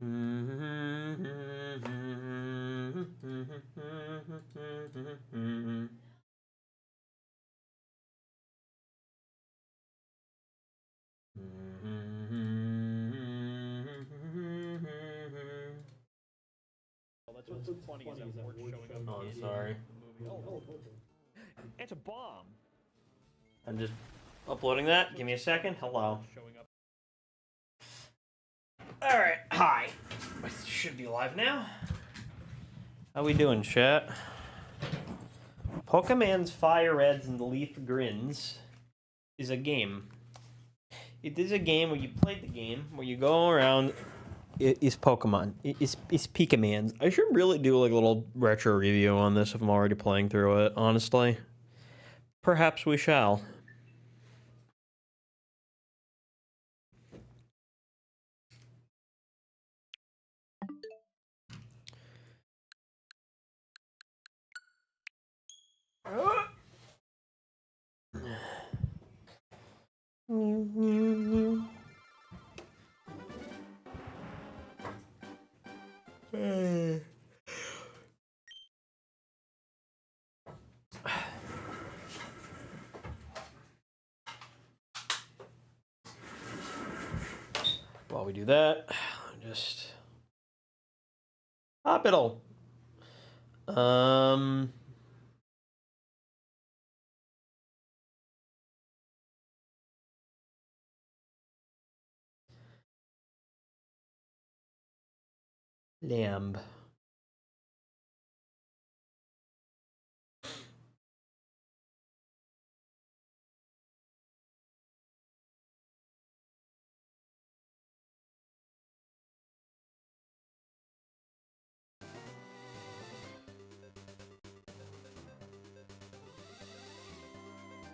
That's what's funny is that we're showing up. Oh, I'm sorry. It's a bomb. I'm just uploading that. Give me a second. Hello. Showing up. Alright, hi. I should be live now. How we doing, chat? Pokemon's FireReds and Leaf Grins is a game. It is a game where you play the game, where you go around. It is Pokemon. It's Pikaman's. I should really do like a little retro review on this if I'm already playing through it, honestly. Perhaps we shall. While we do that, just hospital. Lamb.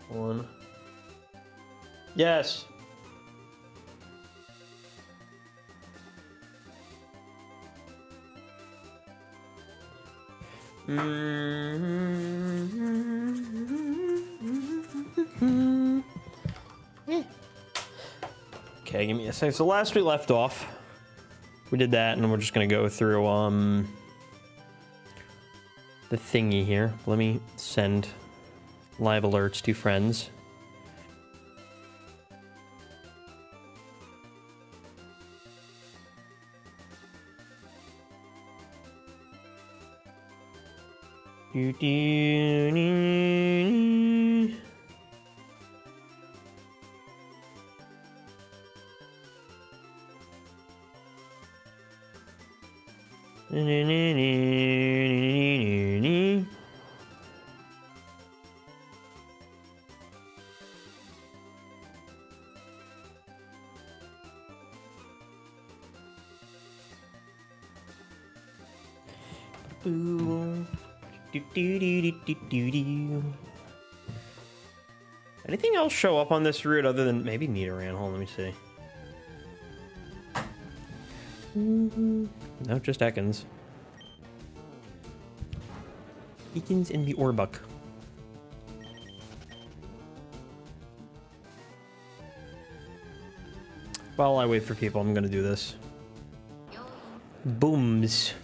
One. Yes. Okay, give me a second. So last we left off, we did that, and we're just gonna go through the thingy here. Let me send live alerts to friends. Anything else show up on this route other than maybe Nidoran? Hold on, let me see. No, just Ekans. Ekans and the Orbuck. While I wait for people, I'm gonna do this. Booms.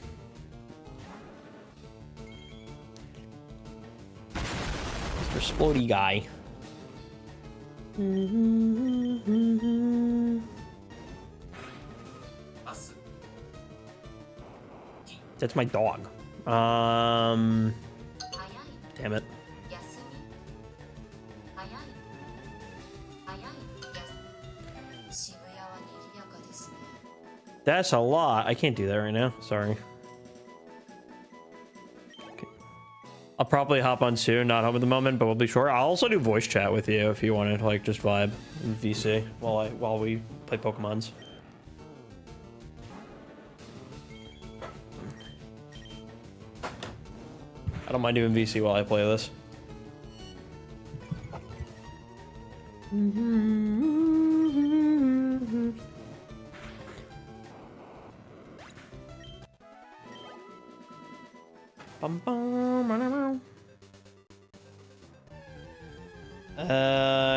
Mr. Splody guy. That's my dog. Damn it. That's a lot. I can't do that right now. Sorry. Okay. I'll probably hop on soon. Not home at the moment, but we'll be short. I'll also do voice chat with you if you want to like just vibe in VC while we play Pokemons. I don't mind doing VC while I play this.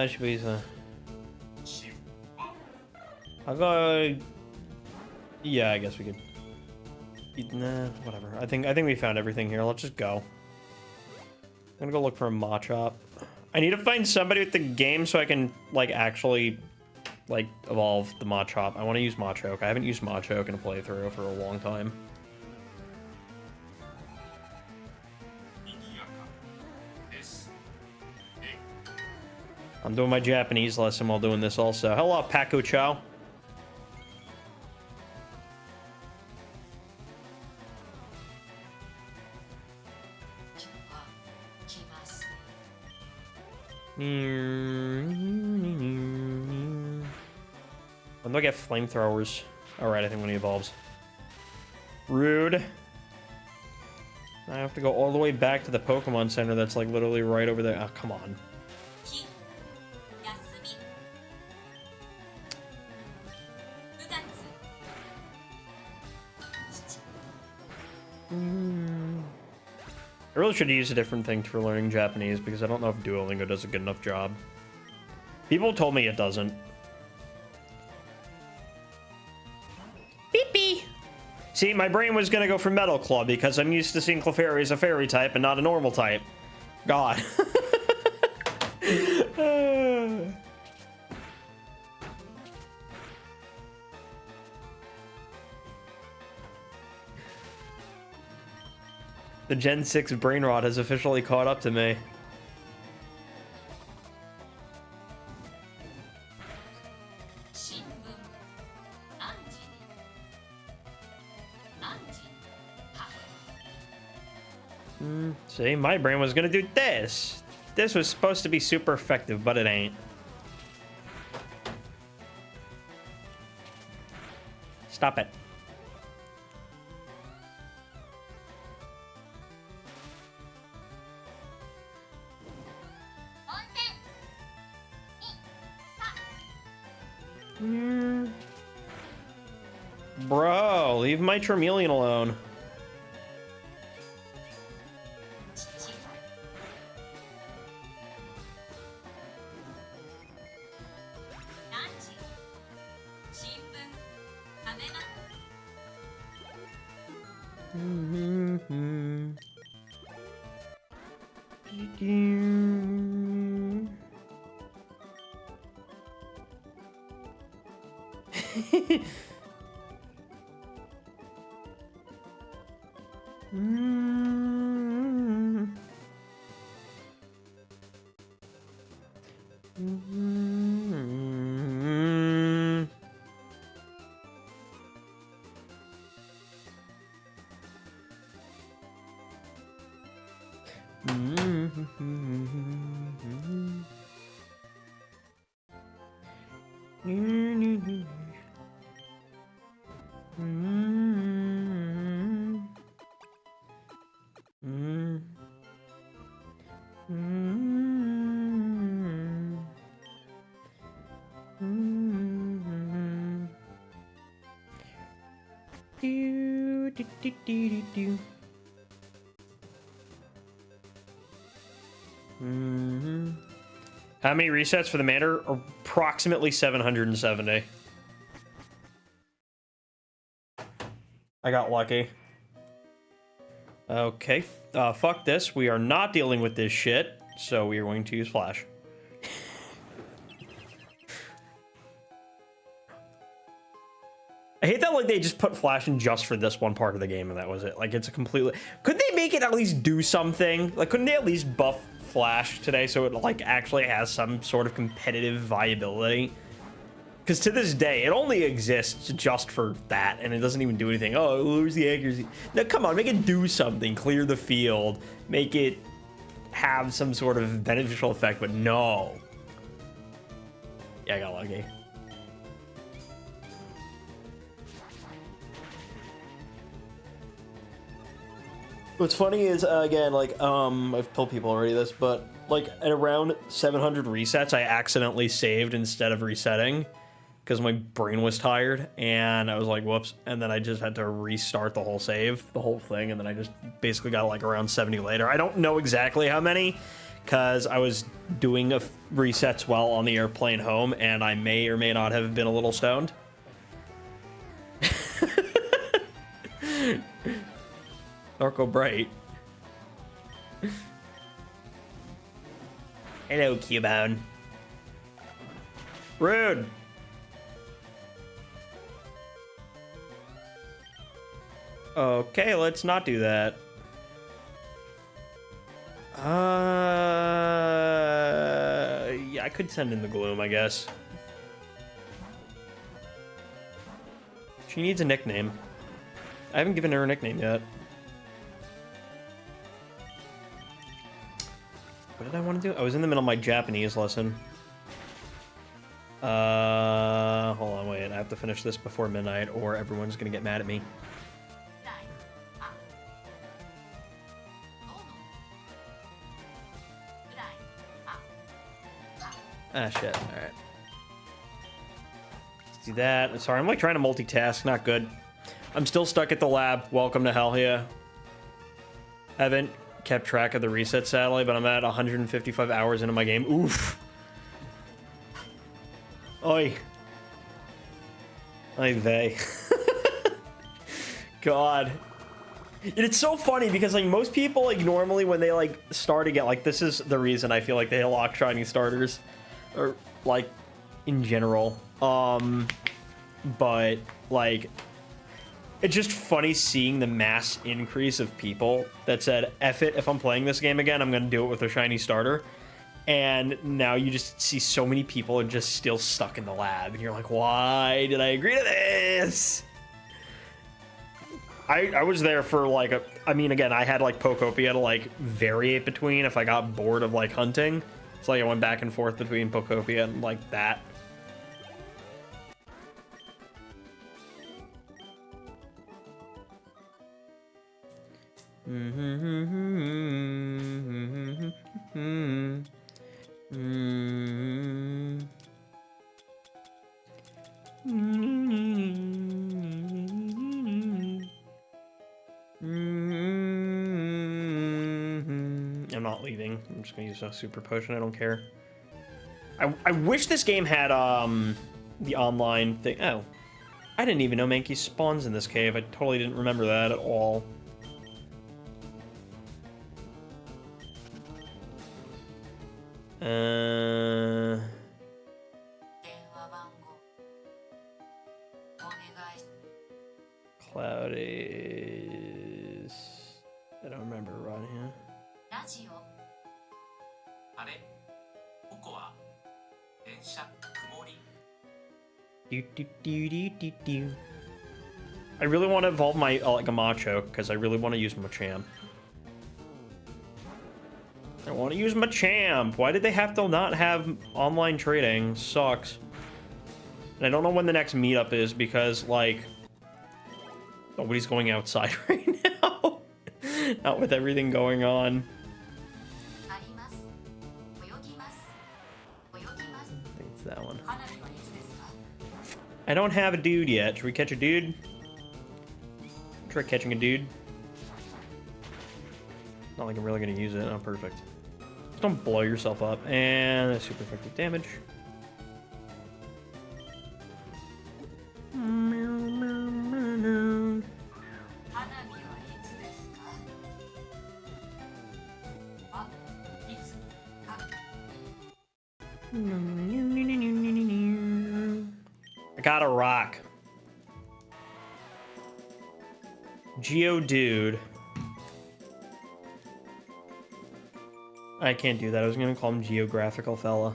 Should be I'll go Yeah, I guess we could. Nah, whatever. I think we found everything here. Let's just go. I'm gonna go look for a Machop. I need to find somebody with the game so I can like actually like evolve the Machop. I want to use Machoke. I haven't used Machoke in a playthrough for a long time. I'm doing my Japanese lesson while doing this also. Hello, Paku-Chow. When do I get flamethrowers? Alright, I think when he evolves. Rude. I have to go all the way back to the Pokemon Center that's like literally right over there. Oh, come on. I really should use a different thing for learning Japanese because I don't know if Duolingo does a good enough job. People told me it doesn't. Beep beep. See, my brain was gonna go for Metal Claw because I'm used to seeing Clefairy as a fairy type and not a normal type. God. The Gen 6 brain rot has officially caught up to me. See, my brain was gonna do this. This was supposed to be super effective, but it ain't. Stop it. Bro, leave my Charmeleon alone. How many resets for the Mander? Approximately 770. I got lucky. Okay. Fuck this. We are not dealing with this shit, so we are going to use Flash. I hate that like they just put Flash in just for this one part of the game and that was it. Like it's a completely... Could they make it at least do something? Like couldn't they at least buff Flash today so it like actually has some sort of competitive viability? Because to this day, it only exists just for that, and it doesn't even do anything. Oh, it lowers the accuracy. No, come on, make it do something. Clear the field. Make it have some sort of beneficial effect, but no. Yeah, I got lucky. What's funny is, again, like, I've told people already this, but, like, at around 700 resets, I accidentally saved instead of resetting. Because my brain was tired, and I was like, whoops, and then I just had to restart the whole save, the whole thing, and then I just basically got like around 70 later. I don't know exactly how many, because I was doing resets while on the airplane home, and I may or may not have been a little stoned. Narco Bright. Hello, Cubone. Rude. Okay, let's not do that. Yeah, I could send in the Gloom, I guess. She needs a nickname. I haven't given her a nickname yet. What did I want to do? I was in the middle of my Japanese lesson. Hold on, wait. I have to finish this before midnight or everyone's gonna get mad at me. Ah, shit. Alright. Let's do that. Sorry, I'm like trying to multitask. Not good. I'm still stuck at the lab. Welcome to hell here. Haven't kept track of the reset, sadly, but I'm at 155 hours into my game. Oof. Oi. Oy vey. God. And it's so funny because like most people like normally when they like start again, like this is the reason I feel like they lock shiny starters. Or like in general. But like it's just funny seeing the mass increase of people that said, F it, if I'm playing this game again, I'm gonna do it with a shiny starter. And now you just see so many people are just still stuck in the lab. And you're like, why did I agree to this? I was there for like I mean, again, I had like Pokopia to like vary it between if I got bored of like hunting. It's like I went back and forth between Pokopia and like that. I'm not leaving. I'm just gonna use a super potion. I don't care. I wish this game had the online thing. Oh, I didn't even know Mankey spawns in this cave. I totally didn't remember that at all. Cloud is... I don't remember right here. I really want to evolve my like a Macho because I really want to use Machamp. I want to use Machamp. Why did they have to not have online trading? Sucks. And I don't know when the next meetup is because like nobody's going outside right now. Not with everything going on. I think it's that one. I don't have a dude yet. Should we catch a dude? Try catching a dude. Not like I'm really gonna use it. Oh, perfect. Just don't blow yourself up. And that's super effective damage. I got a rock. Geodude. I can't do that. I was gonna call him Geographical Fella.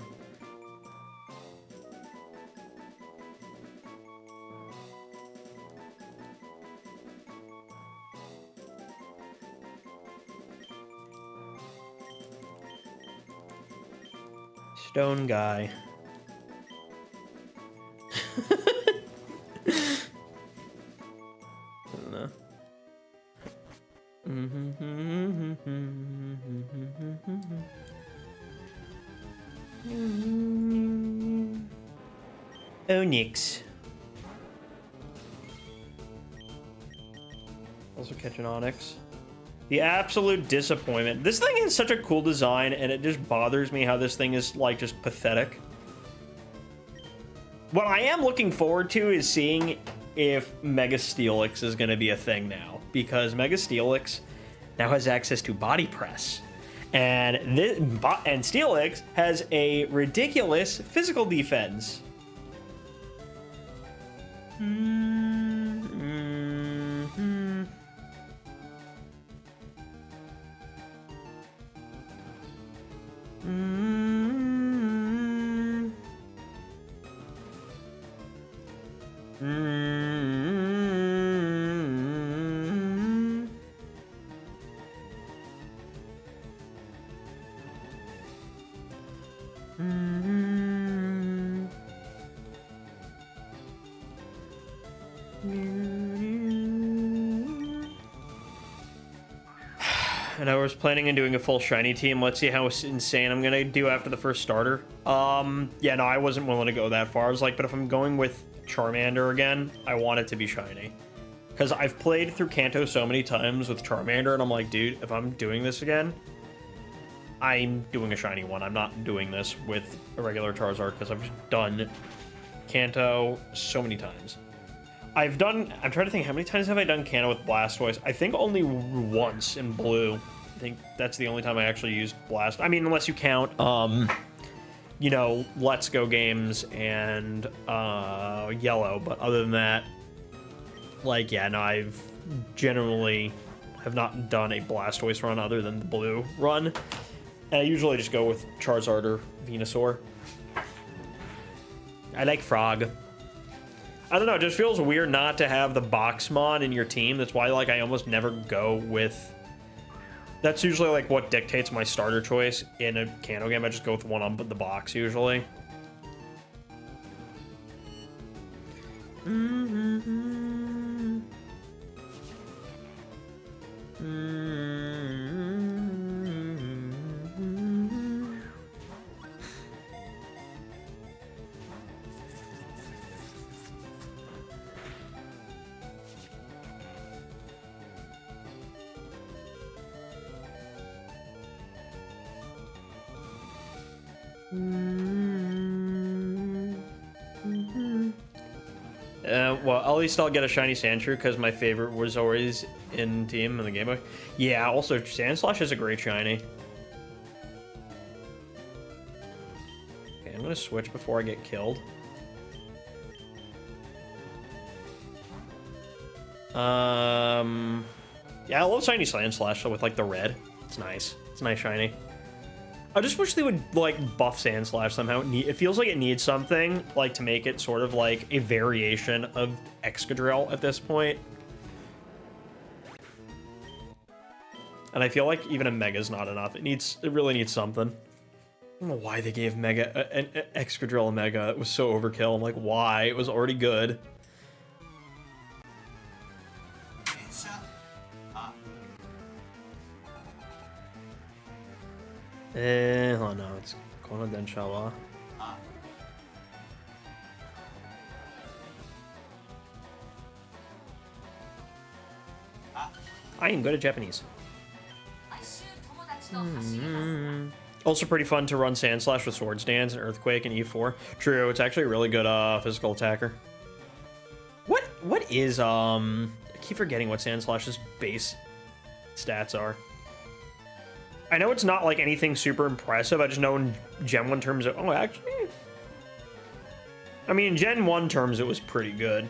Stone guy. I don't know. Onyx. Also catch an Onyx. The absolute disappointment. This thing is such a cool design, and it just bothers me how this thing is, like, just pathetic. What I am looking forward to is seeing if Mega Steelix is going to be a thing now. because Mega Steelix now has access to Body Press. And Steelix has a ridiculous physical defense. And I was planning on doing a full shiny team. Let's see how insane I'm gonna do after the first starter. Yeah, no, I wasn't willing to go that far. I was like, but if I'm going with Charmander again, I want it to be shiny. Because I've played through Kanto so many times with Charmander, and I'm like, dude, if I'm doing this again, I'm doing a shiny one. I'm not doing this with a regular Charizard, because I've done Kanto so many times. I'm trying to think, how many times have I done Kanto with Blastoise? I think only once in Blue. I think that's the only time I actually used Blast. I mean, unless you count, you know, Let's Go games and Yellow. But other than that, like, yeah, no, I've generally have not done a Blastoise run other than the Blue run. And I usually just go with Charizard or Venusaur. I like Frog. I don't know, it just feels weird not to have the Boxmon in your team. That's why, like, I almost never go with... That's usually, like, what dictates my starter choice in a Kanto game. I just go with one on the box, usually. Well, at least I'll get a shiny Sandshrew because my favorite was always in team in the Game Boy. Yeah, also Sandslash is a great shiny. Okay, I'm gonna switch before I get killed. Yeah, I love shiny Sandslash with like the red. It's nice. It's a nice shiny. I just wish they would, like, buff Sandslash somehow. It feels like it needs something, like, to make it sort of, like, a variation of Excadrill at this point. And I feel like even a Mega's not enough. It really needs something. I don't know why they gave an Excadrill a Mega. It was so overkill. I'm like, why? It was already good. Oh no, it's Konodenshawa. I am good at Japanese. Also pretty fun to run Sandslash with Swords Dance and Earthquake and E4. True, it's actually a really good physical attacker. What is I keep forgetting what Sandslash's base stats are. I know it's not like anything super impressive. I just know in Gen 1 terms of... Oh, actually... I mean, in Gen 1 terms, it was pretty good.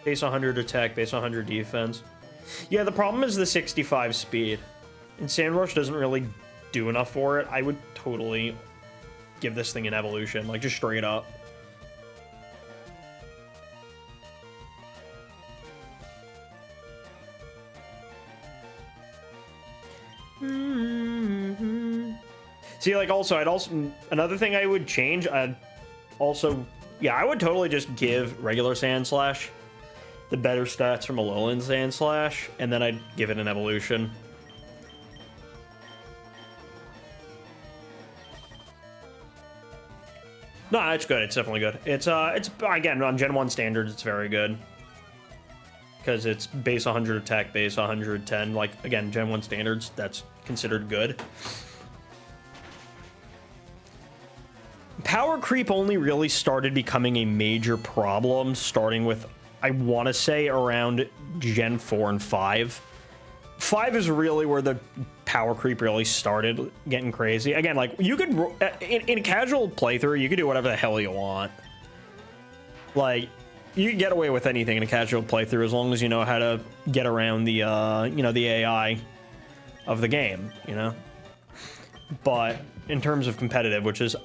Base 100 attack, base 100 defense. Yeah, the problem is the 65 speed. And Sandrush doesn't really do enough for it. I would totally give this thing an evolution, like just straight up. See, like, another thing I would change, yeah, I would totally just give regular Sandslash the better stats from Alolan Sandslash, and then I'd give it an evolution. No, it's good. It's definitely good. It's again, on Gen 1 standards, it's very good. Because it's base 100 attack, base 110. Like, again, Gen 1 standards, that's considered good. Power creep only really started becoming a major problem starting with I want to say around Gen 4 and 5. 5 is really where the power creep really started getting crazy. Again, like, you could, in a casual playthrough, you could do whatever the hell you want. Like, you can get away with anything in a casual playthrough as long as you know how to get around the, you know, the AI of the game, you know? But in terms of competitive, which is,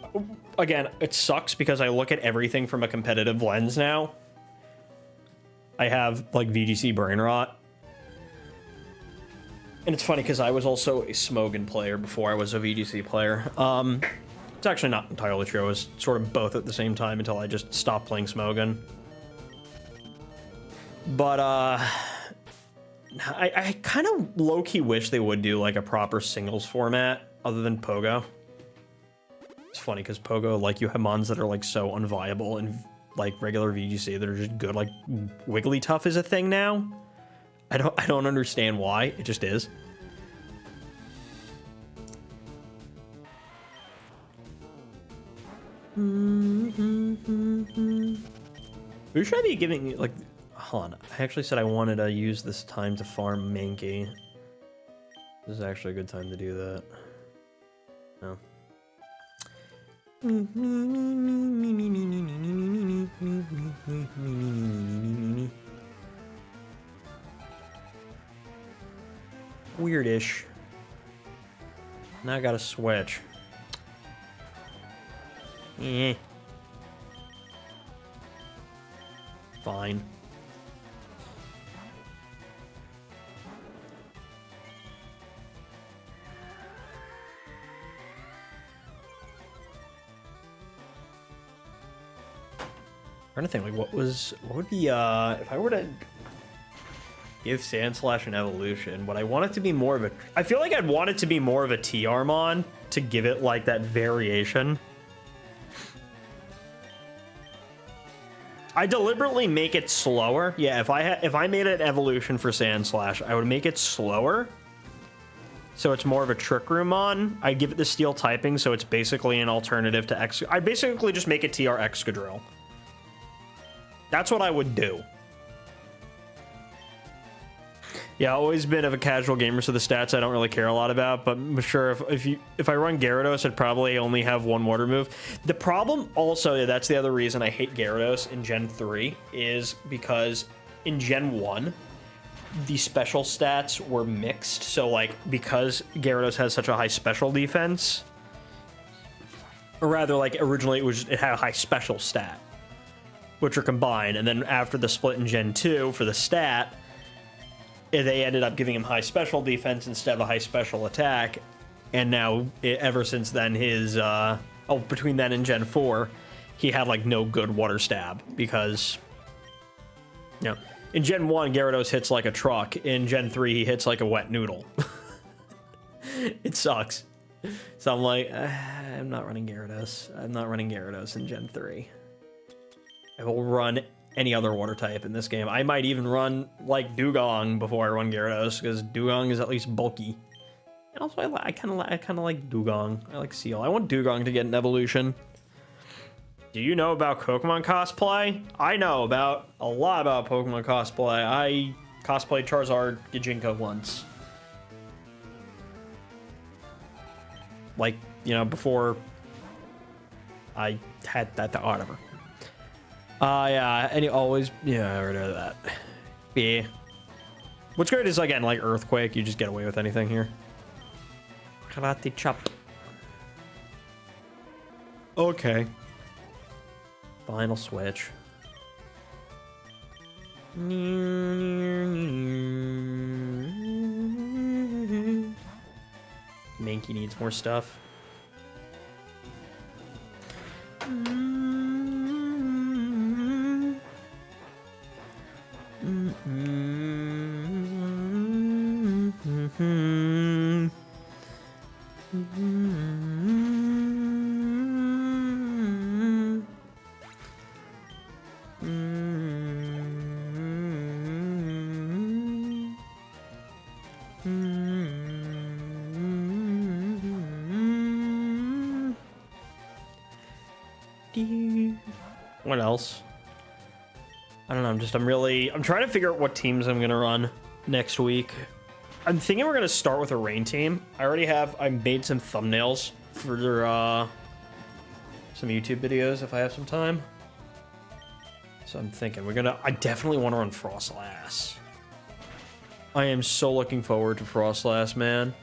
again, it sucks because I look at everything from a competitive lens now. I have, like, VGC brain rot. And it's funny because I was also a Smogon player before I was a VGC player. It's actually not entirely true. I was sort of both at the same time until I just stopped playing Smogon. But, I kind of low-key wish they would do, like, a proper singles format other than Pogo. It's funny because Pogo, like, you have mons that are, like, so unviable and, like, regular VGC that are just good. Like, Wigglytuff is a thing now. I don't understand why. It just is. Who should I be giving, like, hold on. I actually said I wanted to use this time to farm Mankey. This is actually a good time to do that. No. Weirdish. Now I gotta switch. Eh. Fine. I'm trying to think, like, what would be, if I were to give Sandslash an evolution, would I want it to be more of a, I feel like I'd want it to be more of a T-Armon to give it, like, that variation. I deliberately make it slower. Yeah, if I made an evolution for Sandslash, I would make it slower. So it's more of a Trick Roomon. I'd give it the Steel typing, so it's basically an alternative to X. I'd basically just make it TR Excadrill. That's what I would do. Yeah, always been of a casual gamer, so the stats I don't really care a lot about, but I'm sure if I run Gyarados, I'd probably only have one water move. The problem also, yeah, that's the other reason I hate Gyarados in Gen 3, is because in Gen 1, the special stats were mixed. So, like, because Gyarados has such a high special defense, or rather, like, originally it had a high special stat, which are combined, and then after the split in Gen 2 for the stat, they ended up giving him high special defense instead of a high special attack, and now, ever since then, his, between then and Gen 4, he had, like, no good water stab, because, you know, in Gen 1, Gyarados hits like a truck. In Gen 3, he hits like a wet noodle. It sucks. So I'm like, I'm not running Gyarados. I'm not running Gyarados in Gen 3. I will run any other water type in this game. I might even run, like, Dugong before I run Gyarados, because Dugong is at least bulky. And also, I kind of like Dugong. I like Seal. I want Dugong to get an evolution. Do you know about Pokemon cosplay? I know about a lot about Pokemon cosplay. I cosplayed Charizard Gijinka once. Like, you know, before I had that, whatever. Yeah, and always, yeah, I already know that. Yeah. What's great is, again, like Earthquake, you just get away with anything here. Karate chop. Okay. Final switch. Mankey needs more stuff. What else? I don't know. I'm trying to figure out what teams I'm gonna run next week. I'm thinking we're gonna start with a rain team. I made some thumbnails for some YouTube videos if I have some time. So I'm thinking I definitely want to run Frostlass. I am so looking forward to Frostlass, man.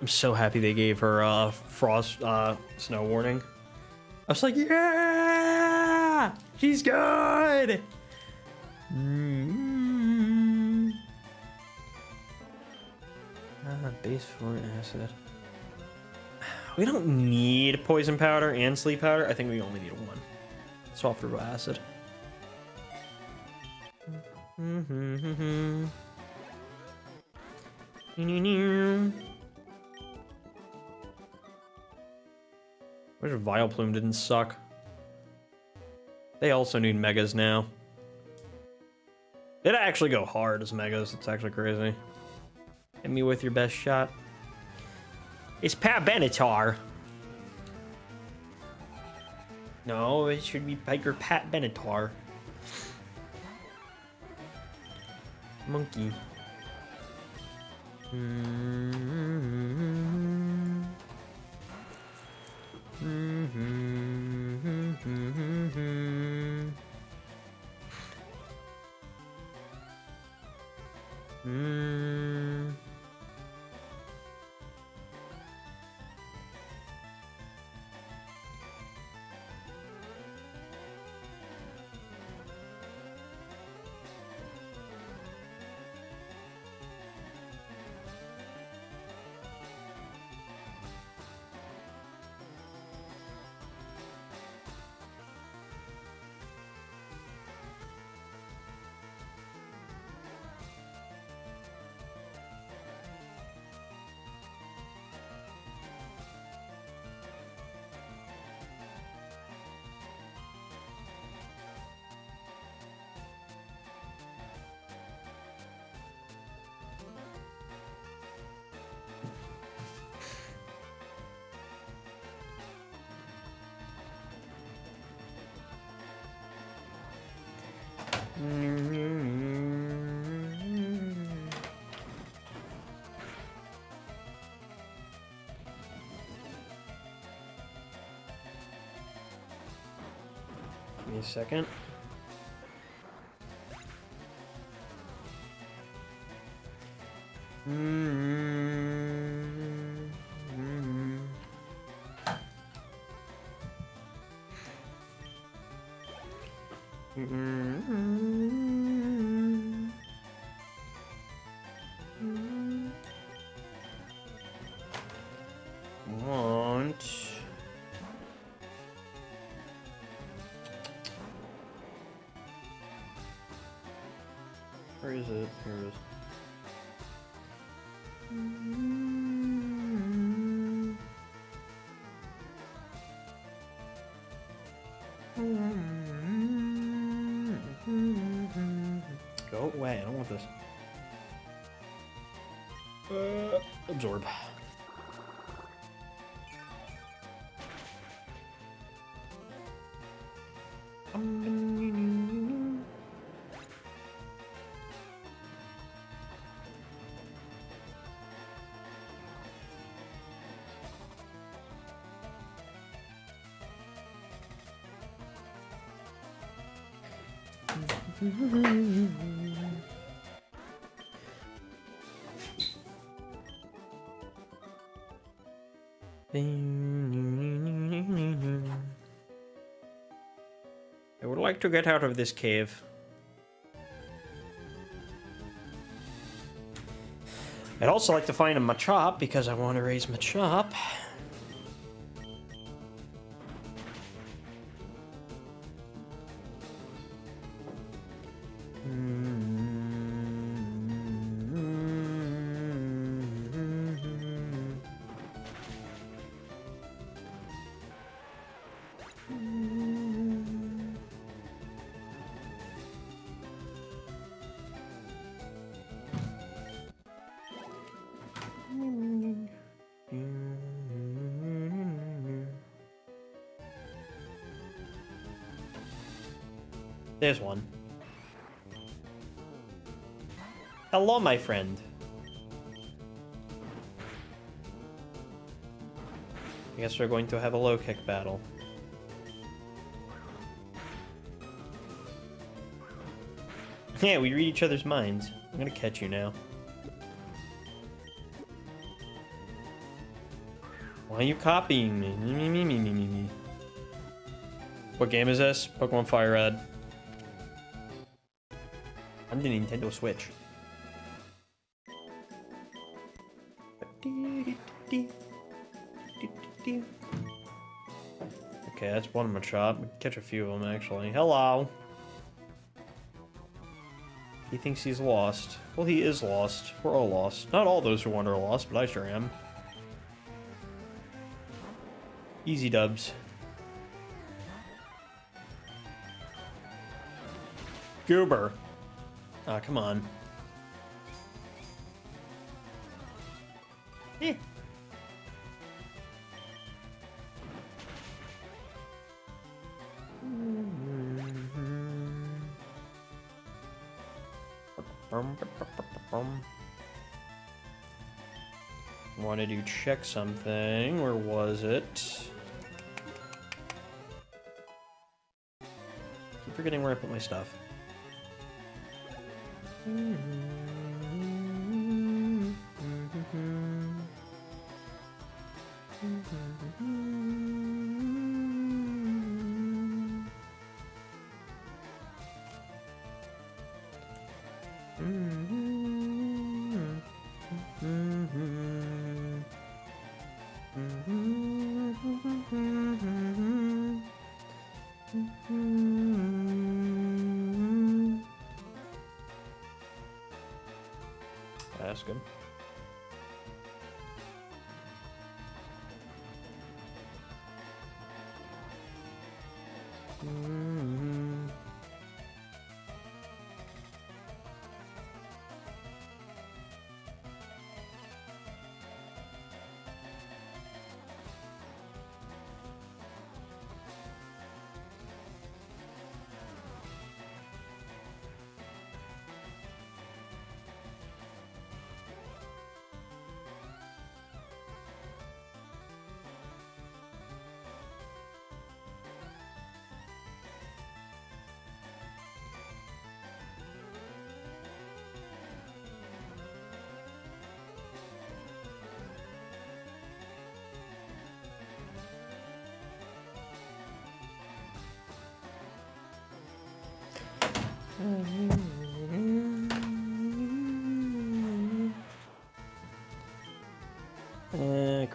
I'm so happy they gave her frost snow warning. I was like, yeah, she's good. Base for acid. We don't need poison powder and sleep powder. I think we only need one. Swap through acid. Wish Vileplume didn't suck. They also need megas now. They'd actually go hard as megas. It's actually crazy. Hit me with your best shot. It's Pat Benatar. No, it should be Piker Pat Benatar. Monkey. Give me a second. Where is it? Here it is. Go away, I don't want this. Absorb. I would like to get out of this cave. I'd also like to find a Machop because I want to raise Machop. There's one. Hello, my friend. I guess we're going to have a low kick battle. Yeah, we read each other's minds. I'm gonna catch you now. Why are you copying me? What game is this? Pokemon FireRed. On the Nintendo Switch. Okay, that's one Machop. We can catch a few of them, actually. Hello! He thinks he's lost. Well, he is lost. We're all lost. Not all those who wander are lost, but I sure am. Easy dubs. Goober. Ah, come on. Eh. Wanted to check something. Where was it? Keep forgetting where I put my stuff. Ask him.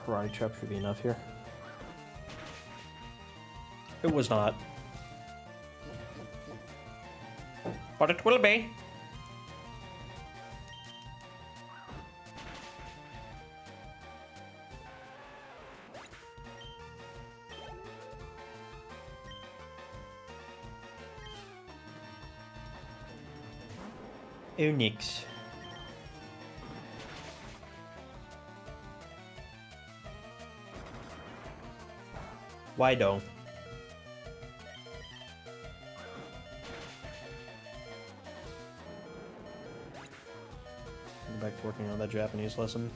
Karate chop should be enough here. It was not. But it will be. Onyx. Why don't? Go back to working on that Japanese lesson.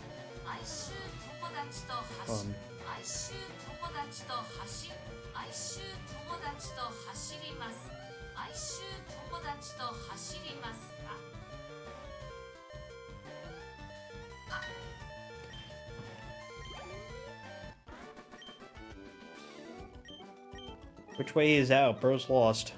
Which way is out? Bro's lost.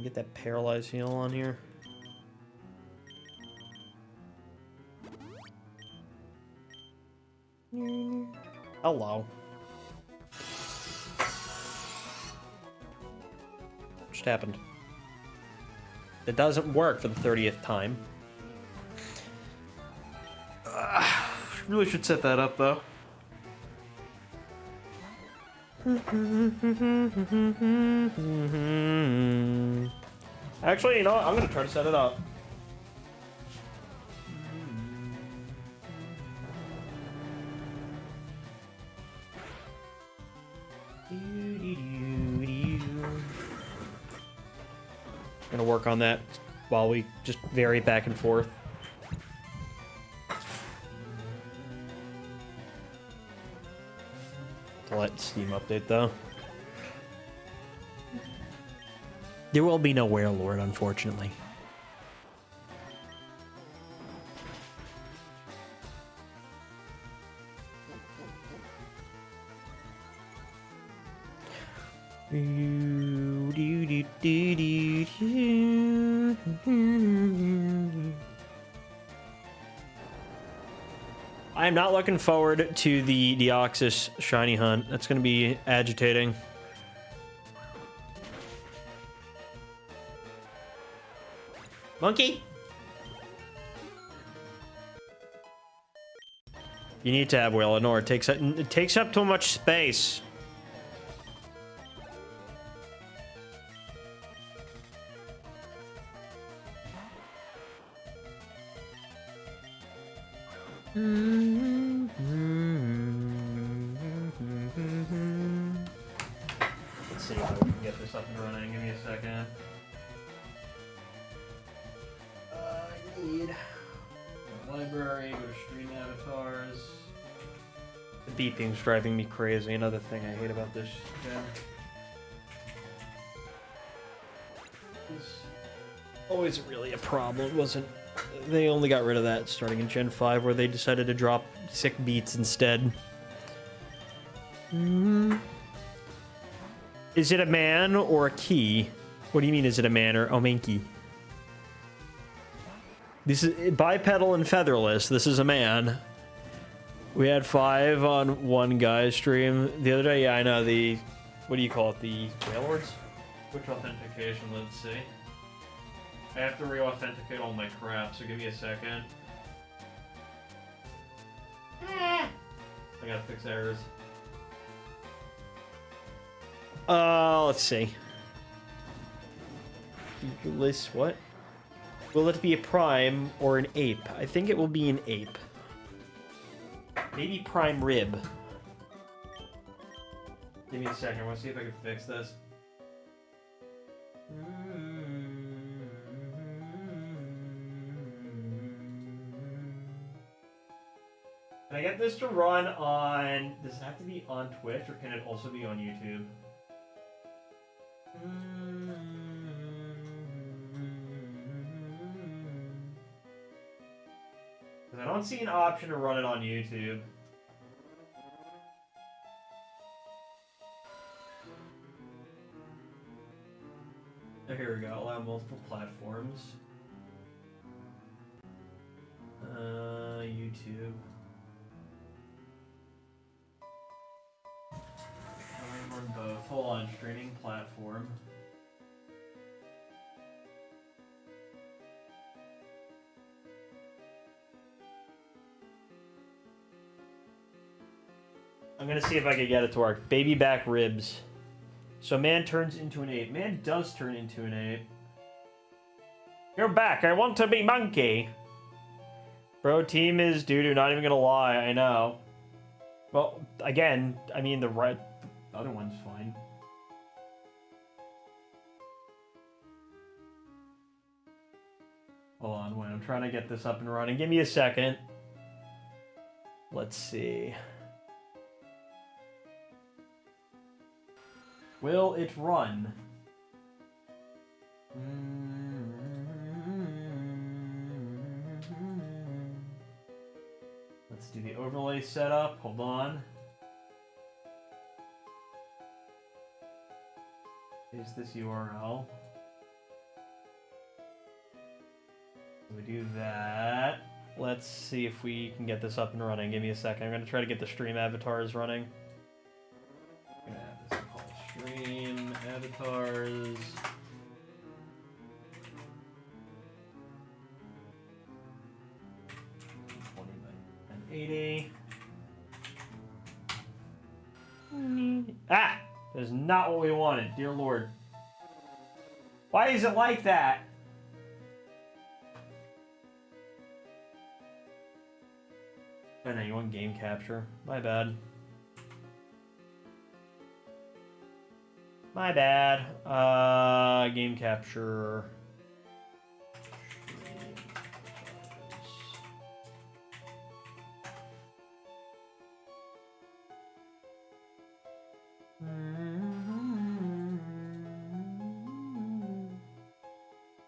Get that paralyzed heal on here. Hello. just happened? It doesn't work for the 30th time. Really should set that up, though. Actually, you know what? I'm gonna try to set it up. Gonna work on that while we just vary back and forth. Let Steam update though. There will be no Werelord, unfortunately. I am not looking forward to the Deoxys shiny hunt. That's going to be agitating. Monkey? You need to have Wailord. It takes up too much space. Let's see if I can get this up and running. Give me a second. I need library, go to stream avatars. The beeping's driving me crazy. Another thing I hate about this gen. It's always really a problem. It wasn't. They only got rid of that starting in Gen 5, where they decided to drop sick beats instead. Is it a man or a key? What do you mean, is it a man or Mankey? This is bipedal and featherless. This is a man. We had 5 on one guy's stream the other day. Yeah, I know the. What do you call it? The Wailords? Which authentication? Let's see. I have to re-authenticate all my crap, so give me a second. I gotta fix errors. Let's see. List what? Will it be a prime or an ape? I think it will be an ape. Maybe prime rib. Give me a second. I want to see if I can fix this. Can I get this to run on... Does it have to be on Twitch, or can it also be on YouTube? Because I don't see an option to run it on YouTube. Oh, here we go. Allow multiple platforms. YouTube. Run both. Hold on, streaming platform. I'm gonna see if I can get it to work. Baby back ribs. So man turns into an ape. Man does turn into an ape. You're back. I want to be Mankey. Bro, team is doo-doo. Not even gonna lie. I know. Well, again, I mean the other one's fine. Hold on, wait. I'm trying to get this up and running. Give me a second. Let's see. Will it run? Let's do the overlay setup. Hold on. Is this URL? We do that. Let's see if we can get this up and running. Give me a second. I'm going to try to get the stream avatars running. I'm going to have this called stream avatars. is not what we wanted, dear Lord. Why is it like that? Oh no, you want game capture? My bad. My bad. Game capture.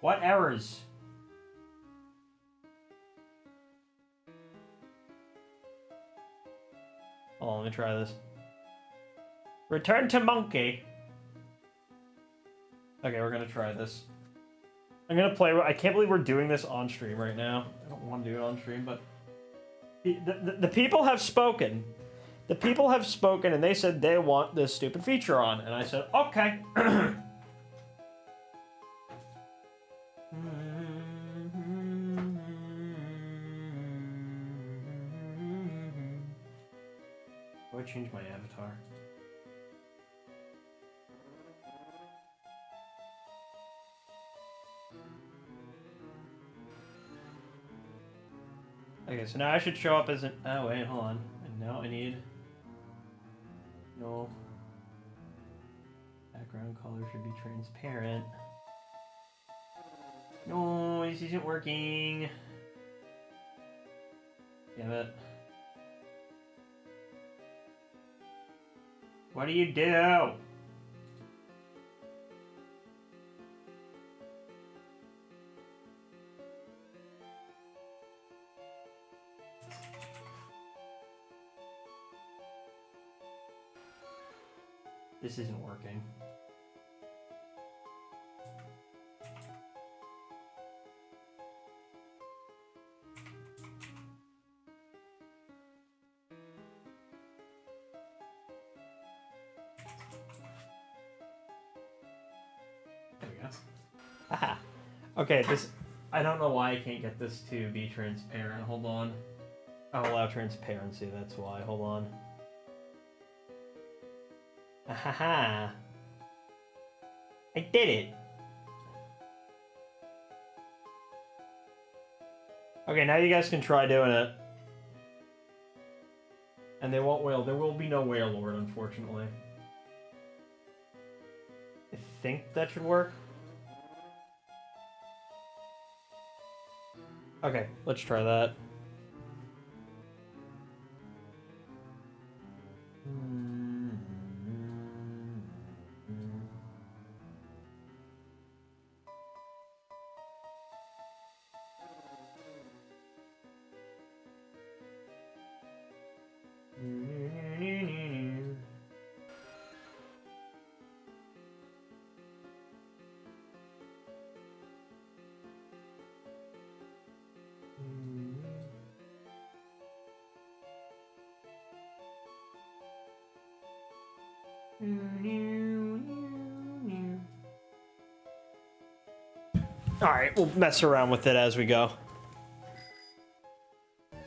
What errors? Hold on, let me try this. Return to Mankey. Okay, we're gonna try this. I'm gonna play. I can't believe we're doing this on stream right now. I don't want to do it on stream, but the people have spoken. The people have spoken, and they said they want this stupid feature on, and I said, okay. Do I change my avatar? Okay, so now I should show up as an... Oh, wait, hold on. And now I need... No. Background color should be transparent. No, this isn't working. Damn it. What do you do? This isn't working. There we go. Haha. Okay, this... I don't know why I can't get this to be transparent. Hold on. I'll allow transparency, that's why. Hold on. Ahaha. I did it. Okay, now you guys can try doing it. And they won't wail. There will be no Wailord, unfortunately. I think that should work. Okay, let's try that. Alright, we'll mess around with it as we go. It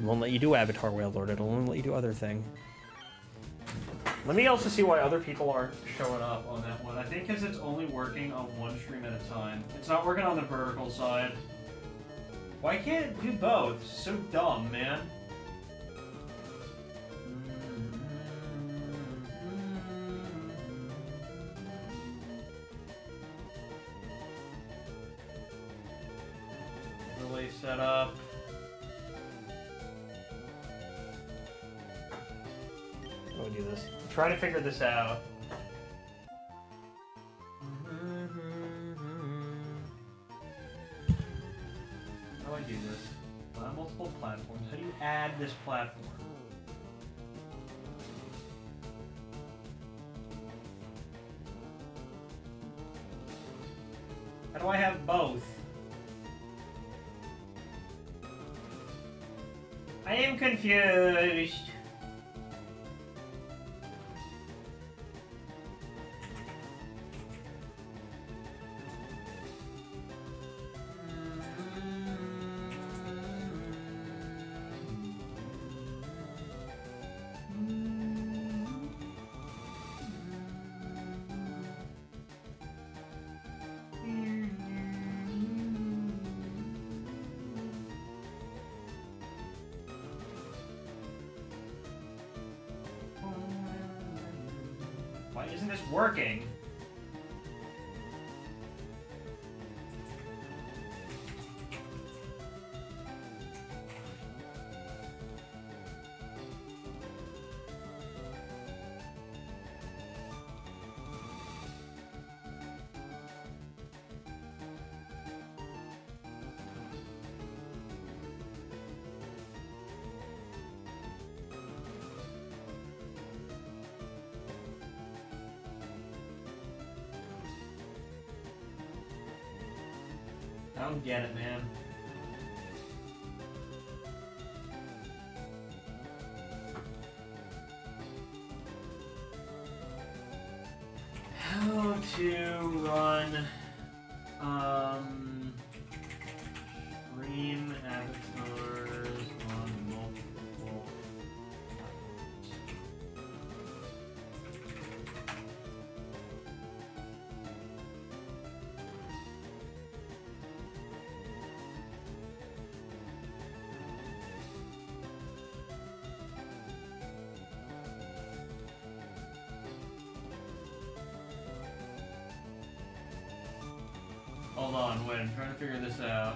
won't let you do Avatar Wailord, it'll only let you do other thing. Let me also see why other people aren't showing up on that one. I think because it's only working on one stream at a time. It's not working on the vertical side. Why can't it do both? So dumb, man. Relay setup. How do I do this? Try to figure this out. How do I do this? Multiple platforms. How do you add this platform? How do I have both? I am confused. isn't this working? I don't get it, man. How to run stream avatars on multiple platforms. Hold on, wait, I'm trying to figure this out.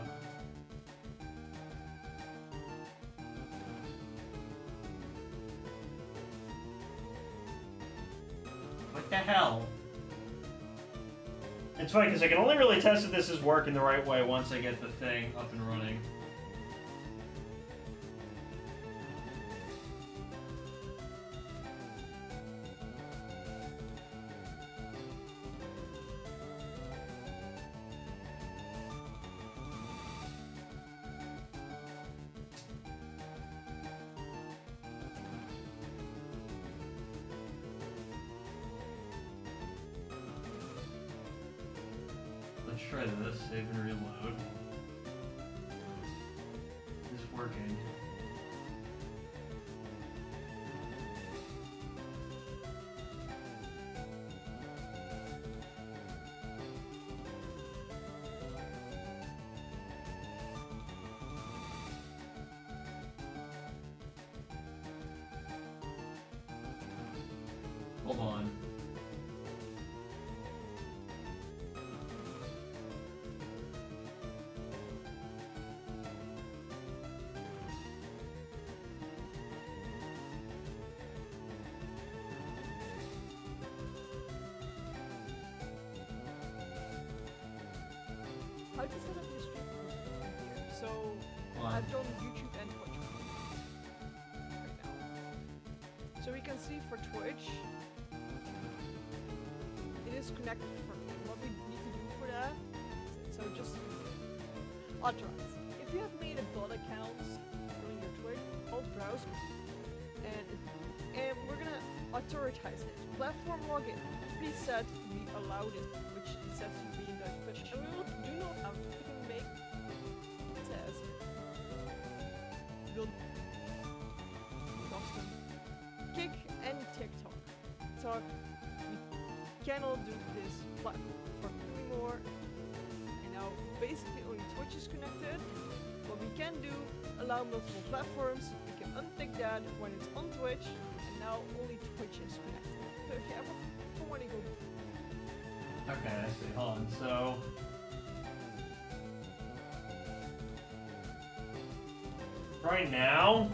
What the hell? It's funny because I can only really test if this is working the right way once I get the thing up and running. Let's try this, save and reload. Is this working? Hold on. How to set up your stream here? So What? I've done YouTube and Twitch right now. So we can see for Twitch, it is connected for me. What we need to do for that, so just authorize. If you have made a bot account on your Twitch, hold browse, and we're gonna authorize it. Platform login. Please set we allowed it, which says to be in Dutch, but do not have to make it says will custom kick and TikTok. So we cannot do this platform anymore. And now basically only Twitch is connected. What we can do, allow multiple platforms. We can untick that when it's on Twitch, and now only Twitch is connected. So if you ever want to go. Okay, I see. Hold on. So right now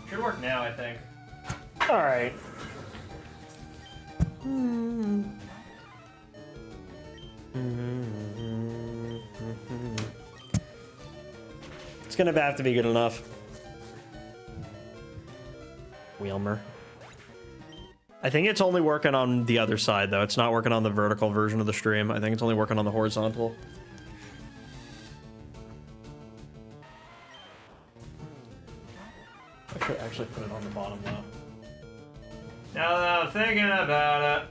should work now, I think. All right. It's gonna have to be good enough. Wheelmer. I think it's only working on the other side, though. It's not working on the vertical version of the stream. I think it's only working on the horizontal. I should actually put it on the bottom, though. Now that I'm thinking about it.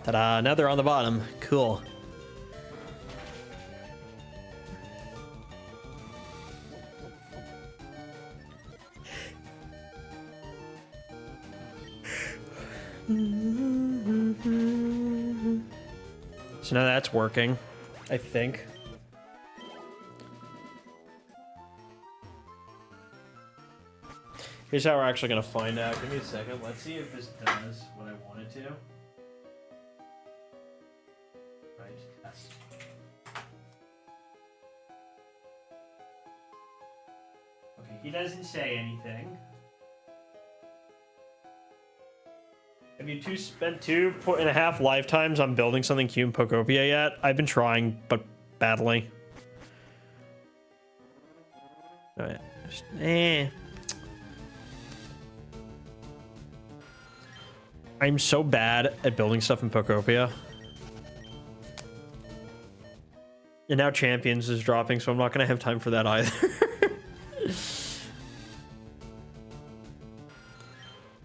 Ta-da, now they're on the bottom. Cool. So now that's working, I think. Here's how we're actually gonna find out. Give me a second. Let's see if this does what I want it to. Right, yes. Okay, he doesn't say anything. Have you spent 2.5 lifetimes on building something cute in Pokopia yet? I've been trying, but badly. Alright. I'm so bad at building stuff in Pokopia. And now Champions is dropping, so I'm not going to have time for that either.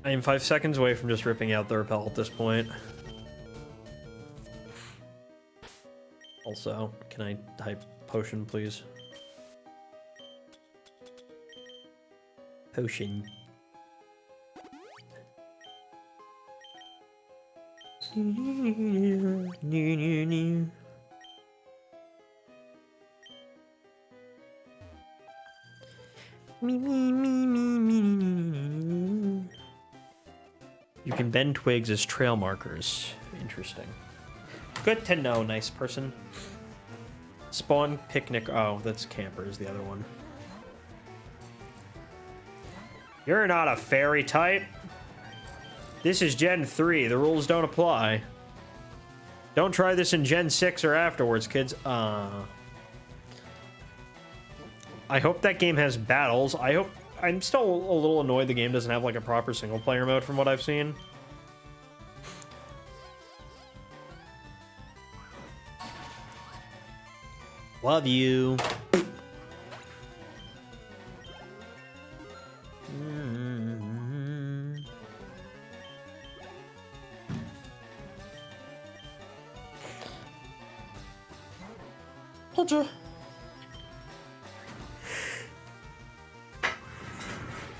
I am 5 seconds away from just ripping out the repel at this point. Also, can I type potion, please? Potion. You can bend twigs as trail markers. Interesting. Good to know, nice person. Spawn picnic. Oh, that's campers, the other one. You're not a fairy type. This is Gen 3. The rules don't apply. Don't try this in Gen 6 or afterwards, kids. I hope that game has battles. I'm still a little annoyed the game doesn't have like a proper single player mode from what I've seen. Love you. So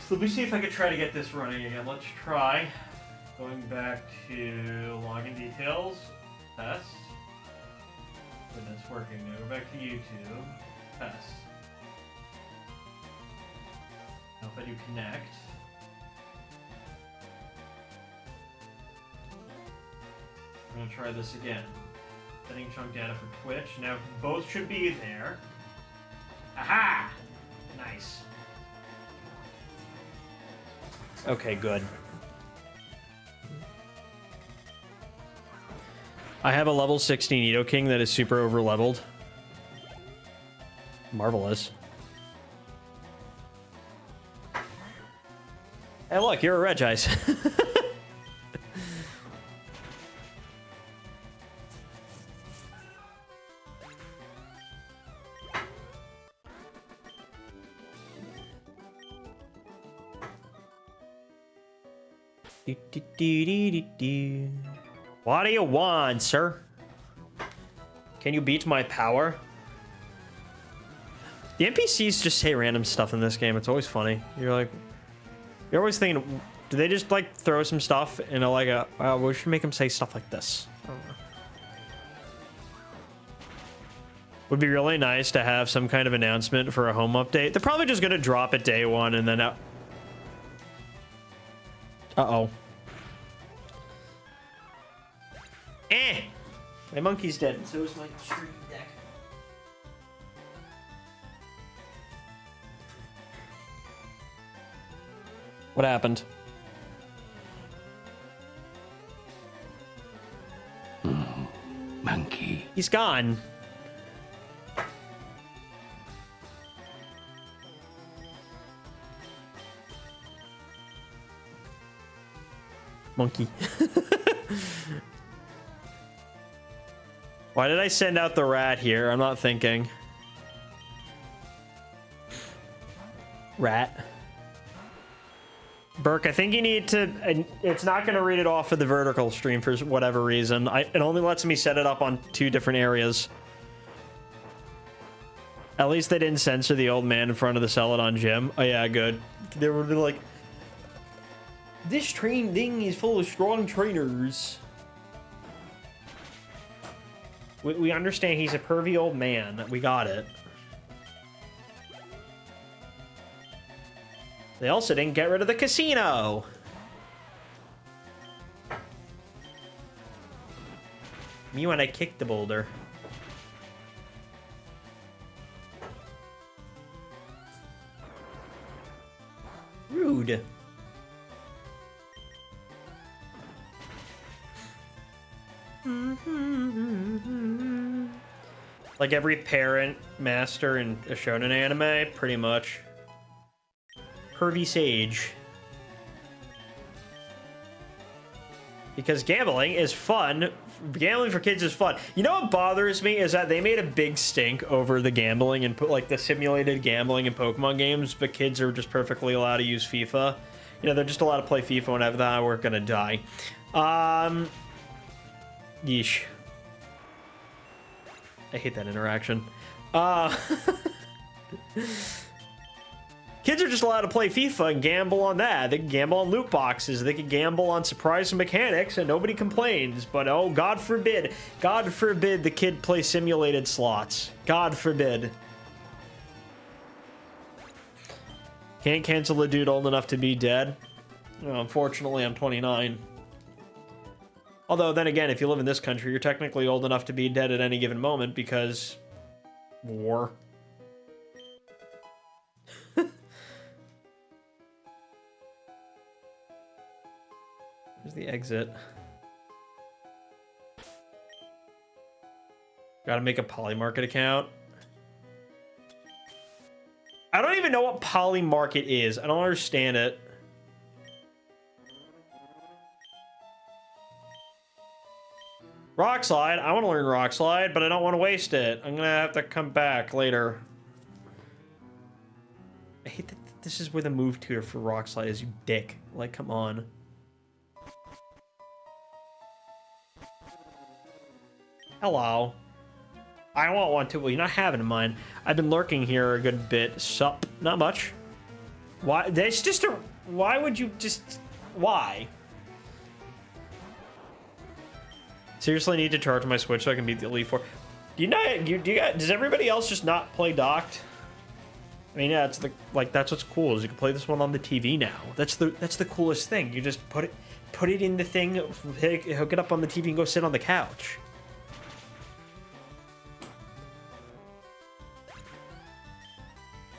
let me see if I could try to get this running again. Let's try going back to login details, test. When that's working, now go back to YouTube, test. Now if I do connect, I'm gonna try this again. Setting chunk data for Twitch. Now both should be there. Aha! Nice. Okay, good. I have a level 16 Nidoking that is super over leveled. Marvelous. Hey look, you're a Regice. What do you want, sir? Can you beat my power? The NPCs just say random stuff in this game. It's always funny. You're always thinking, do they just like throw some stuff in a like oh, we should make them say stuff like this. Would be really nice to have some kind of announcement for a home update. They're probably just gonna drop it day one and then uh-oh. My monkey's dead, and so is my stream deck. What happened? Mankey. He's gone. Monkey. Why did I send out the rat here? I'm not thinking. Rat. Burke, I think you need to... It's not going to read it off of the vertical stream for whatever reason. It only lets me set it up on 2 different areas. At least they didn't censor the old man in front of the Celadon Gym. Oh yeah, good. They were like... This train thing is full of strong trainers. We understand he's a pervy old man. We got it. They also didn't get rid of the casino. Me when I kicked the boulder. Rude. Like every parent master in a shonen anime, pretty much. Pervy sage. Because gambling is fun. Gambling for kids is fun. You know what bothers me is that they made a big stink over the gambling and put like the simulated gambling in Pokemon games, but kids are just perfectly allowed to use FIFA. You know, they're just allowed to play FIFA whenever they we're gonna die. Yeesh. I hate that interaction. Kids are just allowed to play FIFA and gamble on that. They can gamble on loot boxes. They can gamble on surprise mechanics and nobody complains. But oh, God forbid the kid play simulated slots. God forbid. Can't cancel a dude old enough to be dead. Well, unfortunately, I'm 29. Although, then again, if you live in this country, you're technically old enough to be dead at any given moment because... war. Where's the exit? Gotta make a Polymarket account. I don't even know what Polymarket is. I don't understand it. Rock Slide. I want to learn Rock Slide, but I don't want to waste it. I'm gonna have to come back later. I hate that this is where the move tutor for Rock Slide is, you dick. Like, come on. Hello. I want one too. Well, you're not having mine. I've been lurking here a good bit. Sup? Not much. Why? There's just a... Why would you just... Why? Seriously need to charge my Switch so I can beat the Elite Four. Do you not... does everybody else just not play docked? I mean, yeah, it's the... Like, that's what's cool, is you can play this one on the TV now. That's the coolest thing. You just put it in the thing, hook it up on the TV and go sit on the couch.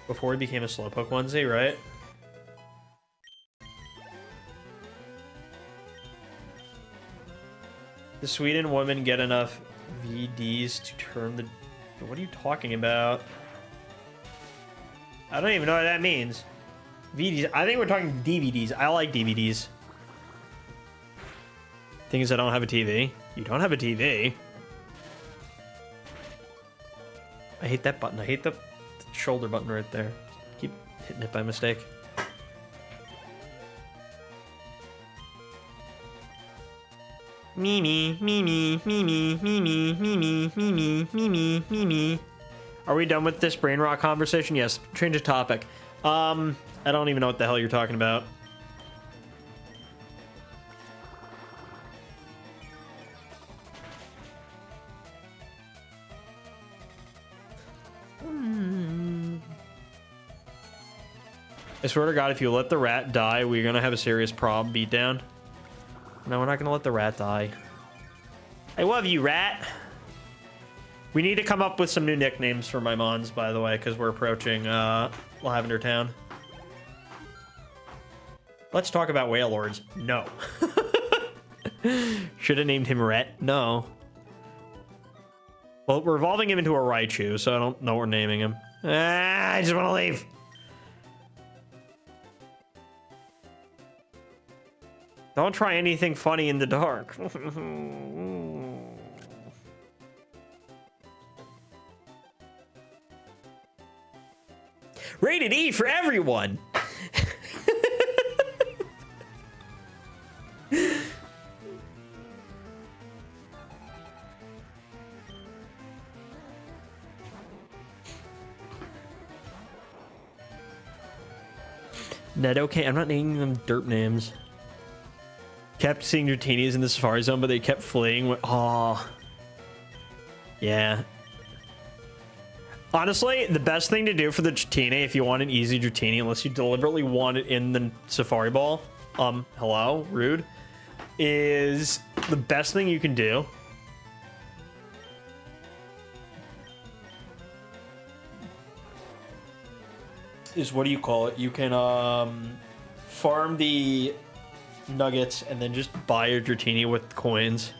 Before he became a Slowpoke onesie, right? The Sweden woman get enough VDs to turn the... What are you talking about? I don't even know what that means. VDs. I think we're talking DVDs. I like DVDs. Thing is, I don't have a TV. You don't have a TV. I hate that button. I hate the shoulder button right there. Keep hitting it by mistake. Mimi, Mimi, Mimi, Mimi, Mimi, Mimi, Mimi, Mimi. Are we done with this brain rot conversation? Yes. Change of topic. I don't even know what the hell you're talking about. I swear to God, if you let the rat die, we're gonna have a serious problem beatdown. No, we're not gonna let the rat die. I love you, rat. We need to come up with some new nicknames for my mons, by the way, because we're approaching Lavender Town. Let's talk about Whale Lords. No. Should have named him Rhett. No. Well, we're evolving him into a Raichu, so I don't know what we're naming him. I just want to leave. Don't try anything funny in the dark. Rated E for everyone. Ned, okay, I'm not naming them derp names. Kept seeing Dratinis in the Safari Zone, but they kept fleeing. Oh. Yeah. Honestly, the best thing to do for the Dratini, if you want an easy Dratini, unless you deliberately want it in the Safari Ball, hello, rude, is the best thing you can do is, what do you call it? You can farm the nuggets and then just buy your Dratini with coins.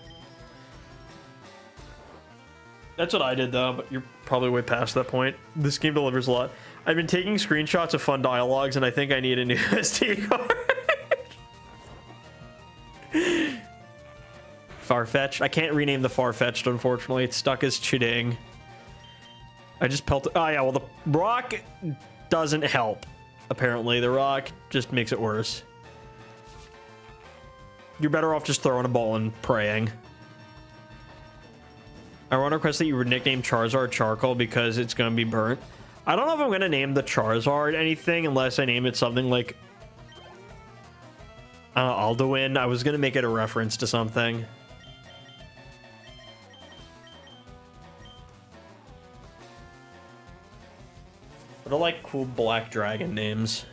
That's what I did though, but you're probably way past that point. This game delivers a lot. I've been taking screenshots of fun dialogues and I think I need a new SD card. Farfetch. I can't rename the Farfetched, unfortunately. It's stuck as Chiding. I just pelted. Oh yeah, well the rock doesn't help. Apparently, the rock just makes it worse. You're better off just throwing a ball and praying. I want to request that you would nickname Charizard Charcoal because it's going to be burnt. I don't know if I'm going to name the Charizard anything unless I name it something like Alduin. I was going to make it a reference to something. What are like cool black dragon names?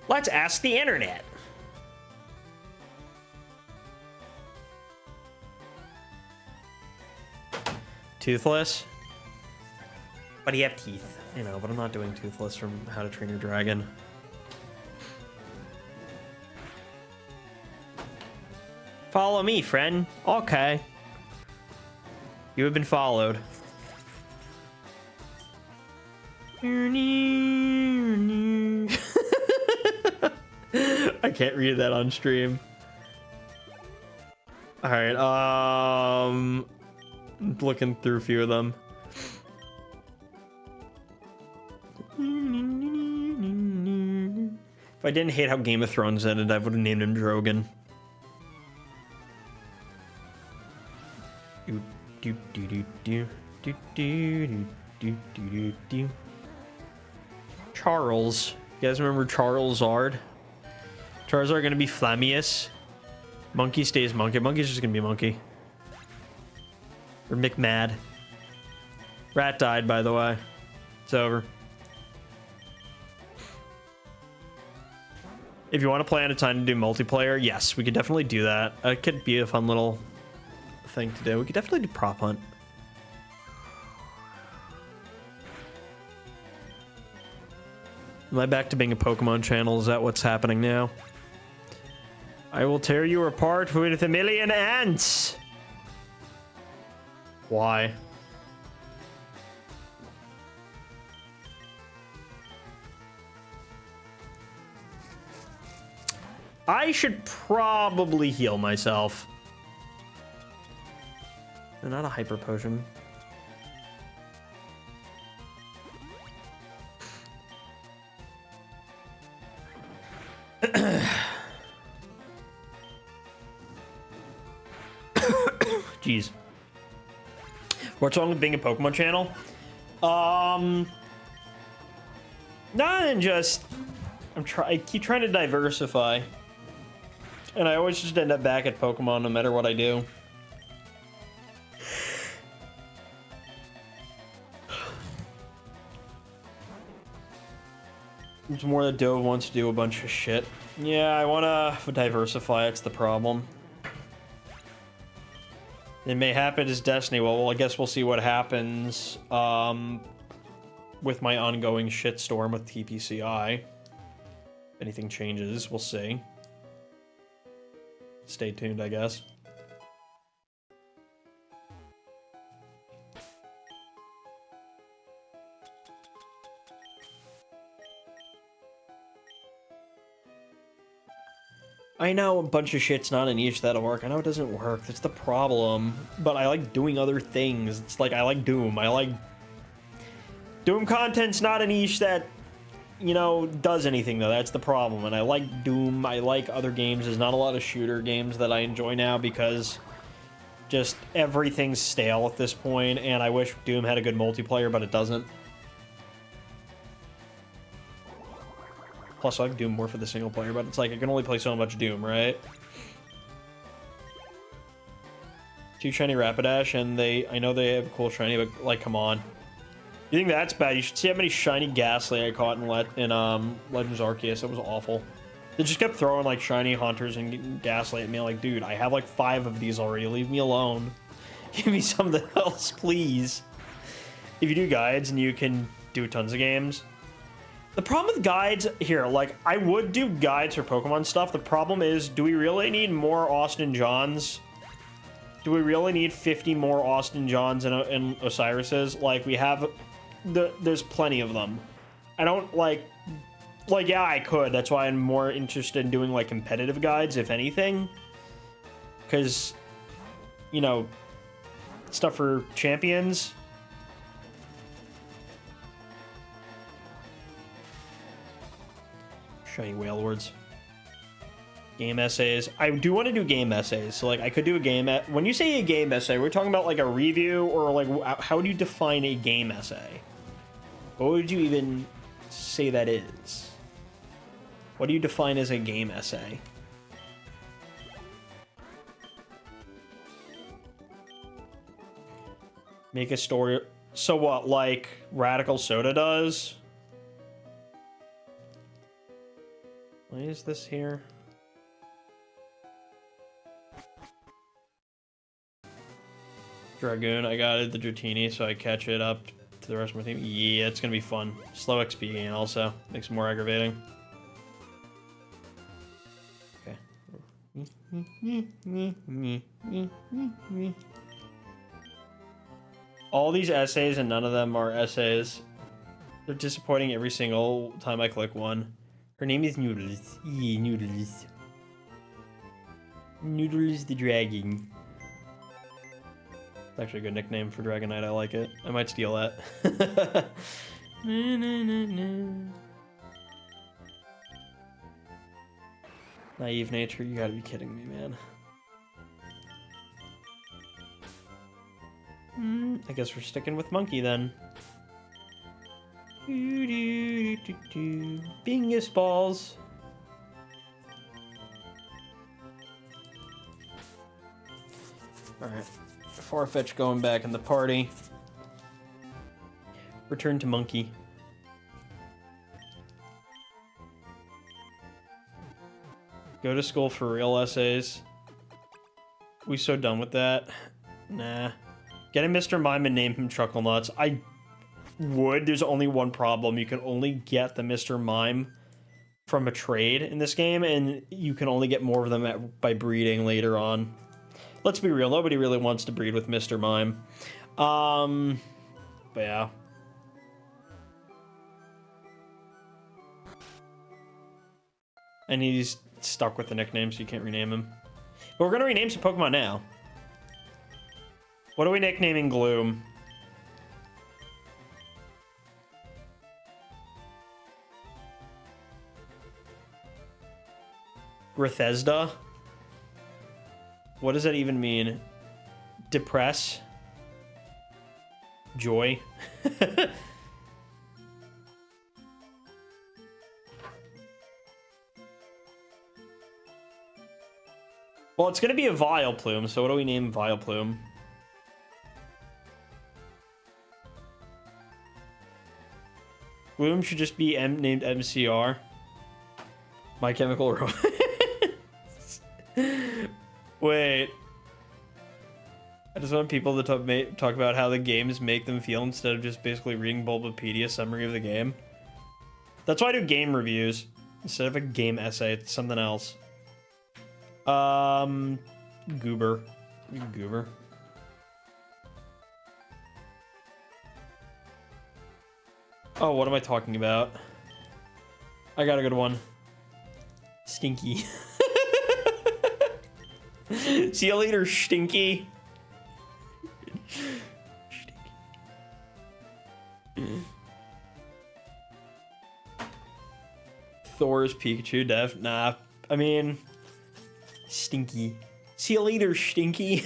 Let's ask the internet. Toothless? But do you have teeth? You know, but I'm not doing Toothless from How to Train Your Dragon. Follow me, friend. Okay. You have been followed. I can't read that on stream. All right, looking through a few of them. If I didn't hate how Game of Thrones ended, I would have named him Drogon. Charles. You guys remember Charizard? Charizard gonna be Flamius. Monkey stays Monkey. Monkey's just gonna be Monkey. Or McMad. Rat died, by the way. It's over. If you want to plan a time to do multiplayer, yes, we could definitely do that. It could be a fun little thing to do. We could definitely do prop hunt. Am I back to being a Pokemon channel? Is that what's happening now? I will tear you apart with a million ants. Why? I should probably heal myself. They're not a hyper potion. Jeez. What's wrong with being a Pokemon channel? Not than just I keep trying to diversify. And I always just end up back at Pokemon no matter what I do. It's more that Dove wants to do a bunch of shit. Yeah, I want to diversify, it's the problem. It may happen as Destiny. Well, I guess we'll see what happens with my ongoing shitstorm with TPCI. If anything changes, we'll see. Stay tuned, I guess. I know a bunch of shit's not an niche that'll work. I know it doesn't work. That's the problem. But I like doing other things. It's like I like Doom. I like... Doom content's not a niche that, you know, does anything, though. That's the problem. And I like Doom. I like other games. There's not a lot of shooter games that I enjoy now because just everything's stale at this point, and I wish Doom had a good multiplayer, but it doesn't. Plus, I like Doom more for the single player, but it's like I can only play so much Doom, right? 2 shiny Rapidash, and I know they have cool shiny, but like, come on. You think that's bad? You should see how many shiny Ghastly I caught in Legends Arceus. It was awful. They just kept throwing like shiny Hunters and Ghastly at me. Like, dude, I have like 5 of these already. Leave me alone. Give me something else, please. If you do guides and you can do tons of games. The problem with guides here, like, I would do guides for Pokemon stuff. The problem is, do we really need more Austin Johns? Do we really need 50 more Austin Johns and Osiris's? Like, we have... There's plenty of them. I don't, like, yeah, I could. That's why I'm more interested in doing, like, competitive guides, if anything. Because, you know, stuff for champions... Shiny Whale Lords. Game essays. I do want to do game essays. So, like, I could do a game... When you say a game essay, we're talking about, like, a review? Or, like, how do you define a game essay? What would you even say that is? What do you define as a game essay? Make a story... So what, like Radical Soda does? Why is this here? Dragoon, I got it, the Dratini, so I catch it up to the rest of my team. Yeah, it's gonna be fun. Slow XP gain also. Makes it more aggravating. Okay. All these essays and none of them are essays. They're disappointing every single time I click one. Her name is Noodles. Yeah, Noodles. Noodles the Dragon. It's actually a good nickname for Dragonite. I like it. I might steal that. Naive nature. You gotta be kidding me, man. I guess we're sticking with Mankey then. Bingus balls. Alright. Farfetch going back in the party. Return to Mankey. Go to school for real essays. We so done with that? Nah. Get a Mr. Mime and name him Chuckle Nuts. I would. There's only one problem. You can only get the Mr. Mime from a trade in this game, and you can only get more of them by breeding later on. Let's be real. Nobody really wants to breed with Mr. Mime. But yeah. And he's stuck with the nickname, so you can't rename him. But we're going to rename some Pokemon now. What are we nicknaming Gloom? Grethesda? What does that even mean? Depress? Joy? Well, it's going to be a Vileplume, so what do we name Vileplume? Gloom should just be named MCR. My Chemical Romance. Wait. I just want people to talk about how the games make them feel instead of just basically reading Bulbapedia summary of the game. That's why I do game reviews. Instead of a game essay, it's something else. Goober. Goober. Oh, what am I talking about? I got a good one. Stinky. See you later, Stinky. Thor's Pikachu, Def. Nah, I mean, Stinky. See you later, Stinky.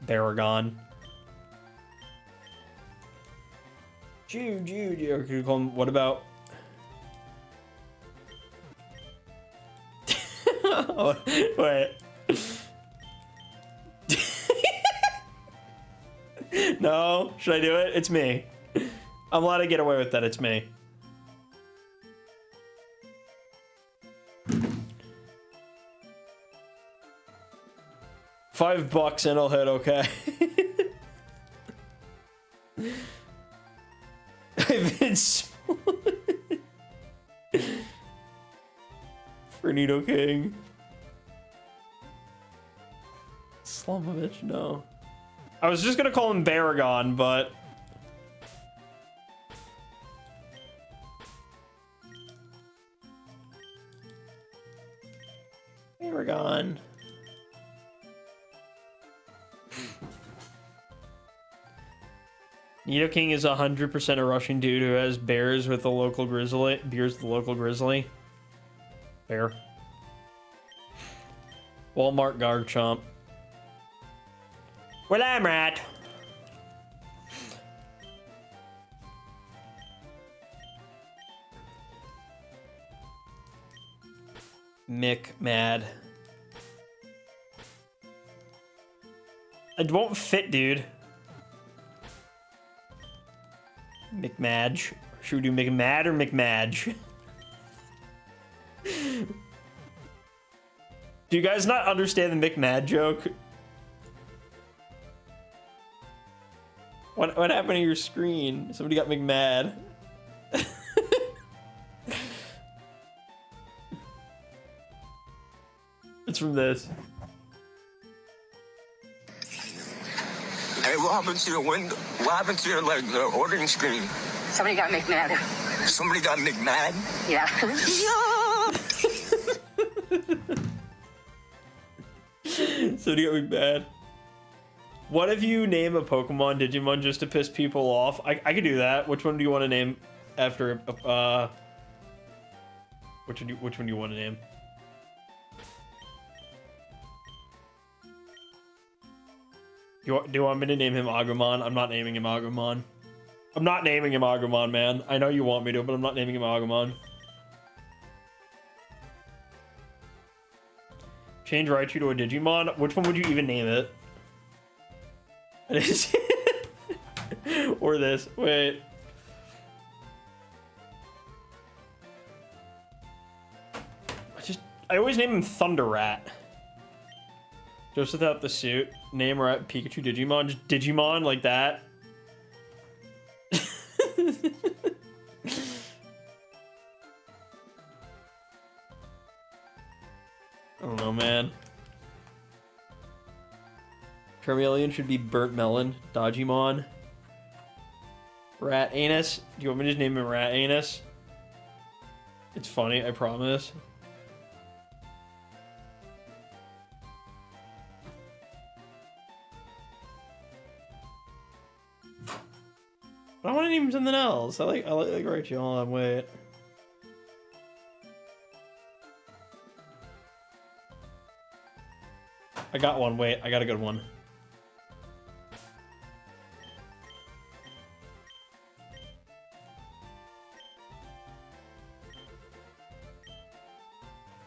Baragon. Jude. Or could you call him, what about? Oh, wait. No, should I do it? It's me. I'm allowed to get away with that. It's me. $5 and I'll hit okay. I've been Fernito King. Slumovich, no. I was just gonna call him Baragon, but Baragon. Nidoking is 100% a Russian dude who has bears with the local grizzly. Bear. Walmart Garchomp. Well, I'm right. Mick Mad. It won't fit, dude. McMadge. Should we do McMad or McMadge? Do you guys not understand the McMad joke? What happened to your screen? Somebody got McMad. It's from this. Hey, what happened to your window? What happened to your, like, the ordering screen? Somebody got McMad. Somebody got McMad? Yeah. Somebody got McMad. What if you name a Pokemon Digimon just to piss people off? I could do that. Which one do you want to name after? Which one do you want to name? Do you want me to name him Agumon? I'm not naming him Agumon. I'm not naming him Agumon, man. I know you want me to, but I'm not naming him Agumon. Change Raichu to a Digimon? Which one would you even name it? Or this. Wait. I always name him Thunder Rat. Just without the suit. Name Rat Pikachu Digimon. Just Digimon like that. I don't know, man. Charmeleon should be Burnt Melon. Dodgimon. Rat Anus. Do you want me to just name him Rat Anus? It's funny, I promise. But I want to name him something else. I like Raichu. Hold on, wait. I got one. Wait, I got a good one.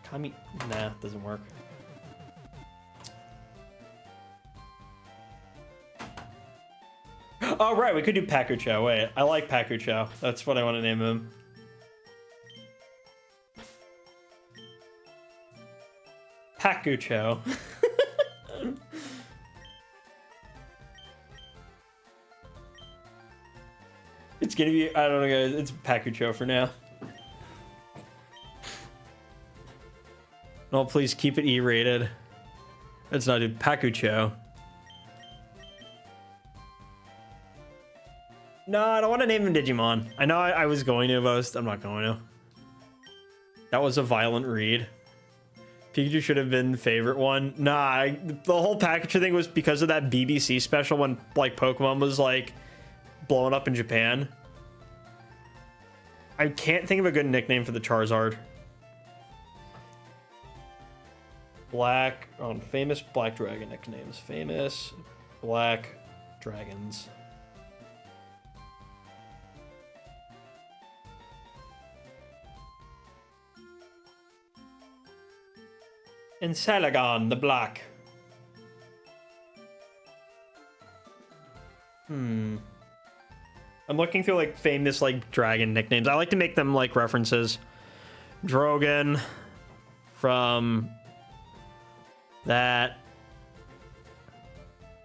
Kami. Nah, doesn't work. Oh, right, we could do Pakucho. Wait, I like Pakucho. That's what I want to name him. Pakucho. It's gonna be, I don't know, guys. It's Pakucho for now. No, please keep it E-rated. That's not it. Pakucho. No, I don't want to name him Digimon. I know I was going to, but I'm not going to. That was a violent read. Pikachu should have been the favorite one. Nah, the whole Pikachu thing was because of that BBC special when, like, Pokemon was, like, blowing up in Japan. I can't think of a good nickname for the Charizard. Black, famous Black Dragon nicknames. Famous Black Dragons. and Celadon the Black. I'm looking through like famous like dragon nicknames. I like to make them like references. Drogon from that.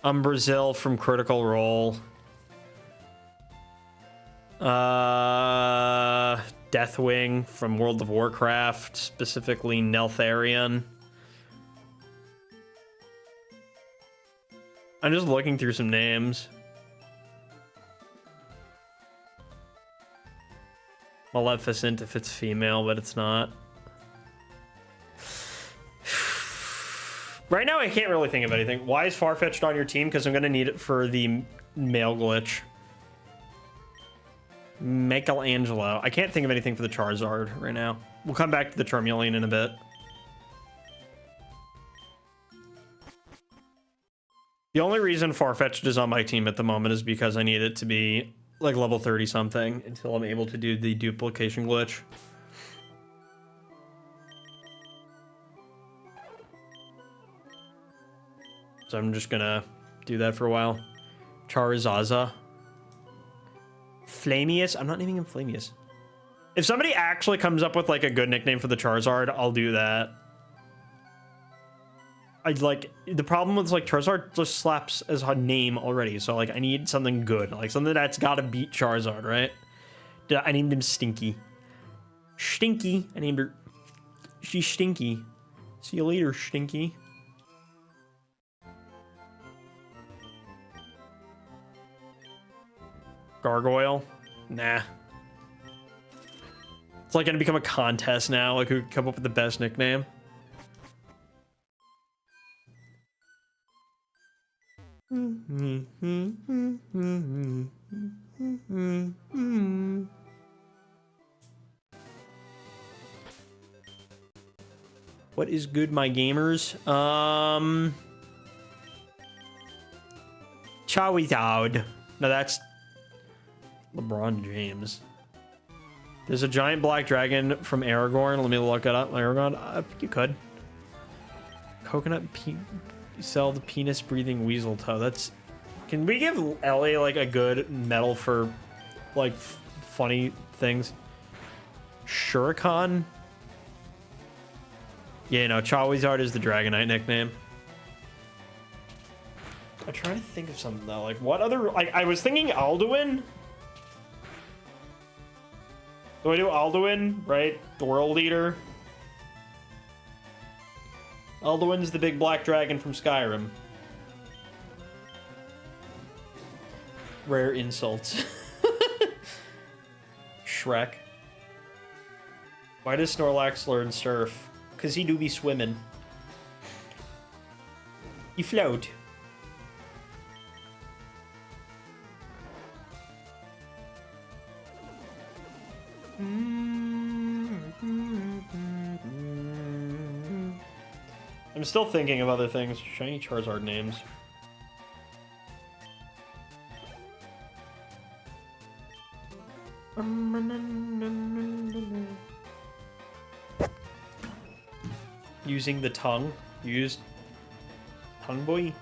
Umbrasil from Critical Role. Deathwing from World of Warcraft, specifically Neltharion. I'm just looking through some names. Maleficent if it's female, but it's not. Right now, I can't really think of anything. Why is Farfetch'd on your team? Because I'm going to need it for the male glitch. Michelangelo. I can't think of anything for the Charizard right now. We'll come back to the Charmeleon in a bit. The only reason Farfetch'd is on my team at the moment is because I need it to be like level 30 something until I'm able to do the duplication glitch. So I'm just gonna do that for a while. Charizard. Flamius? I'm not naming him Flamius. If somebody actually comes up with like a good nickname for the Charizard, I'll do that. I'd like the problem with like Charizard just slaps as a name already, so like I need something good, like something that's gotta beat Charizard, right? I named him Stinky. Stinky. I named her. She's Stinky. See you later, Stinky. Gargoyle? Nah. It's like gonna become a contest now, like who can come up with the best nickname. What is good, my gamers? Charizard. No, that's LeBron James. There's a giant black dragon from Aragorn. Let me look it up. Aragorn? You could. Coconut sell the penis breathing weasel toe. That's. Can we give Ellie like a good medal for like funny things? Shuriken? Yeah, no, Charizard is the Dragonite nickname. I'm trying to think of something though. Like what other like I was thinking Alduin. Do I do Alduin, right? The world leader. Alduin's the big black dragon from Skyrim. Rare insults. Shrek. Why does Snorlax learn surf? Cause he do be swimming. He float. I'm still thinking of other things. Shiny Charizard names. Using the tongue. Used tongue boy.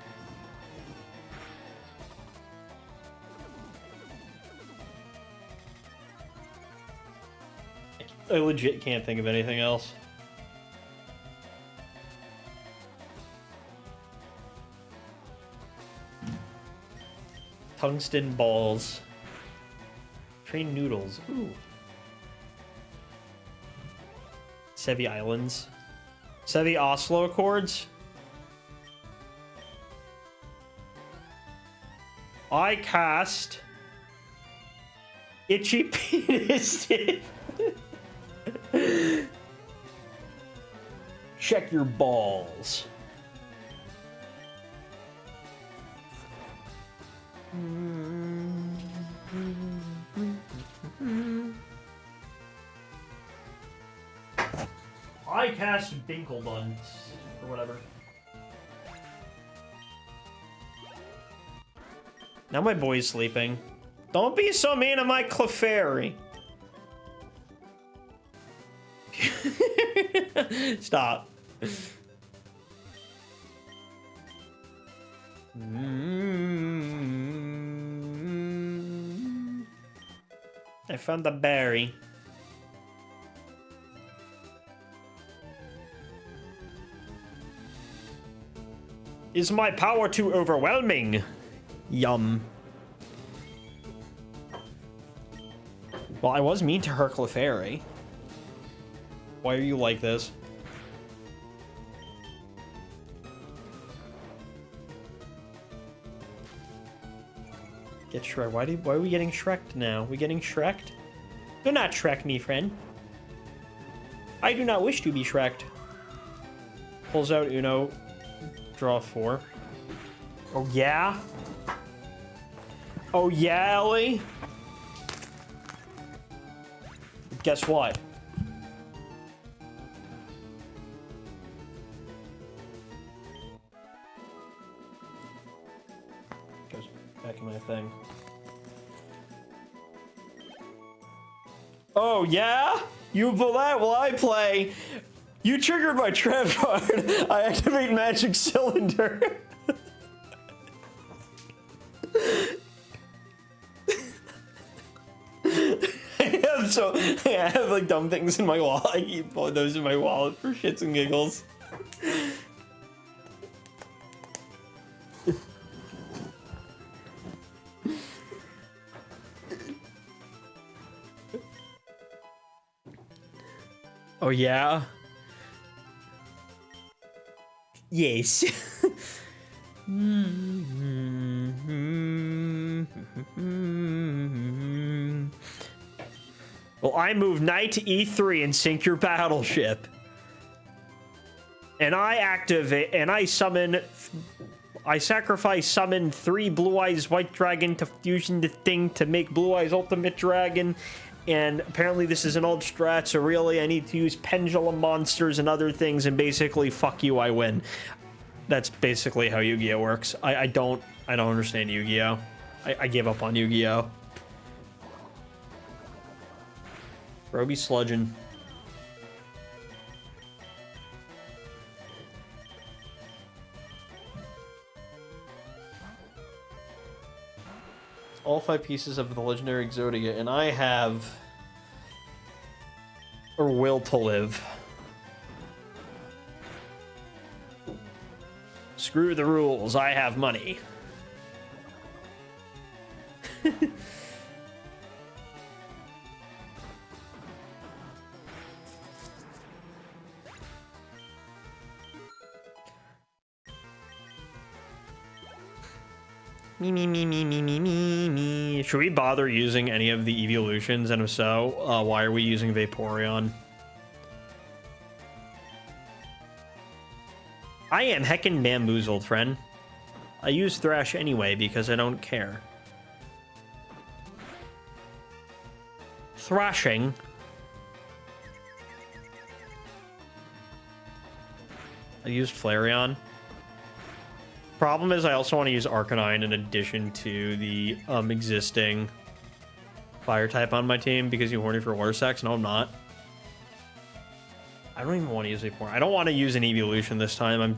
I legit can't think of anything else. Tungsten balls. Train noodles. Ooh. Sevi Islands. Sevi Oslo Accords. I cast Itchy Penis. Check your balls. I cast Binklebuns or whatever. Now my boy's sleeping. Don't be so mean to my Clefairy. Stop. I found the berry. Is my power too overwhelming? Yum. Well, I was mean to her Clefairy. Why are you like this? Get Shrek. Why are we getting Shrek'd now? We getting Shrek'd? Do not Shrek me, friend. I do not wish to be Shrek'd. Pulls out Uno. Draw 4. Oh, yeah? Oh, yeah, Ellie? Guess what? Goes back in my thing. Oh, yeah? You pull that while I play. You triggered my trap card. I activate Magic Cylinder. I have like dumb things in my wallet. I keep pulling those in my wallet for shits and giggles. Oh yeah? Yes. Well, I move knight to e3 and sink your battleship. And I activate, and I summon, I summon 3 Blue Eyes White Dragon to fusion the thing to make Blue Eyes Ultimate Dragon. And apparently this is an old strat, so really I need to use pendulum monsters and other things, and basically, fuck you, I win. That's basically how Yu-Gi-Oh works. I don't understand Yu-Gi-Oh. I gave up on Yu-Gi-Oh. Roby sludging. All 5 pieces of the legendary Exodia, and I have a will to live. Screw the rules, I have money. Me. Should we bother using any of the evolutions? And if so, why are we using Vaporeon? I am heckin' bamboozled, friend. I use Thrash anyway because I don't care. Thrashing. I used Flareon. Problem is I also want to use Arcanine in addition to the existing fire type on my team because you're horny for water sex. No, I'm not. I don't even want to use Vaporeon. I don't want to use an evolution this time.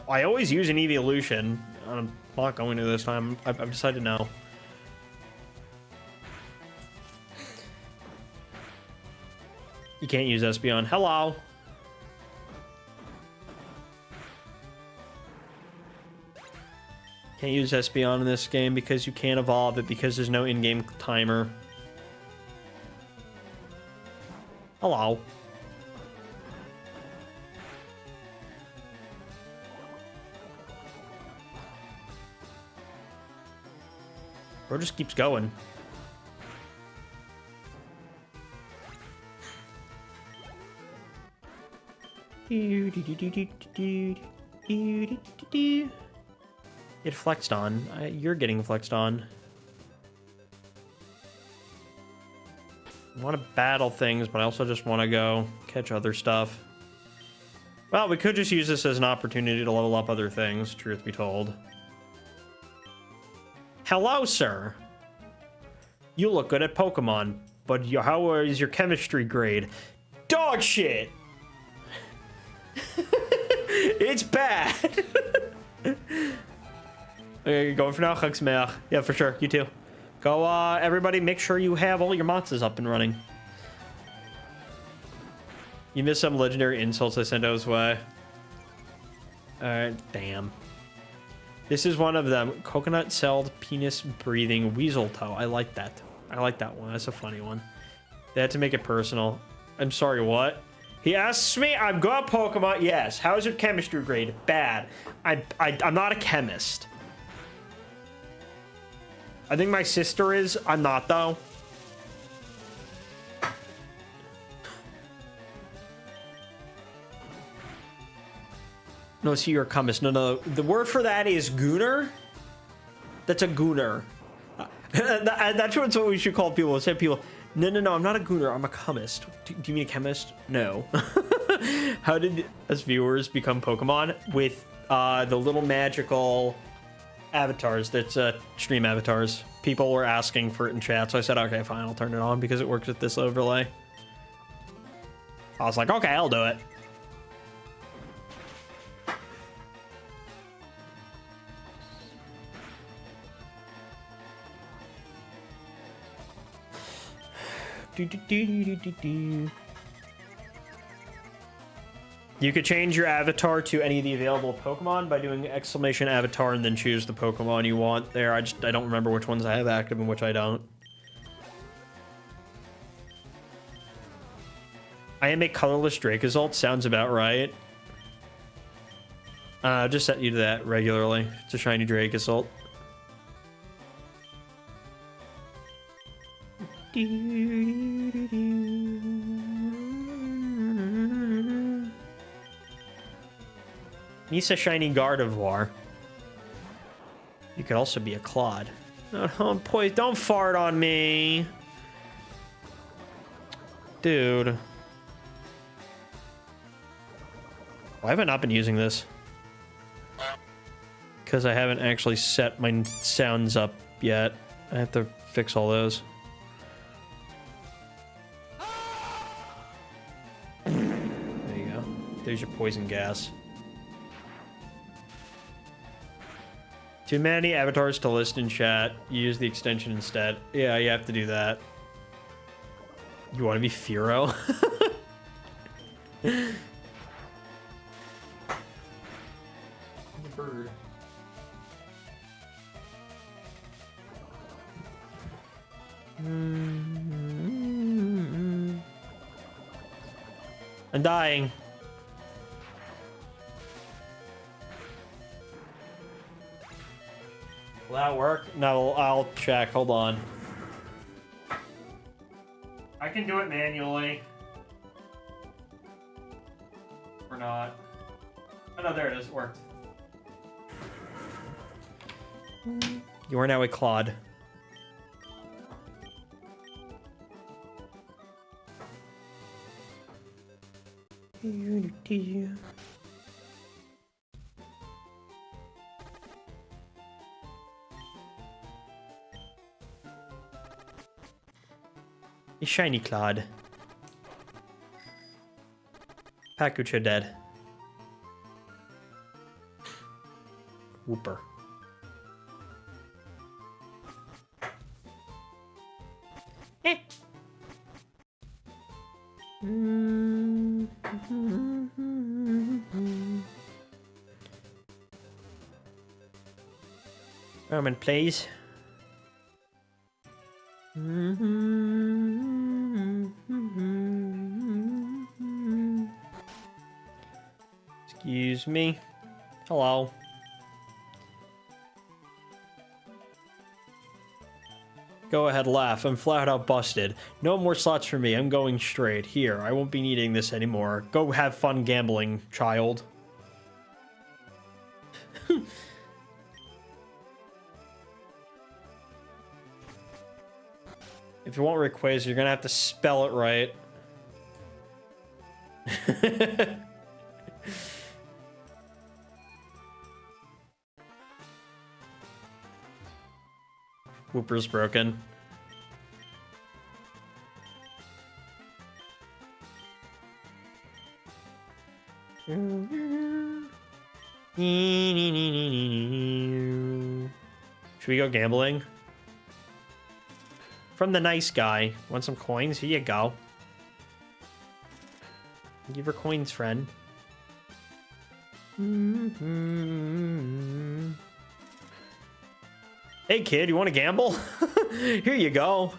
I always use an evolution. I'm not going to this time. I've decided no. You can't use Espeon. Hello. Can't use Espeon in this game because you can't evolve it because there's no in-game timer. Hello. Bro just keeps going. Get flexed on. You're getting flexed on. I want to battle things, but I also just want to go catch other stuff. Well, we could just use this as an opportunity to level up other things, truth be told. Hello, sir. You look good at Pokemon, but how is your chemistry grade? Dog shit! It's bad! Okay, you going for now? Hugsmeach. Yeah, for sure. You too. Go, everybody, make sure you have all your monsters up and running. You missed some legendary insults I sent O's way. Alright, damn. This is one of them. Coconut-celled, penis-breathing weasel toe. I like that. I like that one. That's a funny one. They had to make it personal. I'm sorry, what? He asks me, I'm good at Pokemon. Yes. How is your chemistry grade? Bad. I'm not a chemist. I think my sister is. I'm not, though. No, see, you're a chemist. No. The word for that is gooner. That's a gooner. That's what we should call people. Say people, no, I'm not a gooner. I'm a chemist. Do you mean a chemist? No. How did us viewers become Pokemon? With the little magical avatars. That's stream avatars. People were asking for it in chat, so I said, okay, fine, I'll turn it on because it works with this overlay. I was like, okay, I'll do it. You could change your avatar to any of the available Pokemon by doing exclamation avatar and then choose the Pokemon you want there. I don't remember which ones I have active and which I don't. I am a colorless Dracozolt. Sounds about right. I'll just set you to that regularly. It's a shiny Dracozolt. Nisa shiny Gardevoir. You could also be a Claude. Oh, boy, don't fart on me. Dude. Why have I not been using this? Because I haven't actually set my sounds up yet. I have to fix all those. There you go. There's your poison gas. Too many avatars to list in chat. Use the extension instead. Yeah, you have to do that. You want to be Firo? The bird. I'm dying. Will that work? No, I'll check. Hold on. I can do it manually. Or not. Oh no, there it is. It worked. You are now a Claude. A shiny Claude. Pakucha dead. Whooper. Eh. Roman, please. Excuse me. Hello. Go ahead, laugh. I'm flat out busted. No more slots for me. I'm going straight. Here, I won't be needing this anymore. Go have fun gambling, child. If you want Rayquaza, you're gonna have to spell it right. Whooper's broken. Should we go gambling? From the nice guy. Want some coins? Here you go. Give her coins, friend. Hey, kid, you want to gamble? Here you go.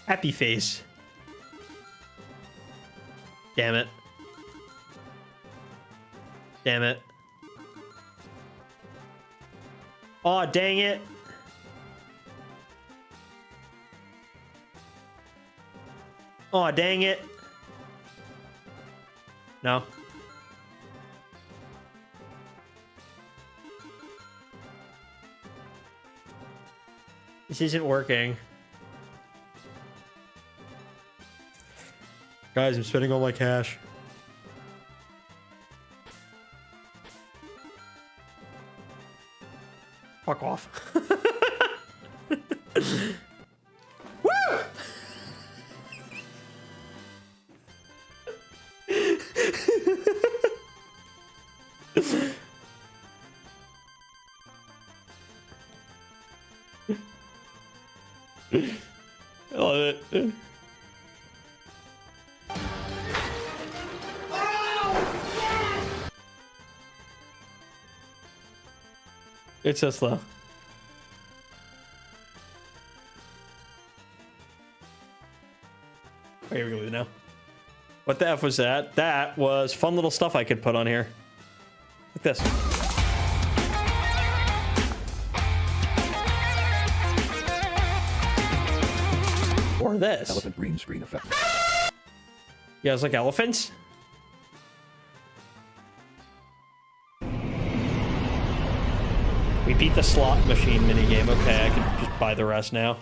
Happy face. Damn it. Damn it. Aw, dang it. Aw, dang it. No. This isn't working. Guys, I'm spending all my cash. Fuck off. Woo! I love it. It's so slow. Here we go now. What the F was that? That was fun little stuff I could put on here. Like this. Or this. Elephant green screen effect. Yeah, it's like elephants. We beat the slot machine minigame. Okay, I can just buy the rest now.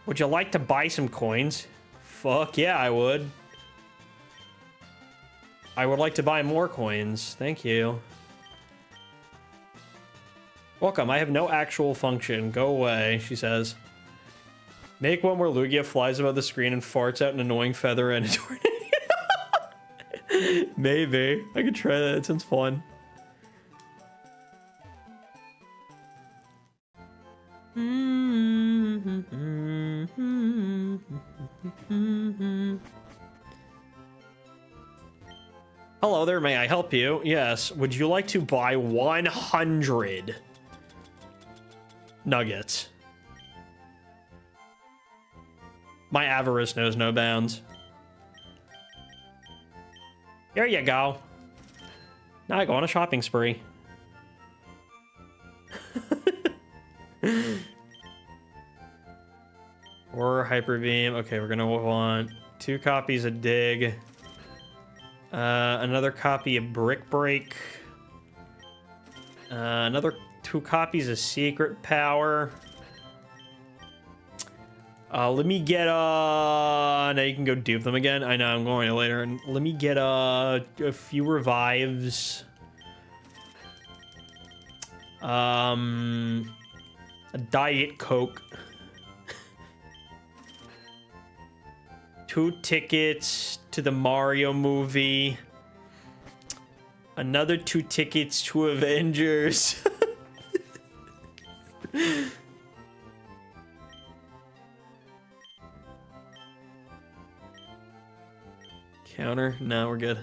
Would you like to buy some coins? Fuck yeah, I would. I would like to buy more coins. Thank you. Welcome, I have no actual function. Go away, she says. Make one where Lugia flies above the screen and farts out an annoying feather and a tornado. Maybe. I could try that. It sounds fun. Hello there, may I help you? Yes. Would you like to buy 100 nuggets? My avarice knows no bounds. Here you go. Now I go on a shopping spree. Or Hyper Beam. Okay, we're gonna want 2 copies of Dig. Another copy of Brick Break. Another 2 copies of Secret Power. Let me get now you can go dupe them again. I know I'm going to later. And let me get a few revives. A Diet Coke. 2 tickets to the Mario movie. Another 2 tickets to Avengers. Counter? No, we're good.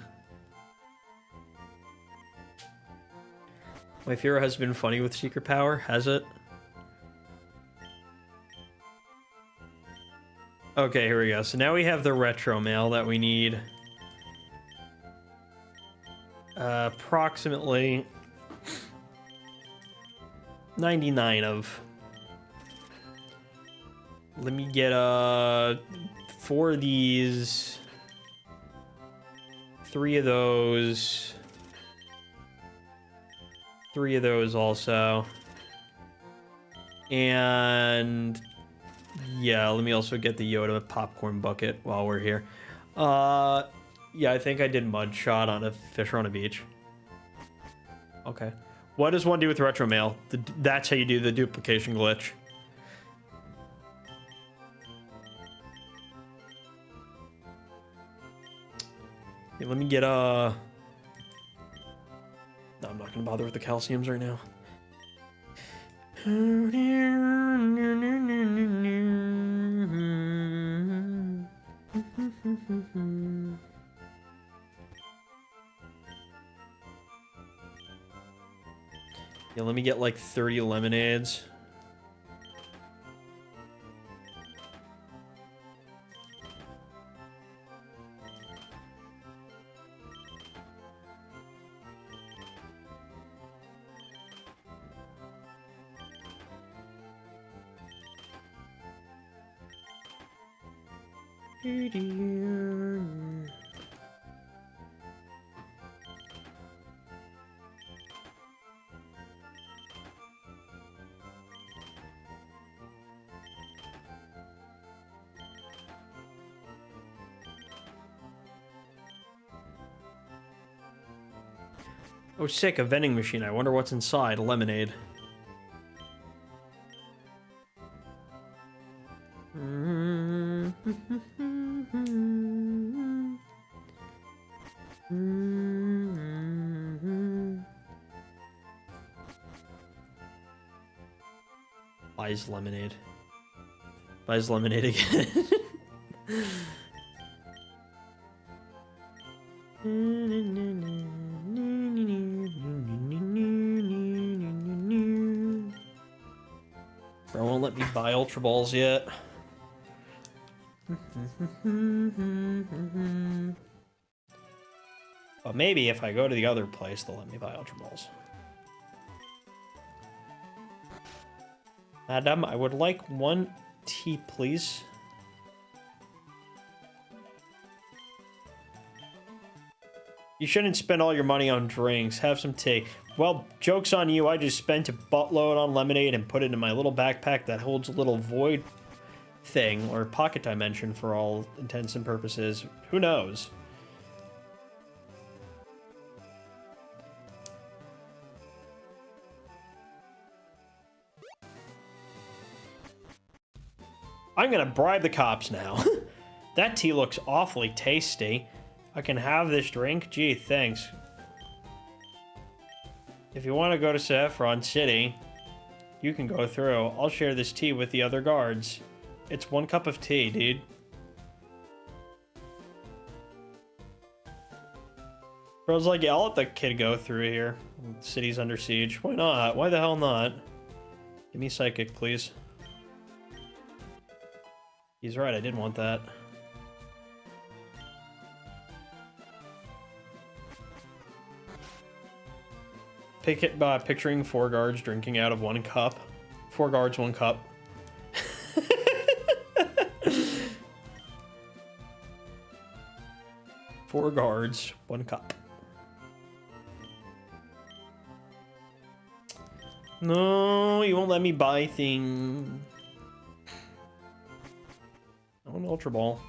My Firo has been funny with Secret Power, has it? Okay, here we go. So now we have the retro mail that we need. Approximately 99 of. Let me get 4 of these. 3 of those. 3 of those also. And yeah, let me also get the Yoda popcorn bucket while we're here. Yeah, I think I did mud shot on a fish on a beach. Okay. What does one do with retro mail? That's how you do the duplication glitch. Yeah, let me get No, I'm not gonna bother with the calciums right now. Yeah, let me get like 30 lemonades. Oh, sick, a vending machine. I wonder what's inside. A lemonade. Buys lemonade. Buys lemonade again. Bro won't let me buy Ultra Balls yet. But maybe if I go to the other place, they'll let me buy Ultra Balls. Madam, I would like 1 tea, please. You shouldn't spend all your money on drinks. Have some tea. Well, joke's on you. I just spent a buttload on lemonade and put it in my little backpack that holds a little void thing, or pocket dimension for all intents and purposes. Who knows? I'm gonna bribe the cops now. That tea looks awfully tasty. I can have this drink? Gee, thanks. If you want to go to Celadon City, you can go through. I'll share this tea with the other guards. It's 1 cup of tea, dude. Bro's like, yeah, I'll let the kid go through here. The city's under siege. Why not? Why the hell not? Give me psychic, please. He's right, I didn't want that. Picturing 4 guards drinking out of 1 cup. 4 guards, 1 cup. Four guards, 1 cup. No, you won't let me buy things. I want an Ultra Ball.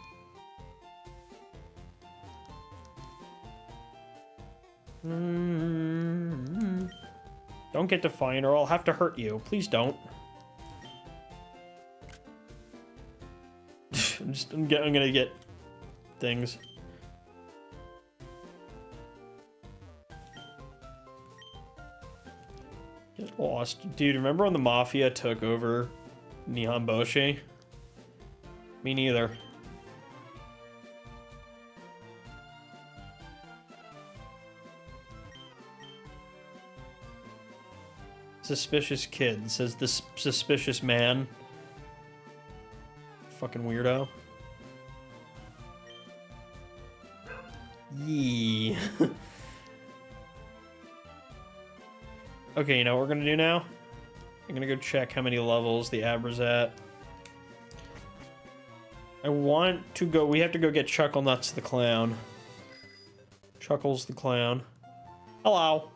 Don't get defiant or I'll have to hurt you. Please don't. I'm gonna get things. Get lost. Dude, remember when the Mafia took over Nihonboshi? Me neither. Suspicious kid, says this suspicious man. Fucking weirdo. Yee. Okay, you know what we're gonna do now? I'm gonna go check how many levels the Abra's at. I want to go... We have to go get Chuckle Nuts the Clown. Chuckles the Clown. Hello.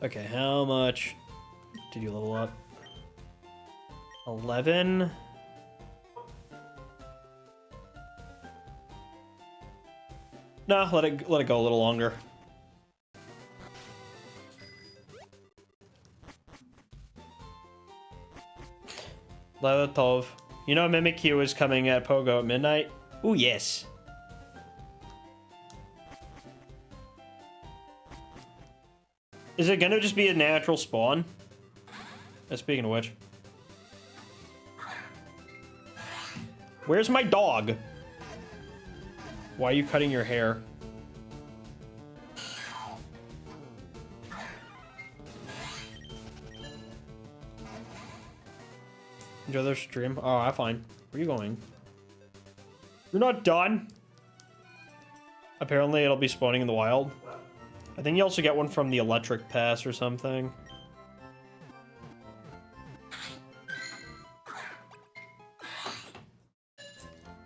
Okay, how much did you level up? 11? No, let it go a little longer. Lila Tov. You know Mimikyu is coming at Pogo at midnight? Ooh, yes. Is it gonna just be a natural spawn? Speaking of which. Where's my dog? Why are you cutting your hair? Enjoy their stream. Oh, I'm fine. Where are you going? You're not done? Apparently it'll be spawning in the wild. I think you also get one from the electric pass or something.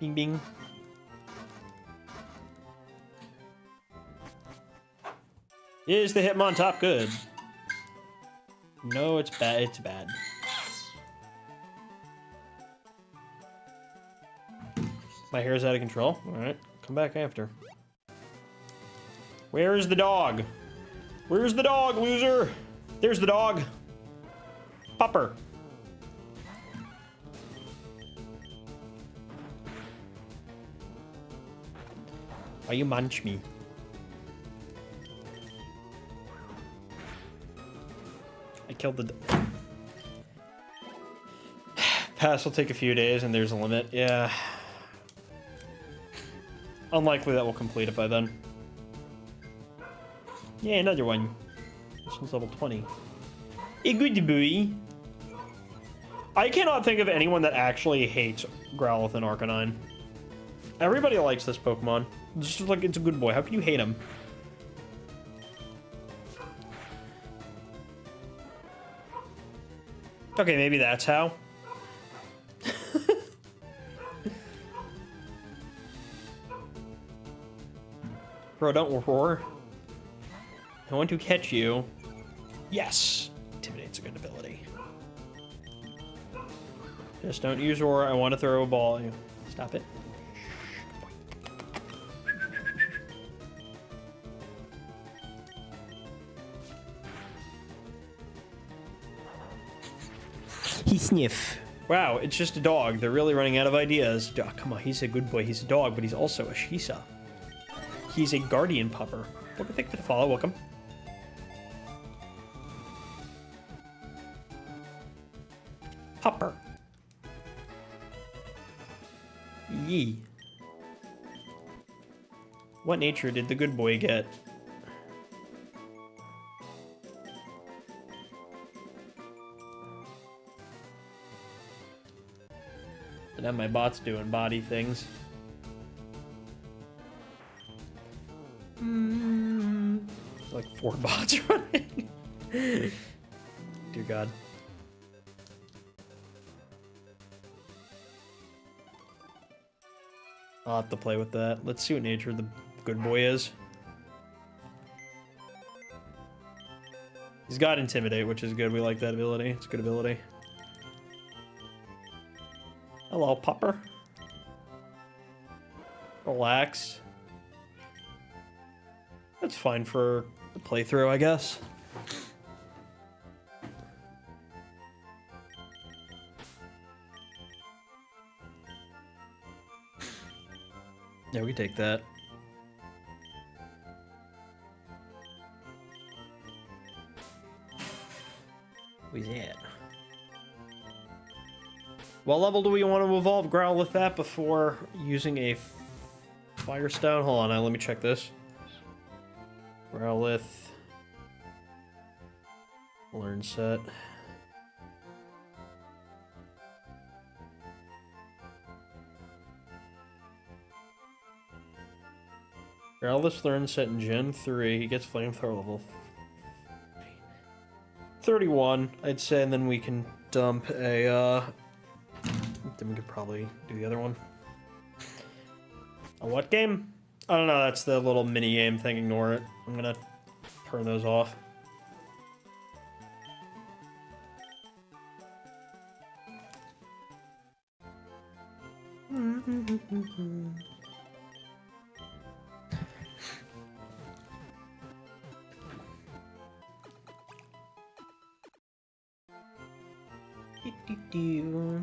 Bing bing. Is the Hitmon top good? No, it's bad. It's bad. My hair's out of control. Alright, come back after. Where is the dog? Where's the dog, loser? There's the dog. Popper. Why you munch me? I killed the... Pass will take a few days and there's a limit. Yeah. Unlikely that we'll complete it by then. Yeah, another one. This one's level 20. A good boy. I cannot think of anyone that actually hates Growlithe and Arcanine. Everybody likes this Pokemon. It's just like, it's a good boy. How can you hate him? Okay, maybe that's how. Bro, don't roar. I want to catch you. Yes! Intimidate's a good ability. Just don't use roar. I want to throw a ball at you. Stop it. He sniff. Wow, it's just a dog. They're really running out of ideas. Oh, come on, he's a good boy. He's a dog, but he's also a Shisa. He's a guardian pupper. Welcome, thank you for the follow. Welcome. Pupper. Yee. What nature did the good boy get? And now my bot's doing body things. Like 4 bots running. Dear God. I'll have to play with that. Let's see what nature the good boy is. He's got Intimidate, which is good. We like that ability. It's a good ability. Hello, Popper. Relax. That's fine for the playthrough, I guess. Yeah, we can take that. Who's that? What level do we want to evolve Growlithe at before using a Firestone? Hold on, let me check this. Growlithe. Learn set. Growlithe's learn set in Gen 3. He gets Flamethrower level 31, I'd say, and then we can dump a, then we could probably do the other one. A what game? I don't know, that's the little mini game thing, ignore it. I'm gonna turn those off.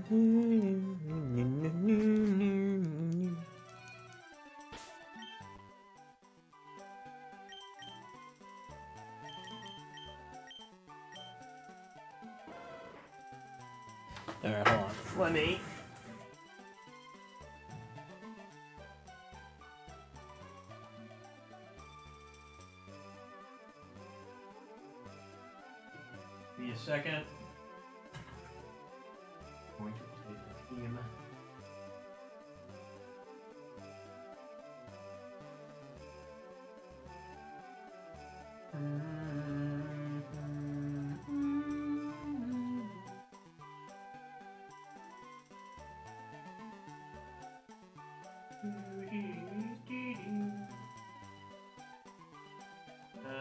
Alright, hold on. Let me. Give me a second. Going to update the team.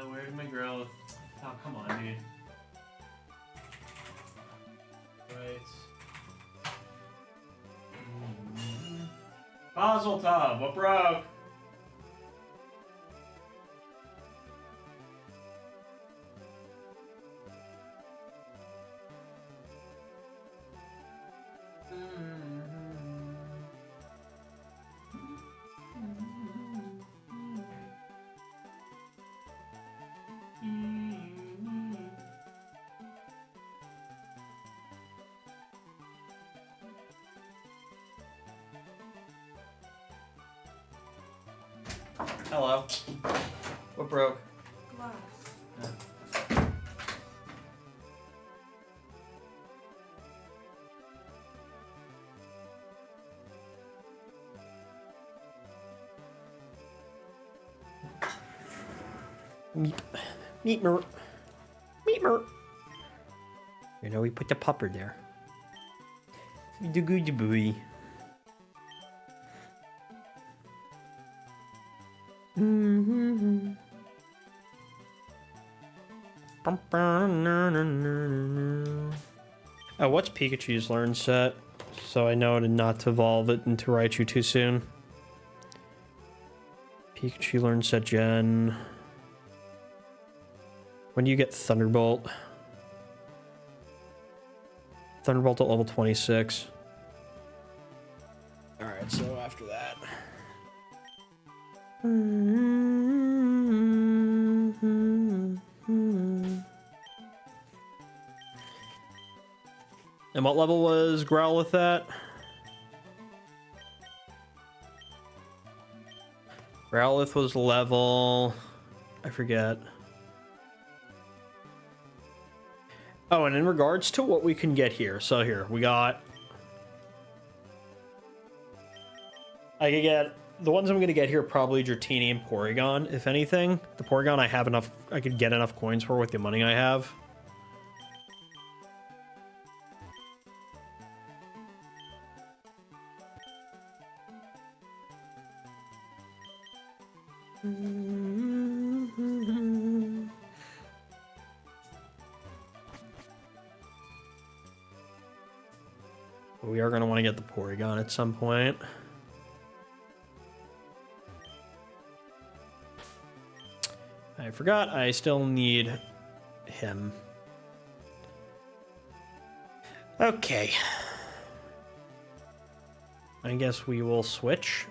Where's my growth? Oh, come on, dude. Right. Basil tub, what broke? Hello. What broke? Glass. Meat mer. Meat mer. You know, we put the pupper there. The good boy. Oh, what's Pikachu's learn set? So I know not to evolve it into Raichu too soon. Pikachu learn set gen. When do you get Thunderbolt? Thunderbolt at level 26. Alright, so after that. And what level was Growlithe at? Growlithe was level... I forget. Oh, and in regards to what we can get here. So here, we got... I could get... The ones I'm going to get here are probably Dratini and Porygon, if anything. The Porygon I have enough... I could get enough coins for with the money I have. We are going to want to get the Porygon at some point. I forgot I still need him. Okay. I guess we will switch.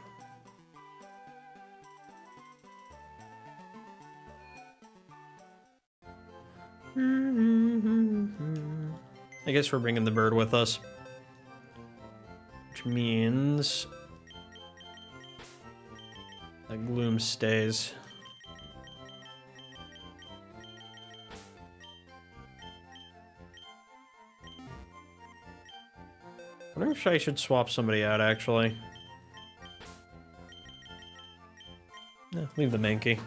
I guess we're bringing the bird with us. Which means that Gloom stays. I wonder if I should swap somebody out, actually. No, leave the Mankey.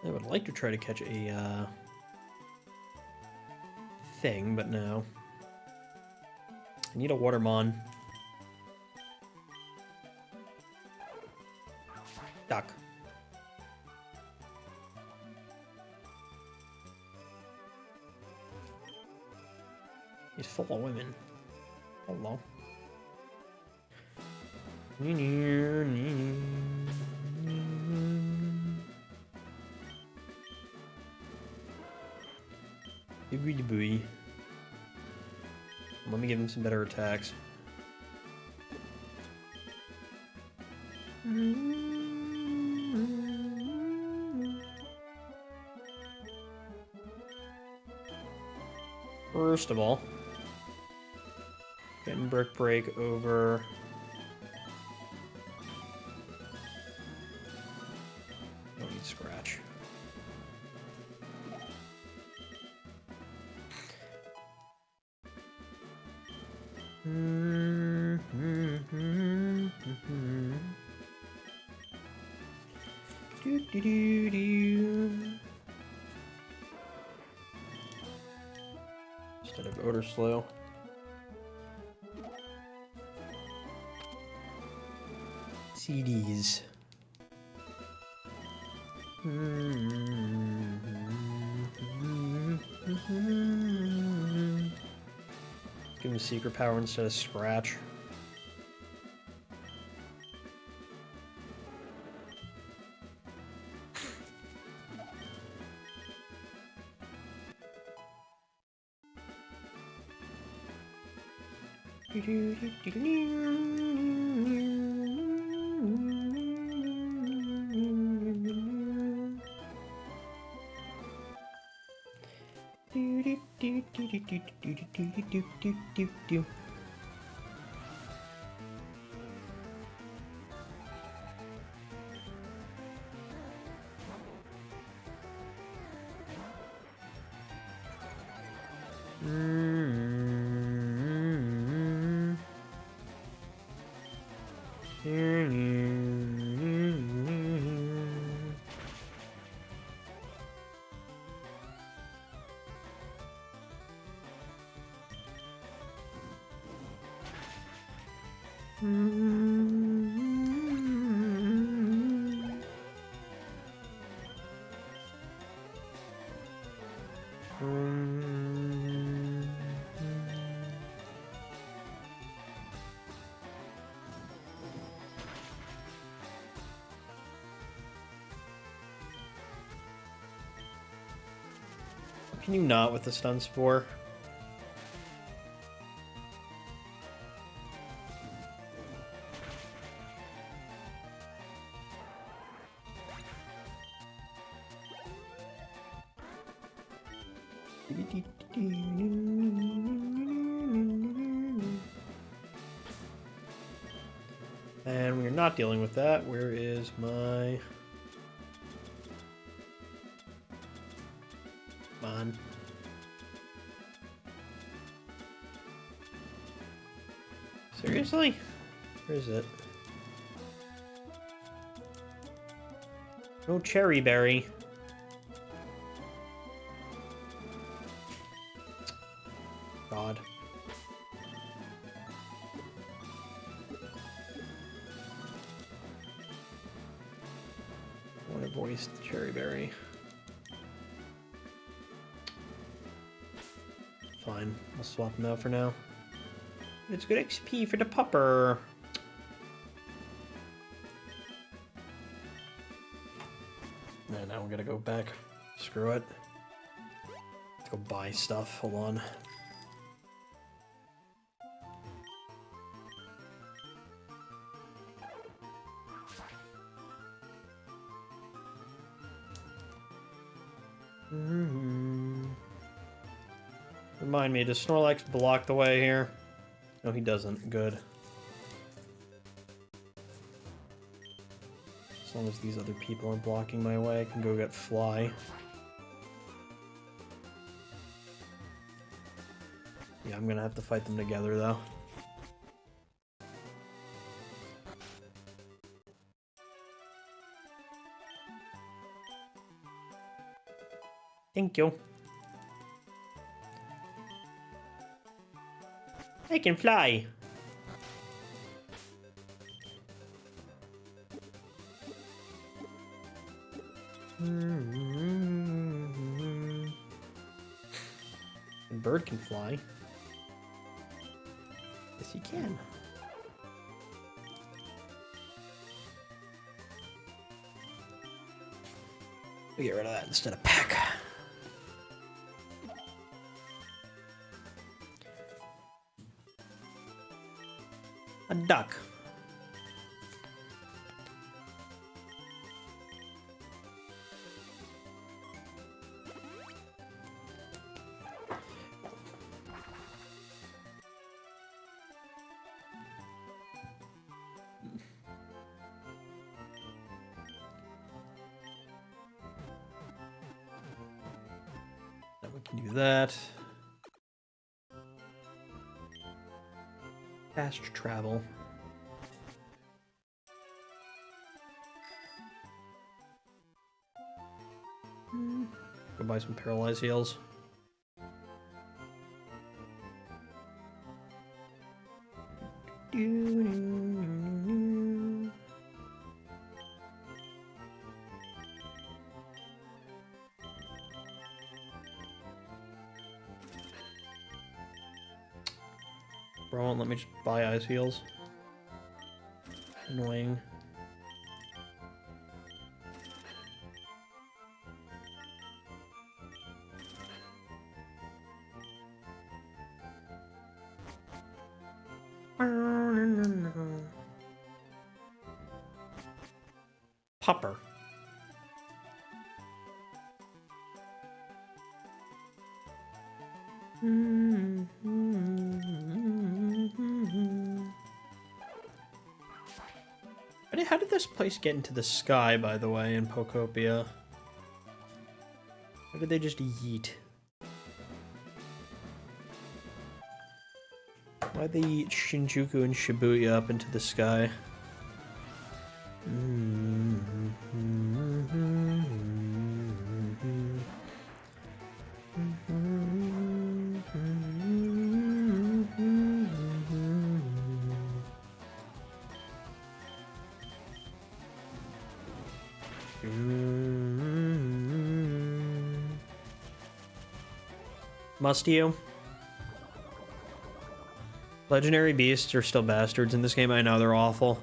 I would like to try to catch a thing, but no. I need a Watermon. Duck. He's full of women. Hello. Bibbidi booey. Let me give him some better attacks. First of all, getting Brick Break over. Don't need Scratch. Instead of Odor Slow. CDs. Give him Secret Power instead of Scratch. Can you not with the Stun Spore? And we are not dealing with that. Where is my... Come on. Seriously? Where is it? No Cherry Berry. God. I want to voice the Cherry Berry. Fine, I'll swap them out for now. It's good XP for the pupper. And now we're gonna go back. Screw it. Let's go buy stuff. Hold on. Remind me, does Snorlax block the way here? No, he doesn't. Good. As long as these other people aren't blocking my way, I can go get Fly. Yeah, I'm gonna have to fight them together, though. Thank you. I can fly. And bird can fly. Yes, he can. We get rid of that instead of Peck. A duck. Then we can do that. Fast travel. Go buy some paralyzed heals. Bro, won't let me just buy ice heals. Annoying. Popper. How did this place get into the sky, by the way, in Pokopia? How did they just yeet? Why'd they yeet Shinjuku and Shibuya up into the sky? Must you? Legendary beasts are still bastards in this game. I know they're awful.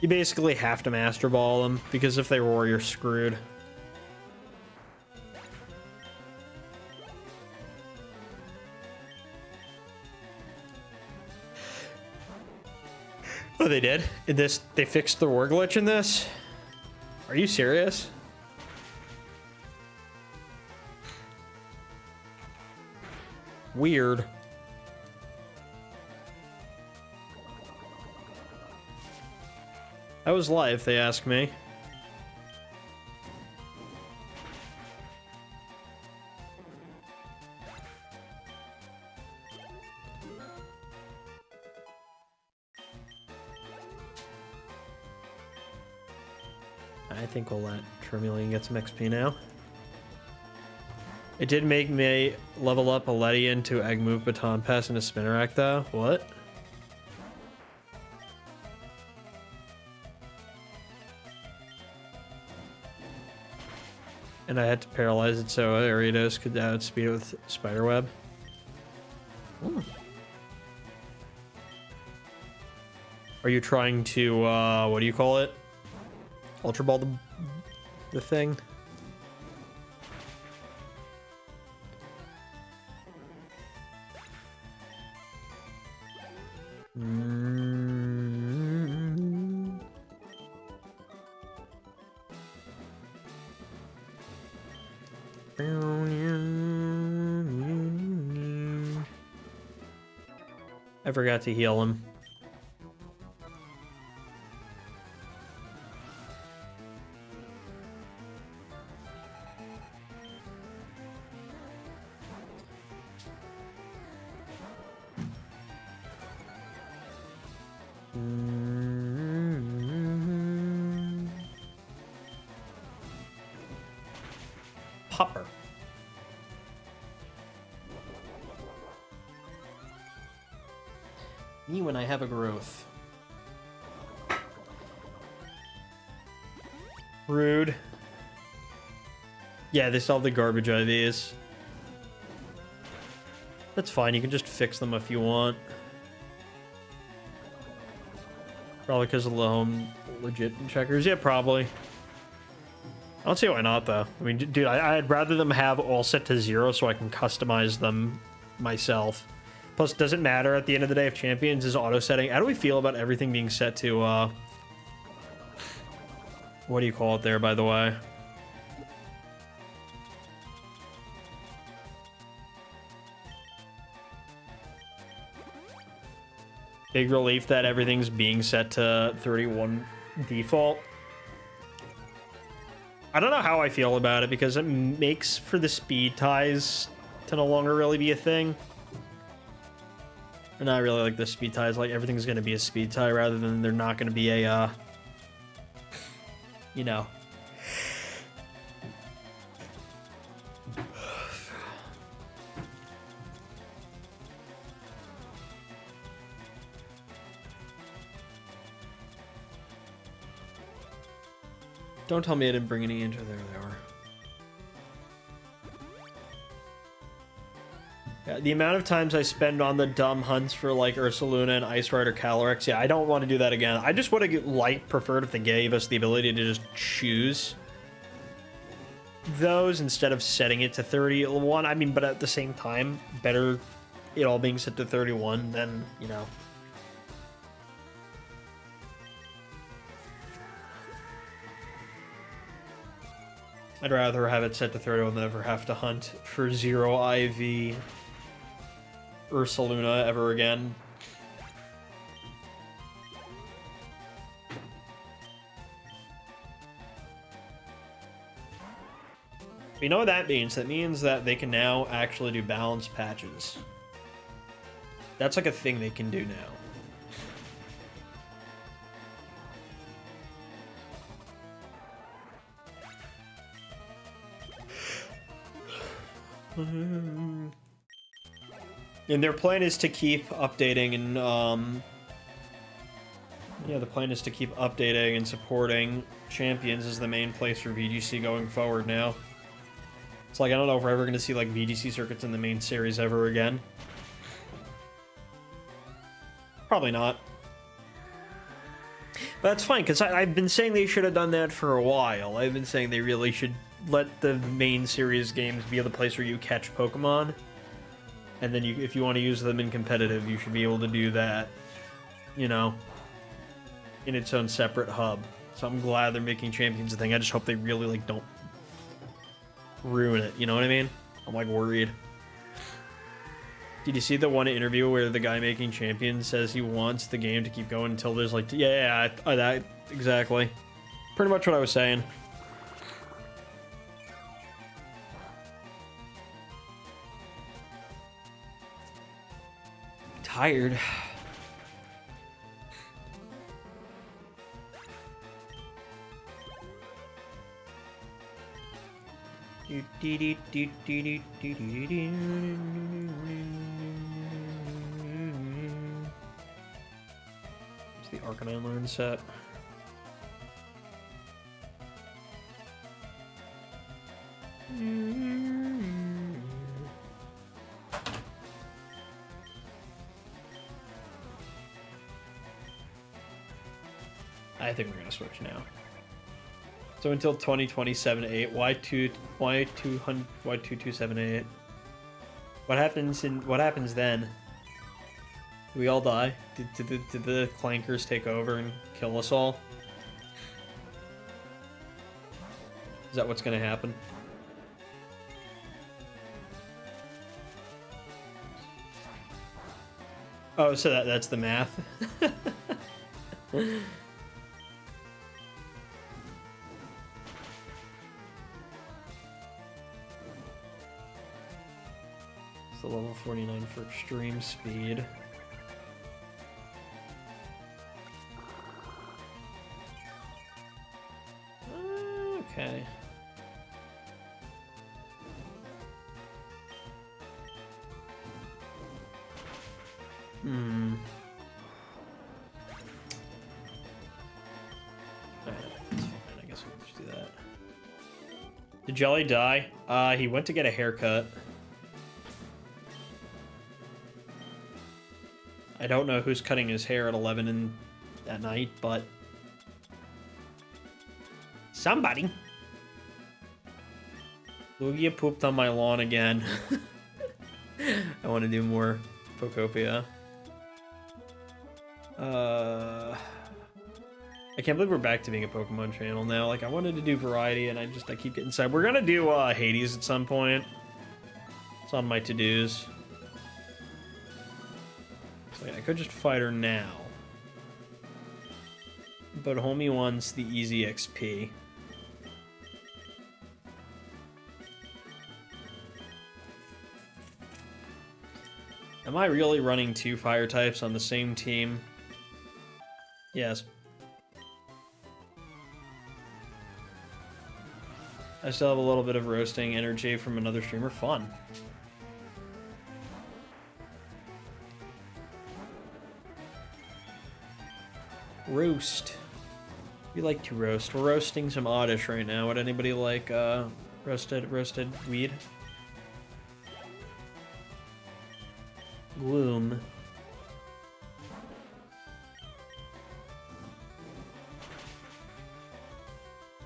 You basically have to Master Ball them, because if they roar, you're screwed. Oh, they did? In this, they fixed the roar glitch in this? Are you serious? Weird. That was live, they ask me. I think we'll let Charmander get some XP now. It did make me level up a Ledian to Egg Move, Baton Pass, and a Spinnerack, though. What? And I had to paralyze it so Ariados could outspeed it with Spiderweb. Ooh. Are you trying to, what do you call it? Ultra Ball the thing? I forgot to heal him. Popper. Me when I have a growth. Rude. Yeah, they solved the garbage IVs. That's fine, you can just fix them if you want. Probably because of the home legit checkers. Yeah, probably. I don't see why not, though. I mean, dude, I'd rather them have all set to 0 so I can customize them myself Plus, does it matter at the end of the day if champions is auto setting? How do we feel about everything being set to, what do you call it there, by the way? Big relief that everything's being set to 31 default. I don't know how I feel about it because it makes for the speed ties to no longer really be a thing. And I really like the speed ties. Like, everything's going to be a speed tie rather than they're not going to be a, you know. Don't tell me I didn't bring any into there. They are. Yeah, the amount of times I spend on the dumb hunts for like Ursaluna and Ice Rider Calyrex, yeah, I don't want to do that again. I just would have preferred if they gave us the ability to just choose those instead of setting it to 31. I mean, but at the same time, better it all being set to 31 than, you know. I'd rather have it set to 31 than ever have to hunt for 0 IV Ursaluna ever again. But you know what that means? That means that they can now actually do balance patches. That's like a thing they can do now. And their plan is to keep updating and, yeah, the plan is to keep updating and supporting champions as the main place for VGC going forward now. It's like, I don't know if we're ever going to see, like, VGC circuits in the main series ever again. Probably not. But that's fine, because I've been saying they should have done that for a while. I've been saying they really should let the main series games be the place where you catch Pokemon. And then if you want to use them in competitive, you should be able to do that, you know, in its own separate hub. So I'm glad they're making Champions a thing. I just hope they really, like, don't ruin it, you know what I mean? I'm, like, worried. Did you see the one interview where the guy making Champions says he wants the game to keep going until there's, like, yeah, that, exactly. Pretty much what I was saying. Tired. It's the Arcanine learn set. I think we're gonna switch now. So until 2027-8, why 2278? What happens then? Do we all die? Did the clankers take over and kill us all? Is that what's gonna happen? Oh, so that's the math. It's the level 49 for extreme speed. Okay. Alright, that's fine. I guess we'll just do that. Did Jelly die? He went to get a haircut. I don't know who's cutting his hair at 11 at night, but somebody. Lugia pooped on my lawn again. I want to do more Pokopia. I can't believe we're back to being a Pokemon channel now. Like, I wanted to do variety, and I keep getting sad. We're gonna do Hades at some point. It's on my to-dos. So I could just fight her now. But homie wants the easy XP. Am I really running 2 fire types on the same team? Yes. I still have a little bit of roasting energy from another streamer. Fun. Roast. We like to roast. We're roasting some Oddish right now. Would anybody like roasted weed? Gloom.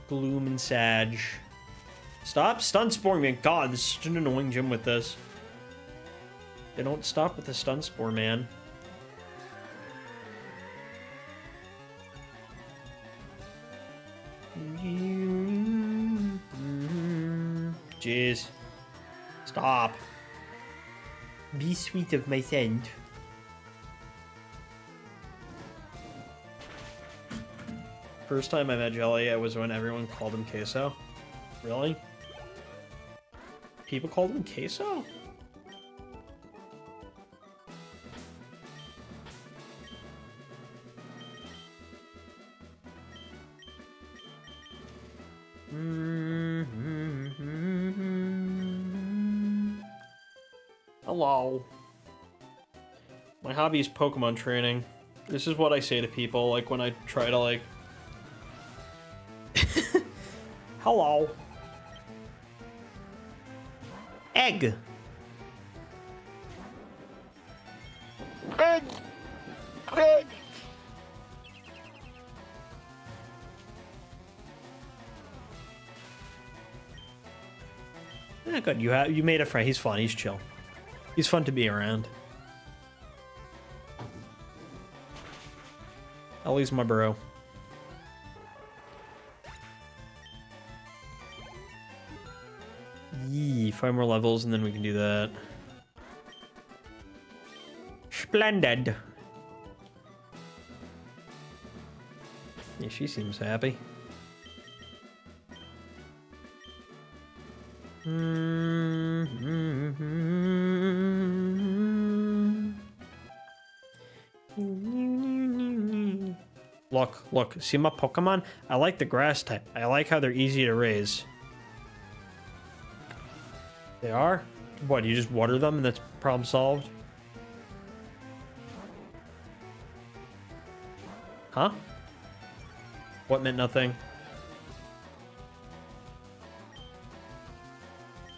Gloom and Sag. Stop stun spore me. God, this is such an annoying gym with this. They don't stop with the stun spore, man. Jeez. Stop. Be sweet of my scent. First time I met Jelly, was when everyone called him Queso. Really? People called him Queso? Hello. My hobby is Pokemon training. This is what I say to people, like, when I try to, like... Hello. Egg. Egg! Egg! Yeah, good. You made a friend. He's fun. He's chill. He's fun to be around. Ellie's my bro. Yee, 5 more levels and then we can do that. Splendid. Yeah, she seems happy. Look, see my Pokemon? I like the grass type. I like how they're easy to raise. They are? What, you just water them and that's problem solved? Huh? What meant nothing?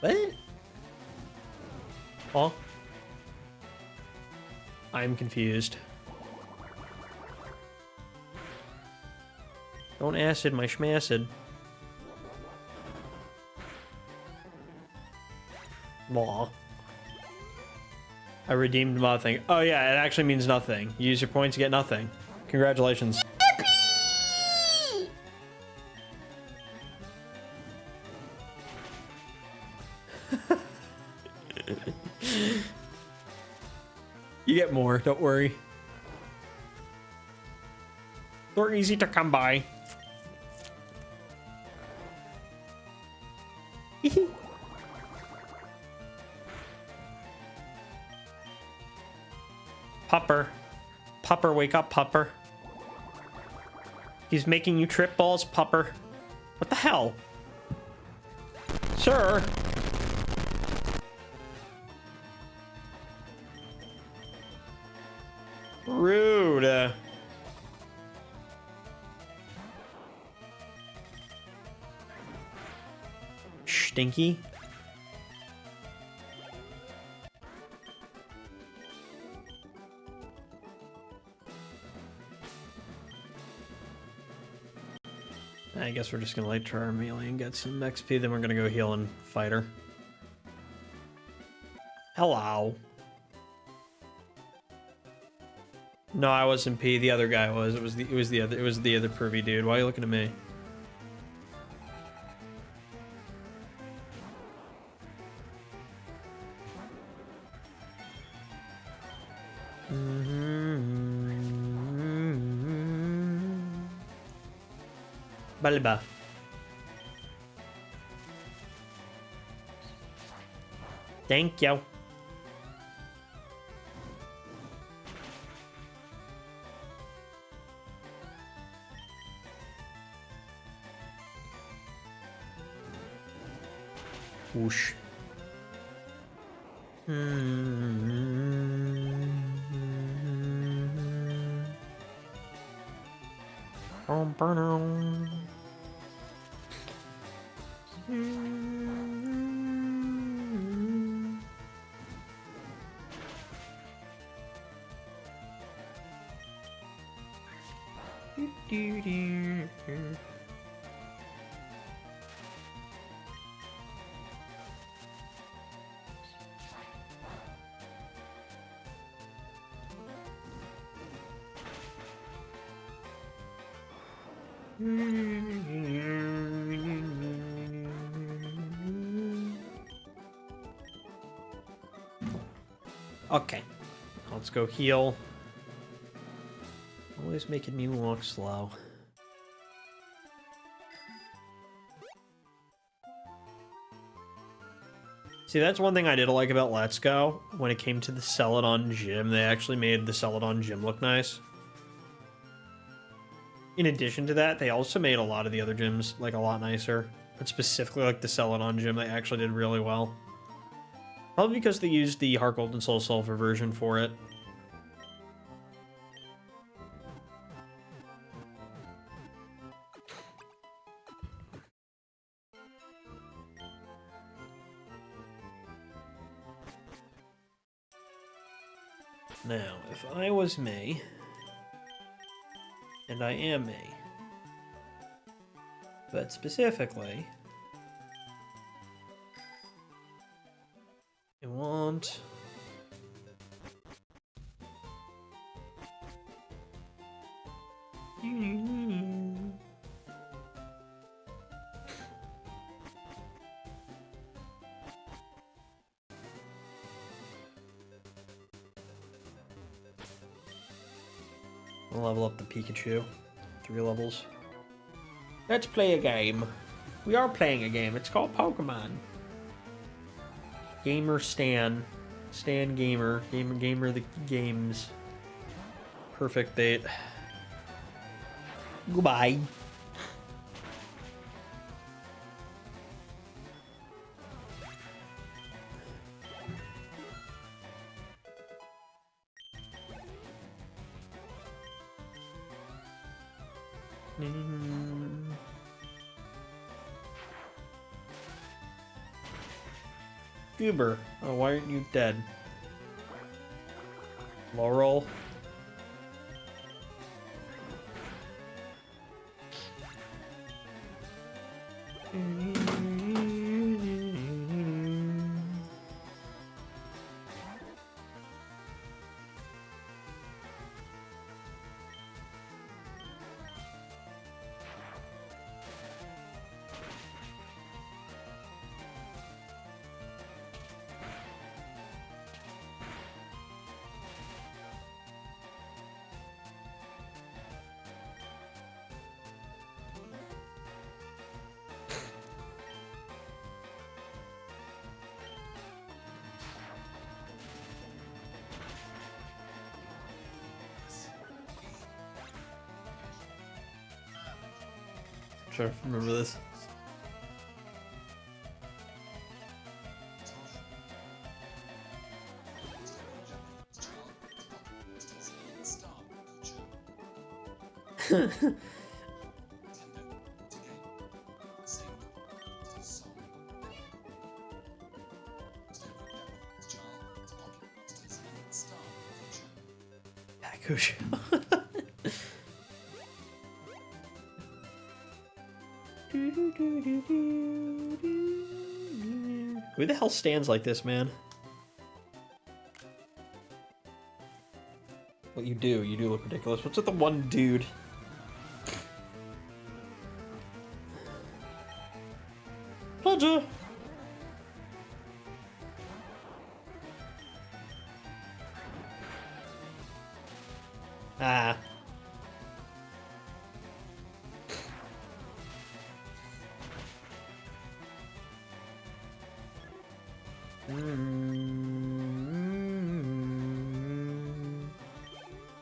What? Huh? I'm confused. Don't acid my schmacid. Aw. I redeemed nothing. Oh yeah, it actually means nothing. You use your points, you get nothing. Congratulations. You get more, don't worry. They're easy to come by. Pupper. Pupper, wake up, Pupper. He's making you trip balls, Pupper. What the hell? Sir? Rude. Stinky. I guess we're just gonna like try our melee and get some XP, then we're gonna go heal and fight her. Hello. No, I wasn't P. The other guy was. It was the other pervy dude. Why are you looking at me? Balba. Thank you. Whoosh. Okay, let's go heal. Always making me walk slow. See, that's one thing I did like about Let's Go. When it came to the Celadon Gym, they actually made the Celadon Gym look nice. In addition to that, they also made a lot of the other gyms like a lot nicer. But specifically like the Celadon Gym, they actually did really well. Probably because they used the Heart Gold and Soul Silver version for it. Now, if I was May, and I am May, but specifically, I want I'll level up the Pikachu. 3 levels. Let's play a game. We are playing a game. It's called Pokemon. Gamer Stan. Stan Gamer. Gamer the games. Perfect date. Goodbye. Goober. Oh, why aren't you dead? Laurel. Sure, remember this. Pakush. Who the hell stands like this, man? Well, you do. You do look ridiculous. What's with the one dude? Pleasure. Ah.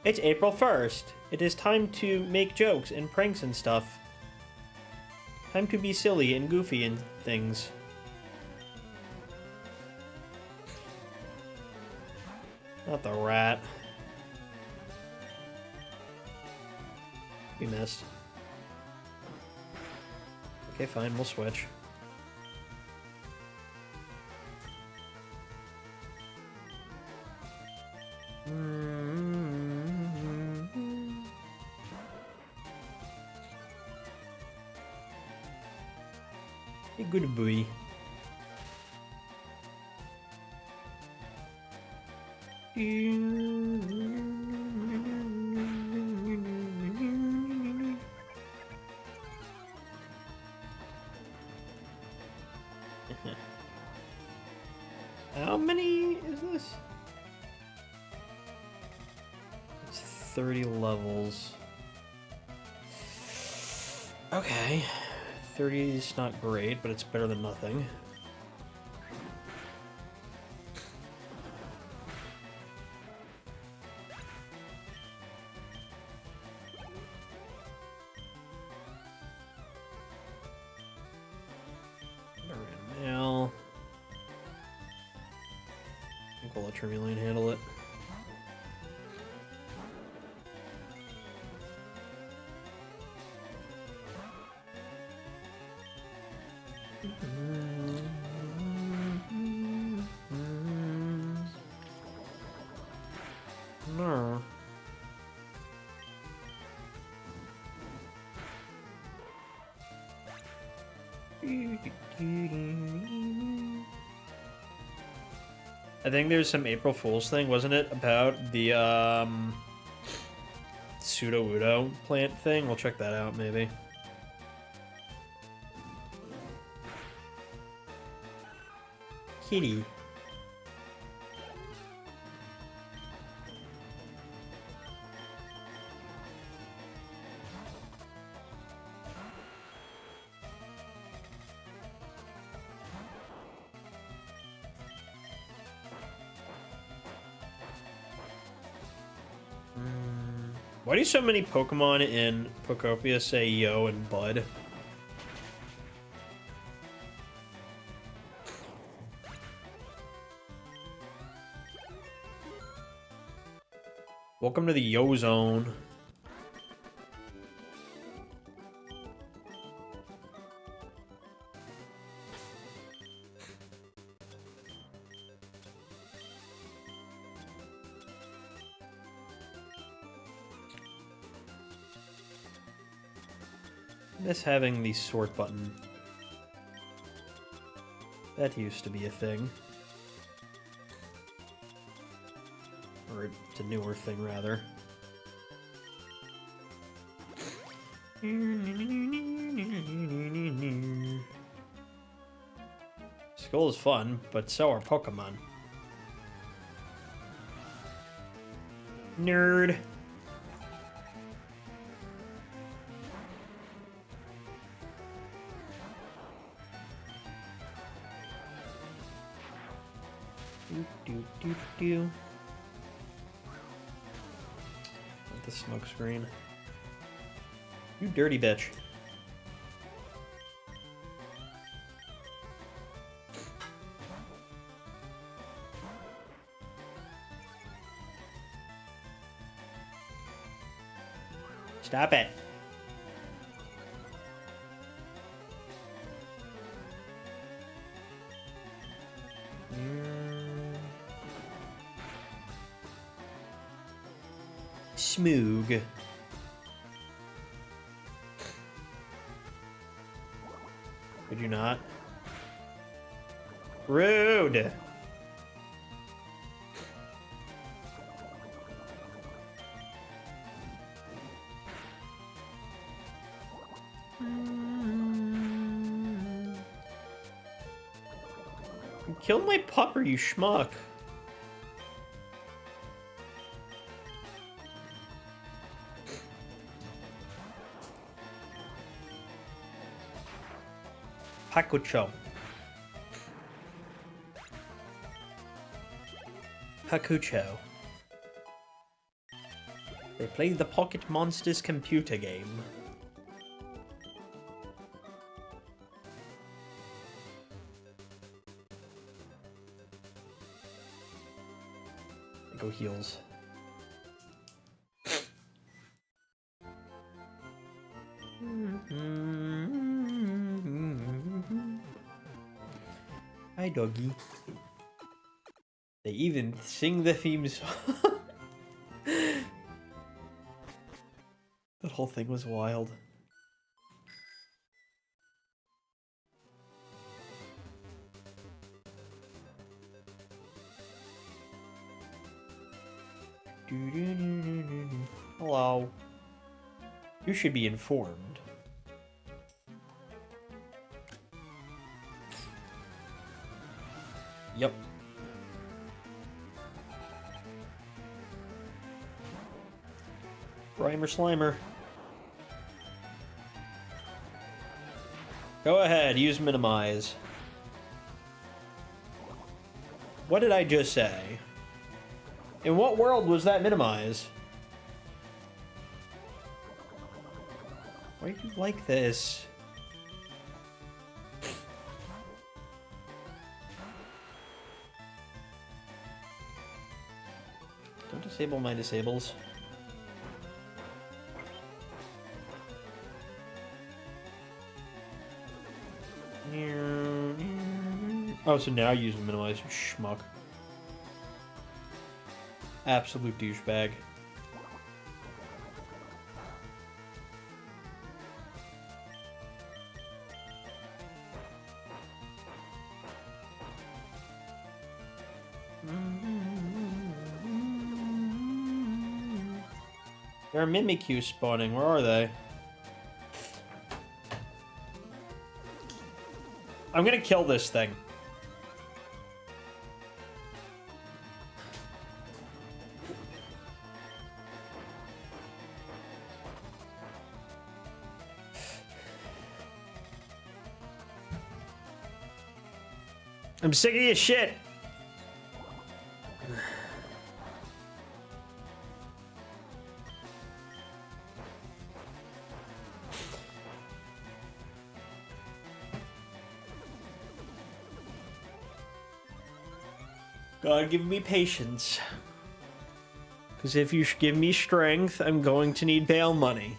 It's April 1st. It is time to make jokes and pranks and stuff. Time to be silly and goofy and things. Not the rat. We missed. Okay, fine, we'll switch. A good boy. How many is this? It's 30 levels. Okay. 30 is not great, but it's better than nothing. Mail. I think we'll let Charmander handle it. No. I think there's some April Fool's thing, wasn't it, about the pseudo-udo plant thing? We'll check that out, maybe. Kitty. Why do so many Pokemon in Pokopia say yo and bud? Welcome to the Yo Zone. Miss having the sort button. That used to be a thing. Or it's a newer thing, rather. School is fun, but so are Pokemon. Nerd. Do. With the smoke screen. You dirty bitch. Stop it. Smoog. Could you not? Rude. Kill my pupper, you schmuck. Hakucho. Hakucho. They played the Pocket Monsters computer game. Go heals. Hi, doggy. They even sing the theme song. That whole thing was wild. Hello. You should be informed. Yep. Grimer Slimer. Go ahead, use minimize. What did I just say? In what world was that minimize? Why do you like this? Don't disable my disables. Oh, so now use minimize, you schmuck. Absolute douchebag. There are Mimikyu spawning. Where are they? I'm gonna kill this thing. I'm sick of your shit. God, give me patience. Because if you give me strength, I'm going to need bail money.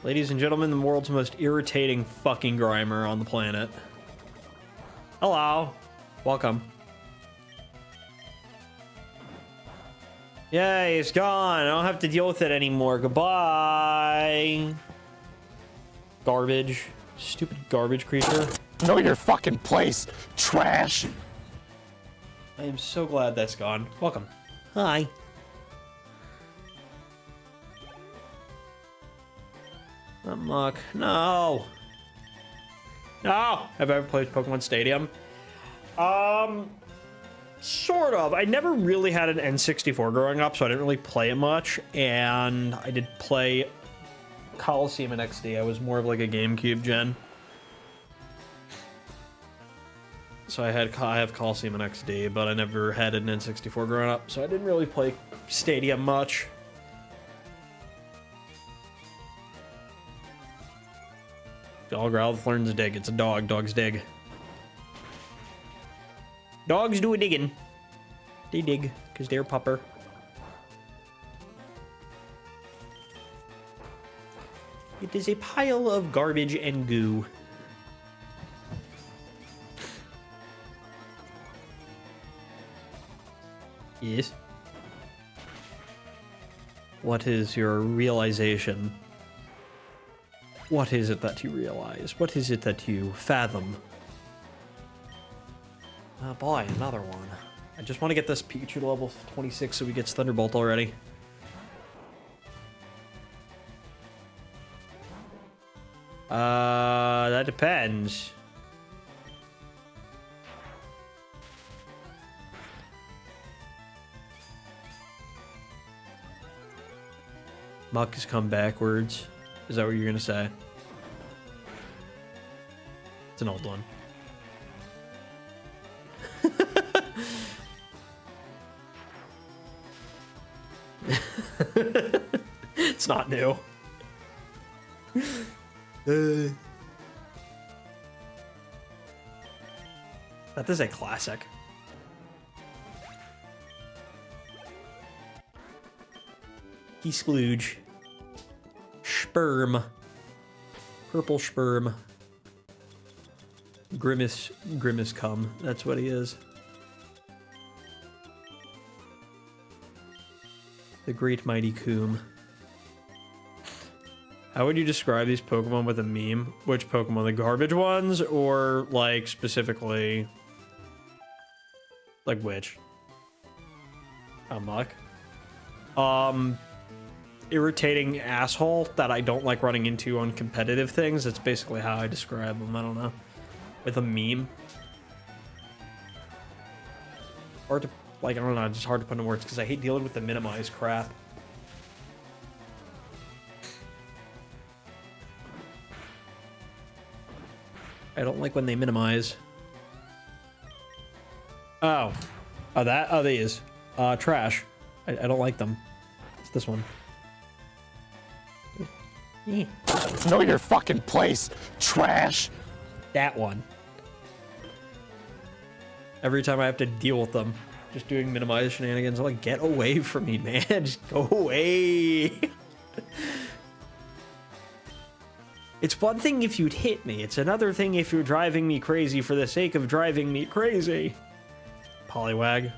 Ladies and gentlemen, the world's most irritating fucking Grimer on the planet. Hello. Welcome. Yay, it's gone. I don't have to deal with it anymore. Goodbye. Garbage. Stupid garbage creature. Know your fucking place, trash. I am so glad that's gone. Welcome. Hi. Not Muck. No. No. Have I ever played Pokemon Stadium? Sort of. I never really had an N64 growing up, so I didn't really play it much. And I did play Coliseum and XD. I was more of like a GameCube gen. So I have Coliseum and XD, but I never had an N64 growing up, so I didn't really play Stadium much. All growth learns to dig. It's a dog. Dogs dig. Dogs do a digging. They dig because they're pupper. It is a pile of garbage and goo. Yes. What is your realization? What is it that you realize? What is it that you fathom? Oh boy, another one. I just want to get this Pikachu to level 26 so he gets Thunderbolt already. That depends. Muck has come backwards. Is that what you're gonna say? It's an old one. It's not new. That is a classic. He splooge. Sperm. Purple sperm. Grimace cum. That's what he is. The great mighty Coom. How would you describe these Pokemon with a meme? Which Pokemon? The garbage ones or like specifically like which? Muck. Irritating asshole that I don't like running into on competitive things. That's basically how I describe them. I don't know. With a meme. Hard to, like, I don't know, just hard to put into words because I hate dealing with the minimize crap. I don't like when they minimize. Oh. Oh, that? Oh, these. Trash. I don't like them. It's this one. Yeah. Know your fucking place, trash. That one. Every time I have to deal with them, just doing minimize shenanigans, I'm like, get away from me, man. Just go away. It's one thing if you'd hit me. It's another thing if you're driving me crazy for the sake of driving me crazy. Poliwag.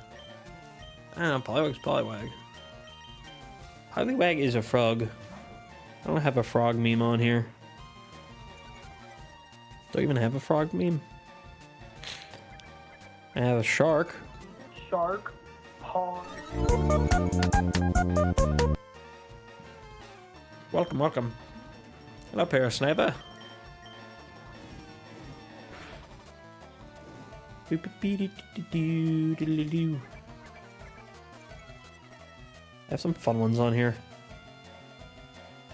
I don't know, Poliwag's Poliwag. Poliwag is a frog. I don't have a frog meme on here. Don't even have a frog meme. I have a shark. Shark. Pond. Welcome, welcome. Hello, Parasniper. I have some fun ones on here.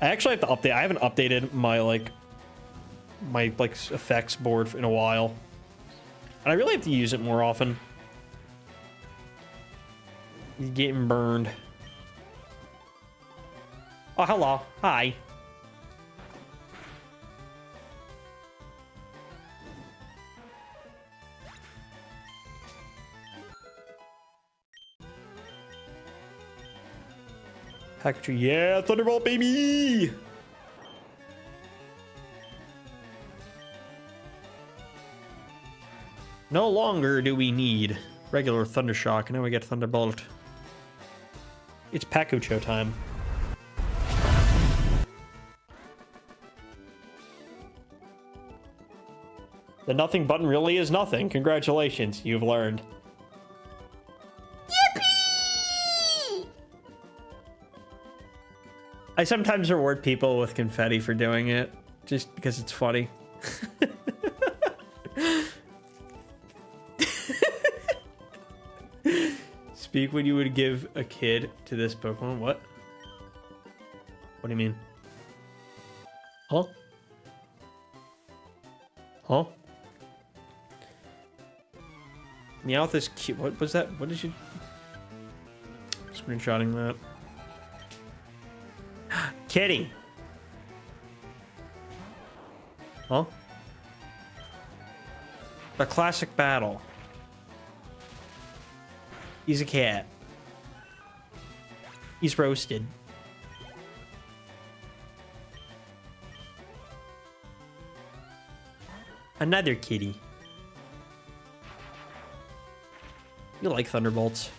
I actually have to update. I haven't updated my my effects board in a while, and I really have to use it more often. He's getting burned. Oh, hello. Hi. Pikachu, yeah, Thunderbolt, baby! No longer do we need regular Thundershock, now we get Thunderbolt. It's Pakucho time. The nothing button really is nothing. Congratulations, you've learned. I sometimes reward people with confetti for doing it, just because it's funny. Speak when you would give a kid to this Pokemon. What? What do you mean? Huh? Huh? Meowth is cute. What was that? What did you... Screenshotting that. Kitty. Huh? The classic battle. He's a cat. He's roasted. Another kitty. You like thunderbolts.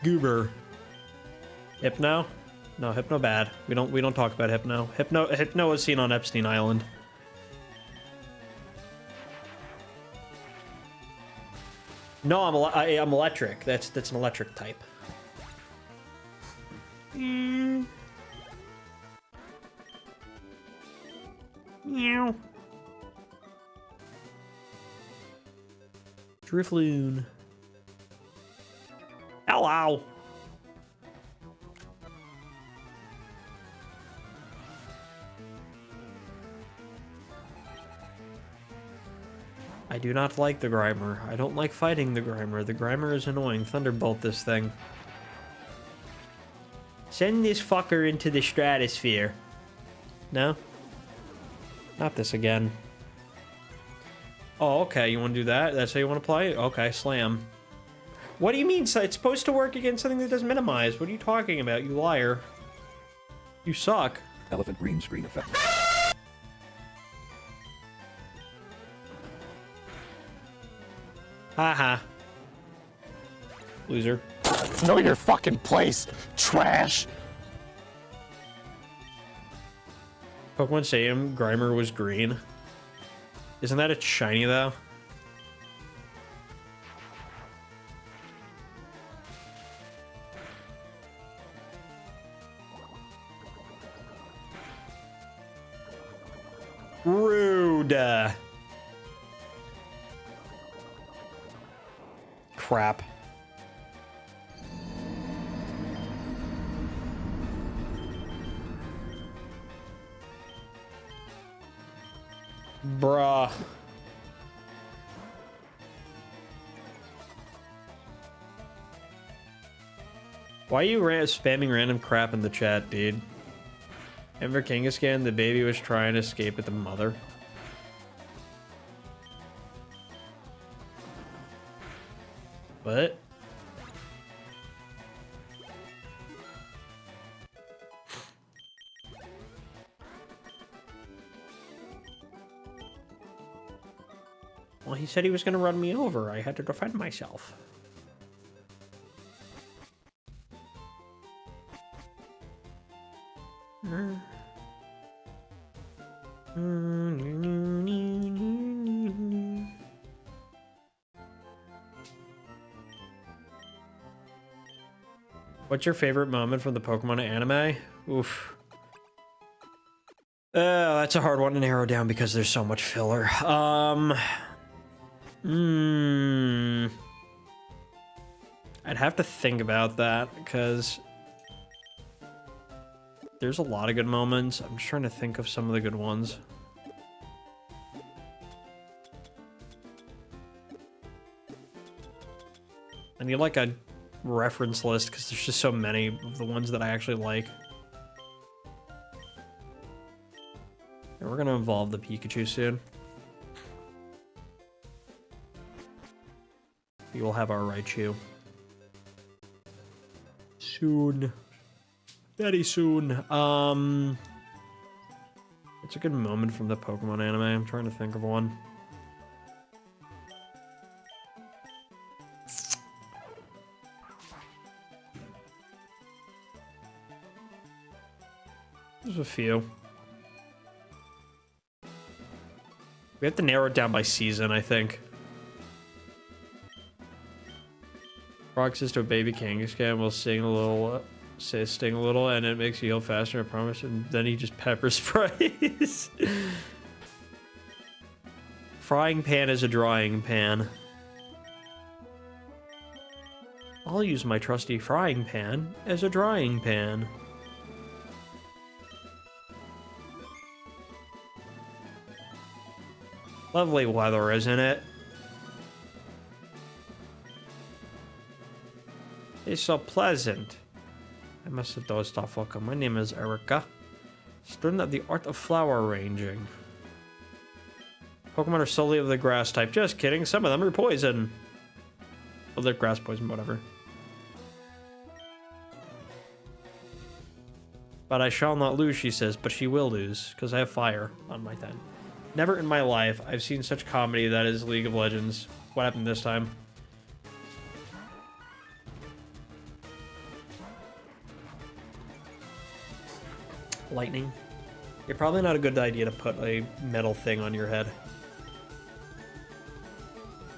Goober. Hypno? No, Hypno bad. We don't talk about Hypno. Hypno was seen on Epstein Island. No, I'm electric. That's an electric type. Meow. Drifloon. Hello. I do not like the Grimer. I don't like fighting the Grimer. The Grimer is annoying. Thunderbolt this thing. Send this fucker into the stratosphere. No? Not this again. Oh, okay. You want to do that? That's how you want to play? Okay, slam. What do you mean? It's supposed to work against something that doesn't minimize. What are you talking about, you liar? You suck. Elephant green screen effect. Haha. Loser. Know your fucking place, trash. Pokemon Stadium, Grimer was green. Isn't that a shiny, though? Rude. Crap. Bruh. Why are you spamming random crap in the chat, dude? And for Kangaskhan, the baby was trying to escape with the mother. What? Well, he said he was going to run me over. I had to defend myself. What's your favorite moment from the Pokemon anime? Oof. That's a hard one to narrow down because there's so much filler. I'd have to think about that because there's a lot of good moments. I'm just trying to think of some of the good ones. I need like a reference list because there's just so many of the ones that I actually like. And we're gonna evolve the Pikachu soon. We will have our Raichu. Soon. Very soon. It's a good moment from the Pokemon anime. I'm trying to think of one. There's a few. We have to narrow it down by season, I think. Frog says to a baby Kangaskhan will sting a little, and it makes you heal faster, I promise. And then he just pepper sprays. Frying pan is a drying pan. I'll use my trusty frying pan as a drying pan. Lovely weather, isn't it? It's so pleasant. I must have dozed off. Welcome. My name is Erica. Student of the art of flower arranging. Pokemon are solely of the grass type. Just kidding. Some of them are poison. Well, they're grass poison, whatever. But I shall not lose, she says, but she will lose, because I have fire on my 10. Never in my life I've seen such comedy that is League of Legends. What happened this time? Lightning. You're probably not a good idea to put a metal thing on your head.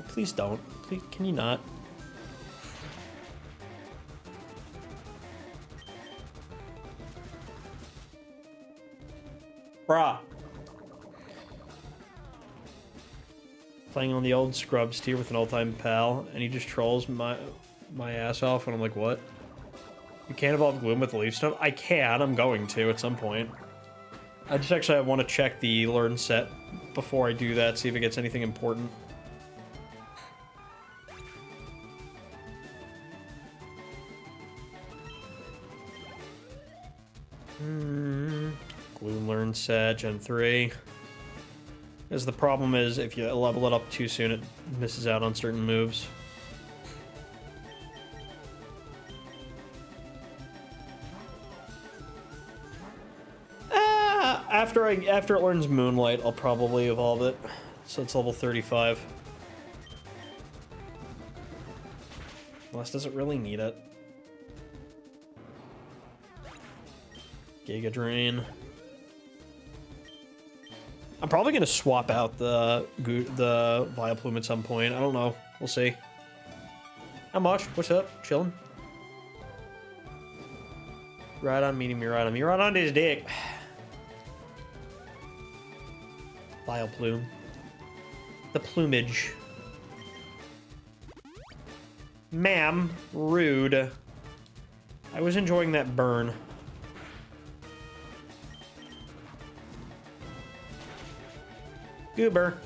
Please don't. Please, can you not? Bruh. Playing on the old Scrubs tier with an all-time pal, and he just trolls my ass off, and I'm like, what? You can't evolve Gloom with the Leaf Stone? I can, I'm going to at some point. I want to check the learn set before I do that, see if it gets anything important. Gloom learn set, Gen 3. Because the problem is, if you level it up too soon, it misses out on certain moves. After it learns Moonlight, I'll probably evolve it. So it's level 35. Unless does it really need it? Giga Drain. I'm probably gonna swap out the Vileplume at some point. I don't know. We'll see. How much? What's up? Chilling. Right on, meeting me right on. Me right on his dick. Vileplume. The plumage. Ma'am, rude. I was enjoying that burn. Goober.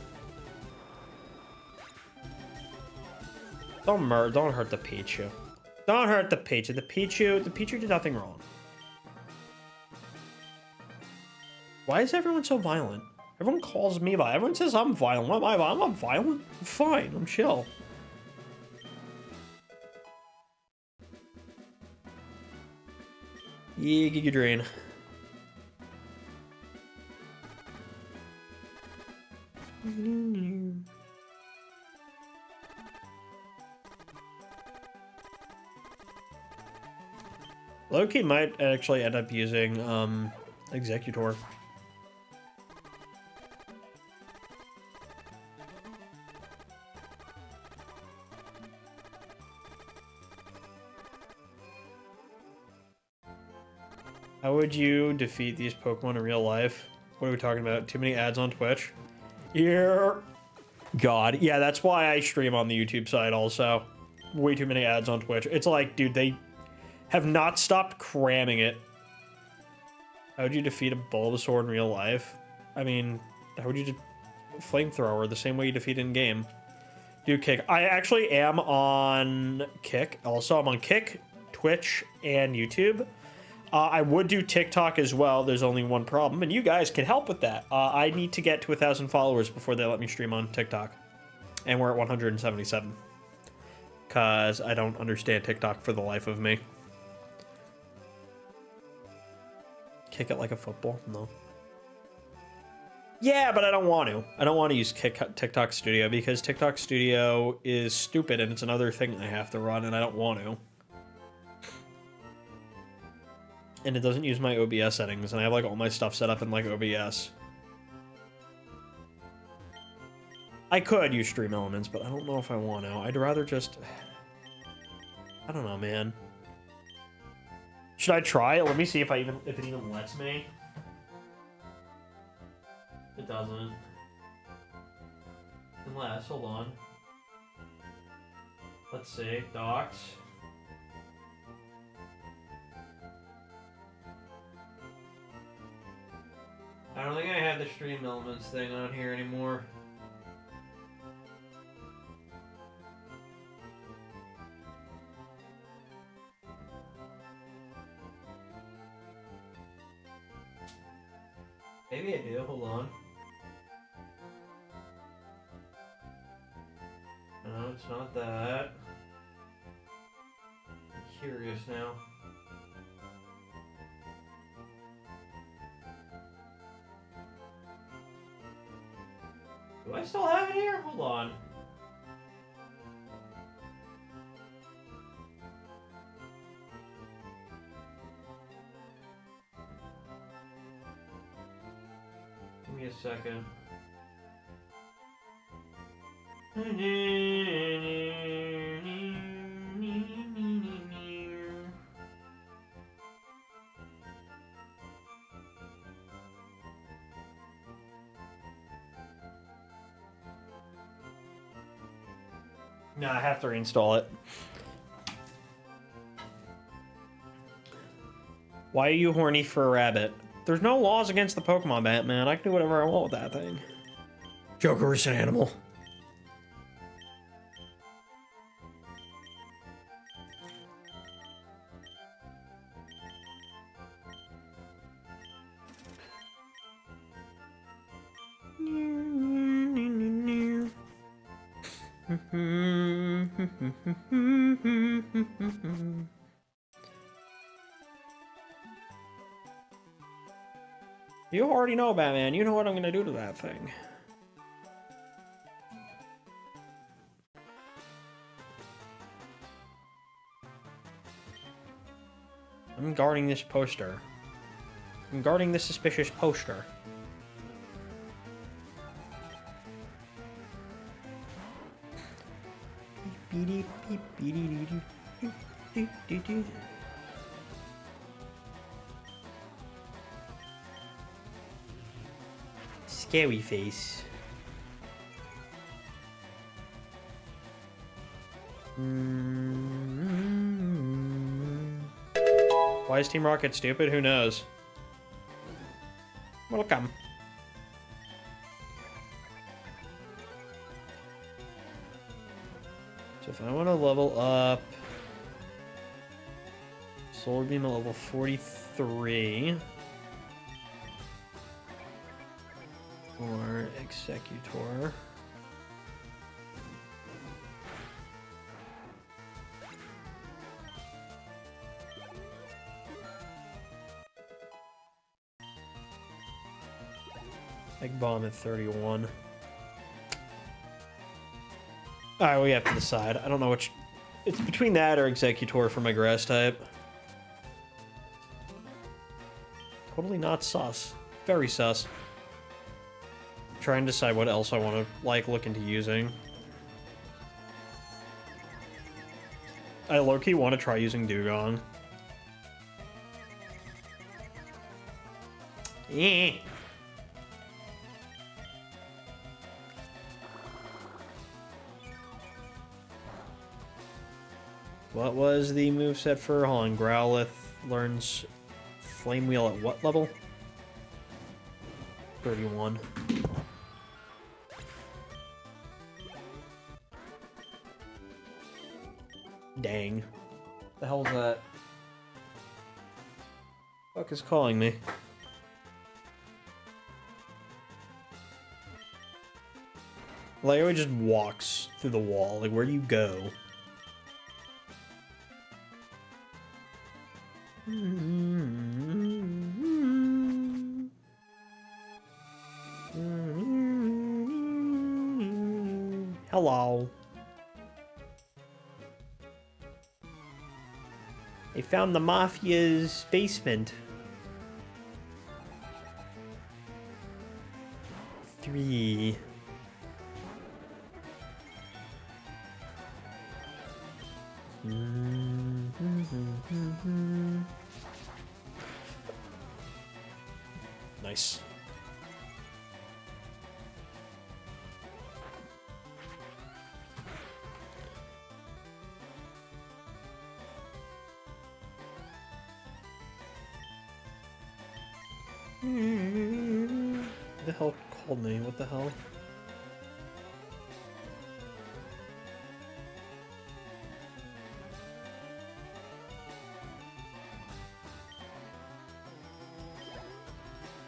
Don't hurt the Pichu. Don't hurt the Pichu. The Pichu did nothing wrong. Why is everyone so violent? Everyone calls me violent. Everyone says I'm violent. Why am I violent? I'm not violent. I'm fine. I'm chill. Yeah, Giga Drain. Loki might actually end up using Executor. How would you defeat these Pokemon in real life? What are we talking about? Too many ads on Twitch? Yeah. God. Yeah, that's why I stream on the YouTube side also. Way too many ads on Twitch. It's like, dude, they have not stopped cramming it. How would you defeat a Bulbasaur in real life? I mean, how would you Flamethrower the same way you defeat in-game? Do Kick. I actually am on Kick. Also, I'm on Kick, Twitch, and YouTube. I would do TikTok as well. There's only one problem, and you guys can help with that. I need to get to 1,000 followers before they let me stream on TikTok. And we're at 177. Because I don't understand TikTok for the life of me. Kick it like a football? No. Yeah, but I don't want to. I don't want to use TikTok Studio because TikTok Studio is stupid and it's another thing I have to run and I don't want to. And it doesn't use my OBS settings, and I have like all my stuff set up in like OBS. I could use Stream Elements, but I don't know if I want to. I'd rather just... I don't know, man. Should I try it? Let me see if it even lets me. It doesn't. Unless, hold on. Let's see, docs. I don't think I have the Stream Elements thing on here anymore. Maybe I do. Hold on. No, it's not that. I'm curious now. Do I still have it here? Hold on. Give me a second. No, I have to reinstall it. Why are you horny for a rabbit? There's no laws against the Pokemon, Batman. I can do whatever I want with that thing. Joker is an animal. You already know, Batman. You know what I'm gonna do to that thing. I'm guarding this poster. I'm guarding this suspicious poster. Scary face. Why is Team Rocket stupid? Who knows? Welcome. So if I want to level up Solar Beam at level 43 or Executor. Egg Bomb at 31. Alright, we have to decide. I don't know which... It's between that or Executor for my grass type. Totally not sus. Very sus. Trying to decide what else I want to, like, look into using. I low-key want to try using Dugong. Eh. What was the moveset for? Hold on. Growlithe learns Flame Wheel at what level? 31. Dang. The hell's that? Fuck is calling me? Like, it just walks through the wall. Like, where do you go? Hello. They found the Mafia's basement. 3. Nice. The hell called me? What the hell?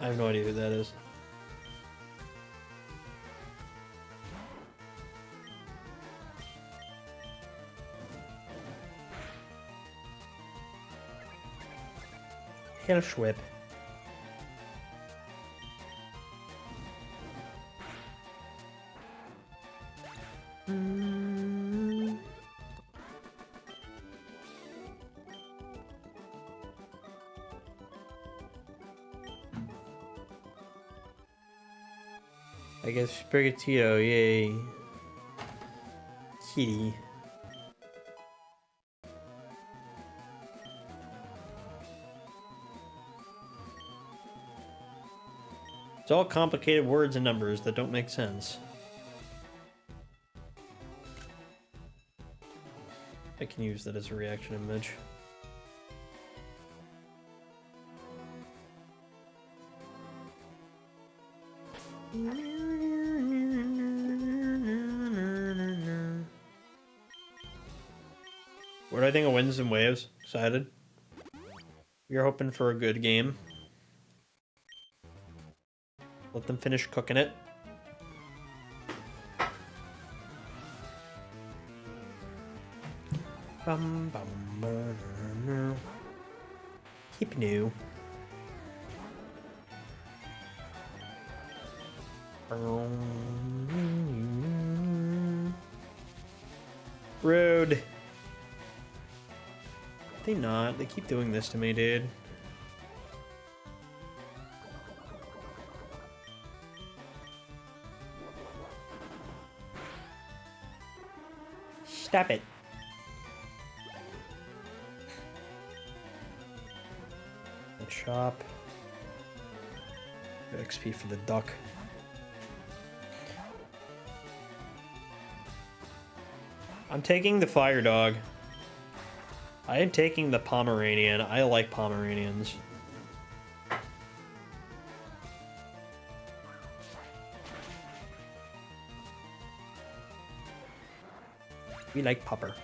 I have no idea who that is. Hellschwip. I guess Sprigatito, yay. Kitty. It's all complicated words and numbers that don't make sense. I can use that as a reaction image. What do I think of Winds and Waves? Excited? We're hoping for a good game. Let them finish cooking it. Bum, bum, bum, Keep new. Rude. They not. They keep doing this to me, dude. Stop it. The chop. XP for the duck. I'm taking the fire dog. I am taking the Pomeranian. I like Pomeranians. We like Pupper.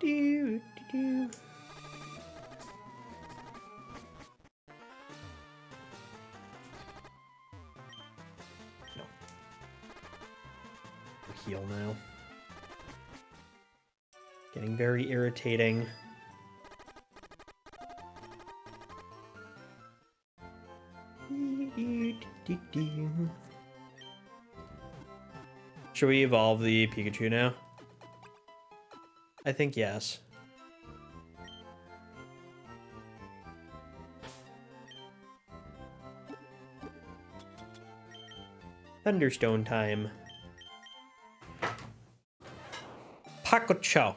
Do, do, do. No. Heal now. Getting very irritating. Should we evolve the Pikachu now? I think yes. Thunderstone time. Pacocho.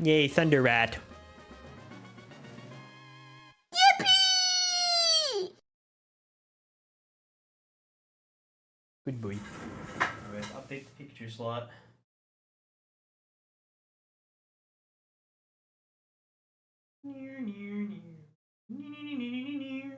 Yay, Thunder Rat. Yippee! Good boy. Alright, update the Pikachu slot. Near, near, near. Near, near, near, near.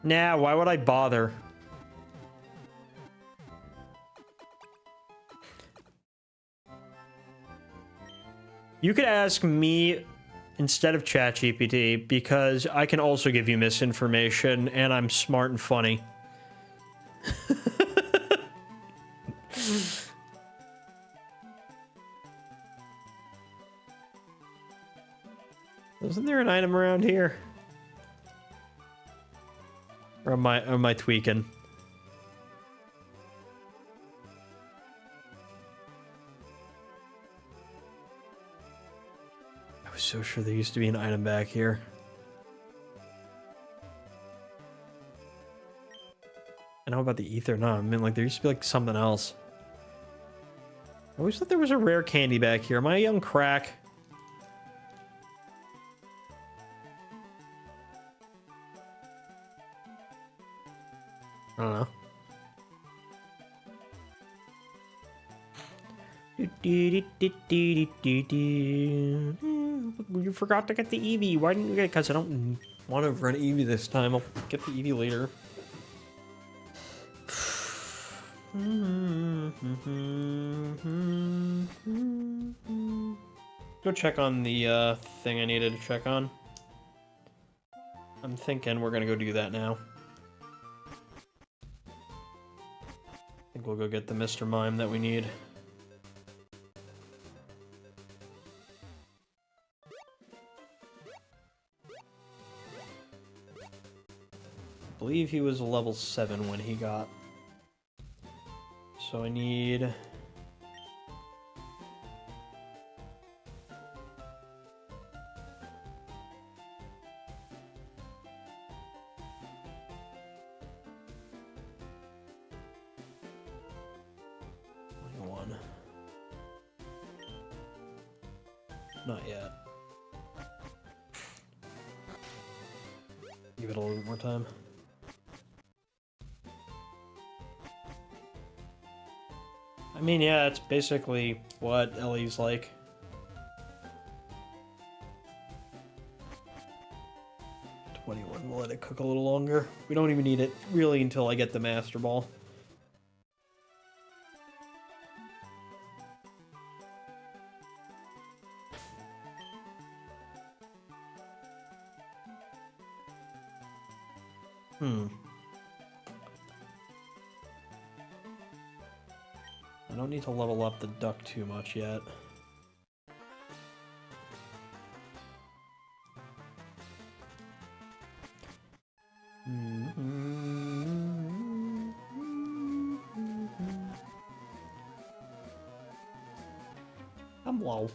Nah, why would I bother? You could ask me instead of ChatGPT because I can also give you misinformation and I'm smart and funny. Isn't there an item around here? Or am I tweaking? I was so sure there used to be an item back here. I know about the ether. No, I mean, like, there used to be, like, something else. I always thought there was a rare candy back here. Am I a young crack? I don't know. You forgot to get the Eevee. Why didn't you get it? Because I don't want to run Eevee this time. I'll get the Eevee later. Go check on the thing I needed to check on. I'm thinking we're gonna go do that now. I think we'll go get the Mr. Mime that we need. I believe he was level 7 when he got. So I need... one. Not yet. Give it a little bit more time. I mean, yeah, it's basically what Ellie's like. We'll let it cook a little longer. We don't even need it really until I get the Master Ball. I don't need to level up the duck too much yet. I'm low.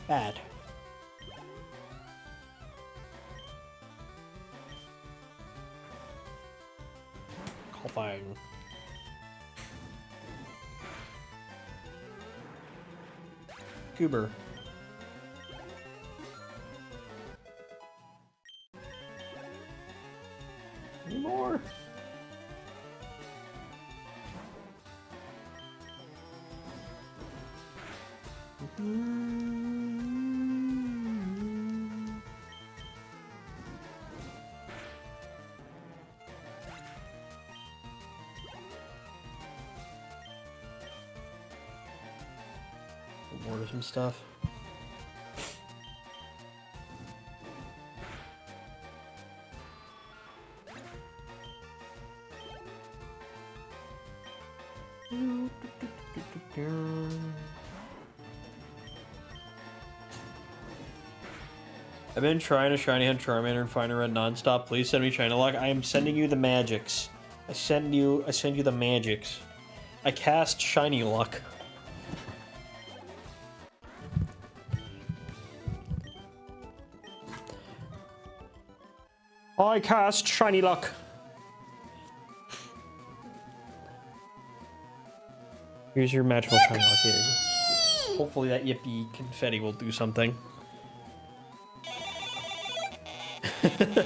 Bad. Qualifying. Goober. Any more? Order some stuff. I've been trying to shiny hunt Charmander and FireRed nonstop. Please send me shiny luck. I am sending you the magics. I send you the magics. I cast shiny luck. I cast shiny luck. Here's your magical shiny luck here. Hopefully that yippee confetti will do something. Thank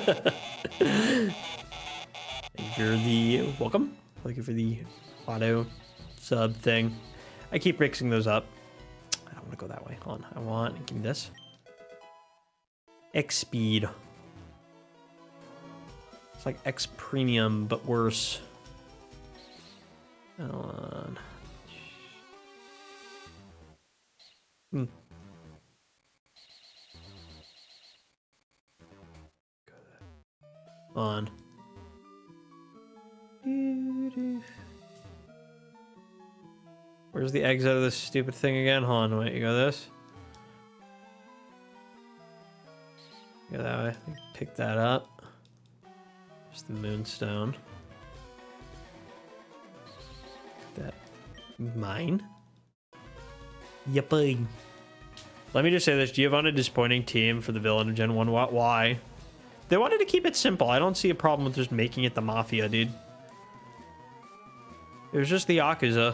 you for the welcome. Thank you for the auto sub thing. I keep mixing those up. I don't want to go that way. Hold on. I want, give me this. X speed. It's like X premium, but worse. Hold on. On. Where's the exit of this stupid thing again? Hold on, wait, you go this? Go that way. Pick that up. There's the moonstone. That mine? Yippee. Let me just say this. Giovanna, disappointing team for the villain of Gen 1. Why? They wanted to keep it simple. I don't see a problem with just making it the Mafia, dude. It was just the Yakuza.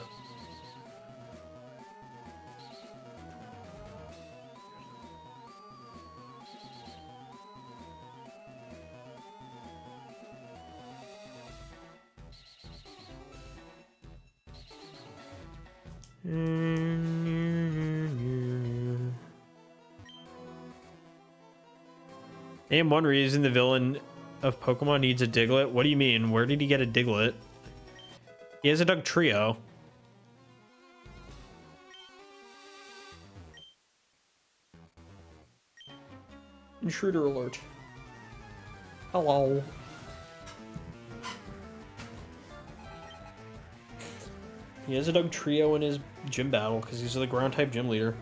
Name one reason the villain of Pokemon needs a Diglett. What do you mean? Where did he get a Diglett? He has a Doug Trio. Intruder alert. Hello. He has a Doug Trio in his gym battle because he's the ground type gym leader.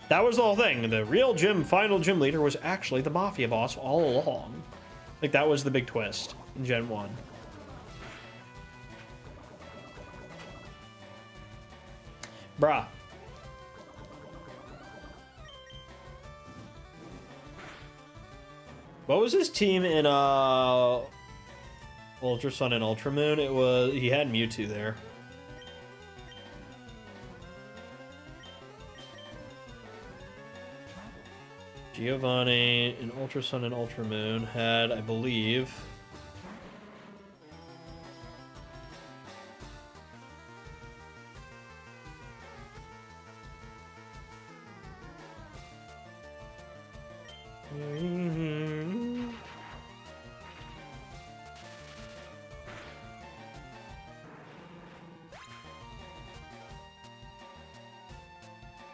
That was the whole thing. The real final gym leader was actually the Mafia boss all along. Like, that was the big twist in Gen 1. Bruh. What was his team in Ultra Sun and Ultra Moon? It was, he had Mewtwo there. Giovanni in Ultra Sun and Ultra Moon had, I believe,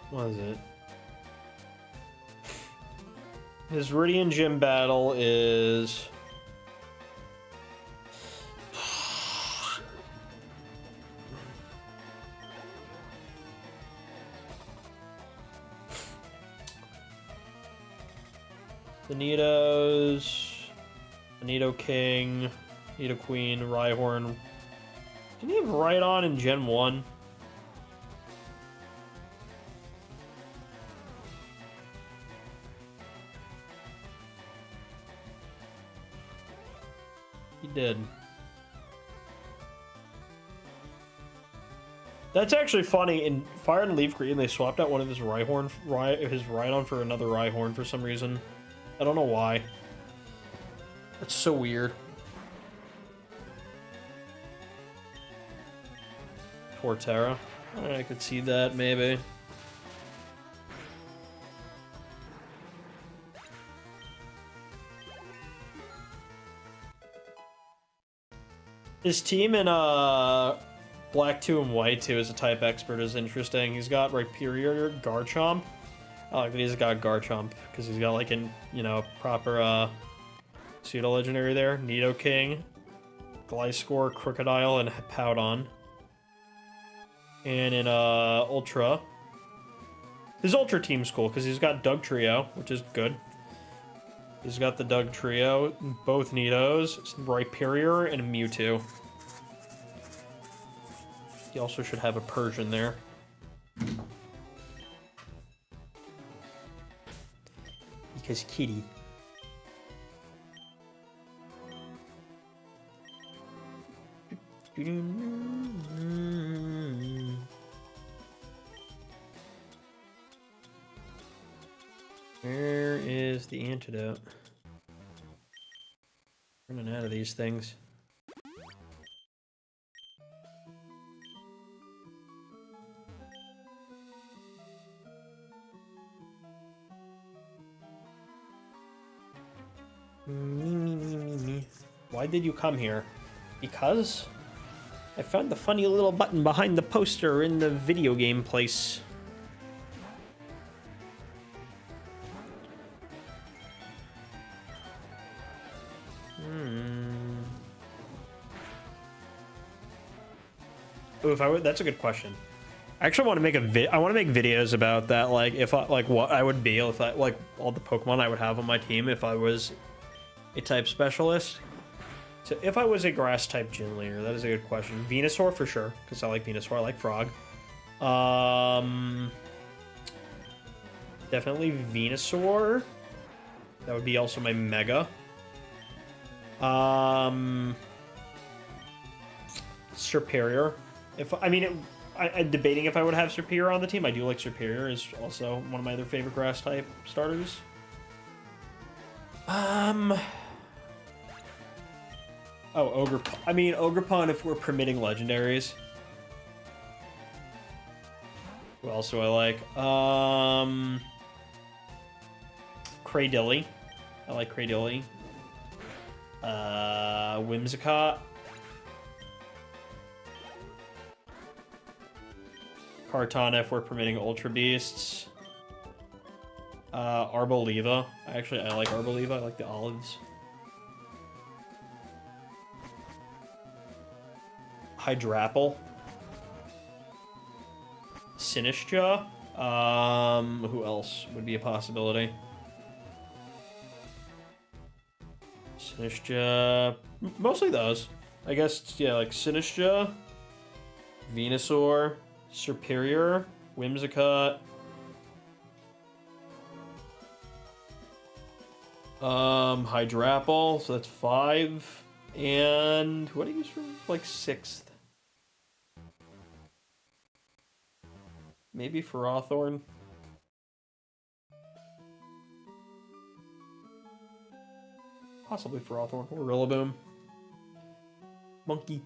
what is it? His Viridian Gym battle is... the Nidos, the Nidoking, Nidoqueen, Rhyhorn. Didn't he have Rhydon in Gen 1? Did. That's actually funny. In Fire and Leaf Green, they swapped out one of his Rhydon for another Rhyhorn for some reason. I don't know why. That's so weird. Torterra. I could see that, maybe. His team in Black 2 and White 2 as a type expert is interesting. He's got Rhyperior, Garchomp. I like that he's got Garchomp because he's got like an, you know, proper pseudo legendary there. Nidoking, Gliscor, Crocodile, and Powdon. And in Ultra, his Ultra team's cool because he's got Doug Trio, which is good. He's got the Doug Trio, both Nidos, Rhyperior, and a Mewtwo. He also should have a Persian there. Because kitty. Where is the antidote? Running out of these things. Me. Why did you come here? Because I found the funny little button behind the poster in the video game place. Ooh, that's a good question. I actually want to make I want to make videos about that, like if I like what I would be if I like all the Pokemon I would have on my team if I was a type specialist. So if I was a grass type gym leader, that is a good question. Venusaur for sure, because I like Venusaur. I like Frog. Definitely Venusaur. That would be also my Mega. Superior. I'm debating if I would have Superior on the team. I do like Superior. Is also one of my other favorite grass type starters. Oh, Ogerpon if we're permitting legendaries. Who else do I like? Cradilly. I like Cradilly. Whimsicott. Kartana if we're permitting Ultra Beasts. Arboliva. I like Arboliva. I like the olives. Hydrapple. Sinistcha. Who else would be a possibility? Sinistcha. Mostly those. I guess, yeah, like Sinistcha, Venusaur, Superior, Whimsicott. Hydrapple, so that's 5. And what do you use for like 6th? Maybe Ferrothorn. Possibly Ferrothorn or Rillaboom. Monkey.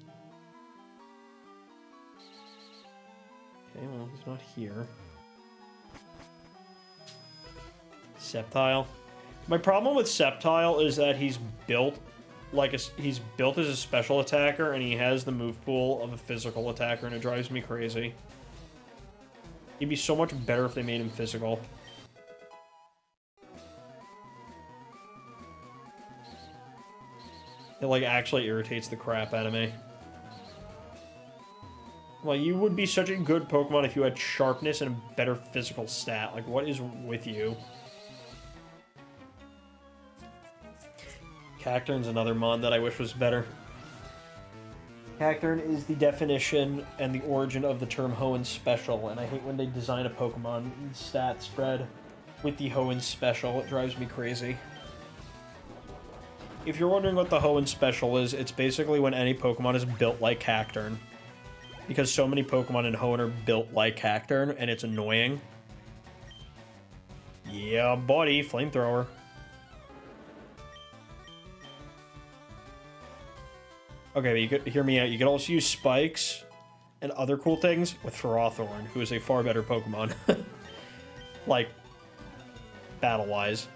Okay, well, he's not here. Sceptile. My problem with Sceptile is that he's built he's built as a special attacker and he has the move pool of a physical attacker and it drives me crazy. He'd be so much better if they made him physical. It like actually irritates the crap out of me. Well, you would be such a good Pokemon if you had sharpness and a better physical stat. Like, what is with you? Cacturn's another mon that I wish was better. Cacturn is the definition and the origin of the term Hoenn Special, and I hate when they design a Pokemon stat spread with the Hoenn Special. It drives me crazy. If you're wondering what the Hoenn Special is, it's basically when any Pokemon is built like Cacturn. Because so many Pokemon in Hoenn are built like Cacturn, and it's annoying. Yeah, buddy, Flamethrower. Okay, but you could hear me out. You could also use Spikes and other cool things with Ferrothorn, who is a far better Pokemon. Like, battle-wise.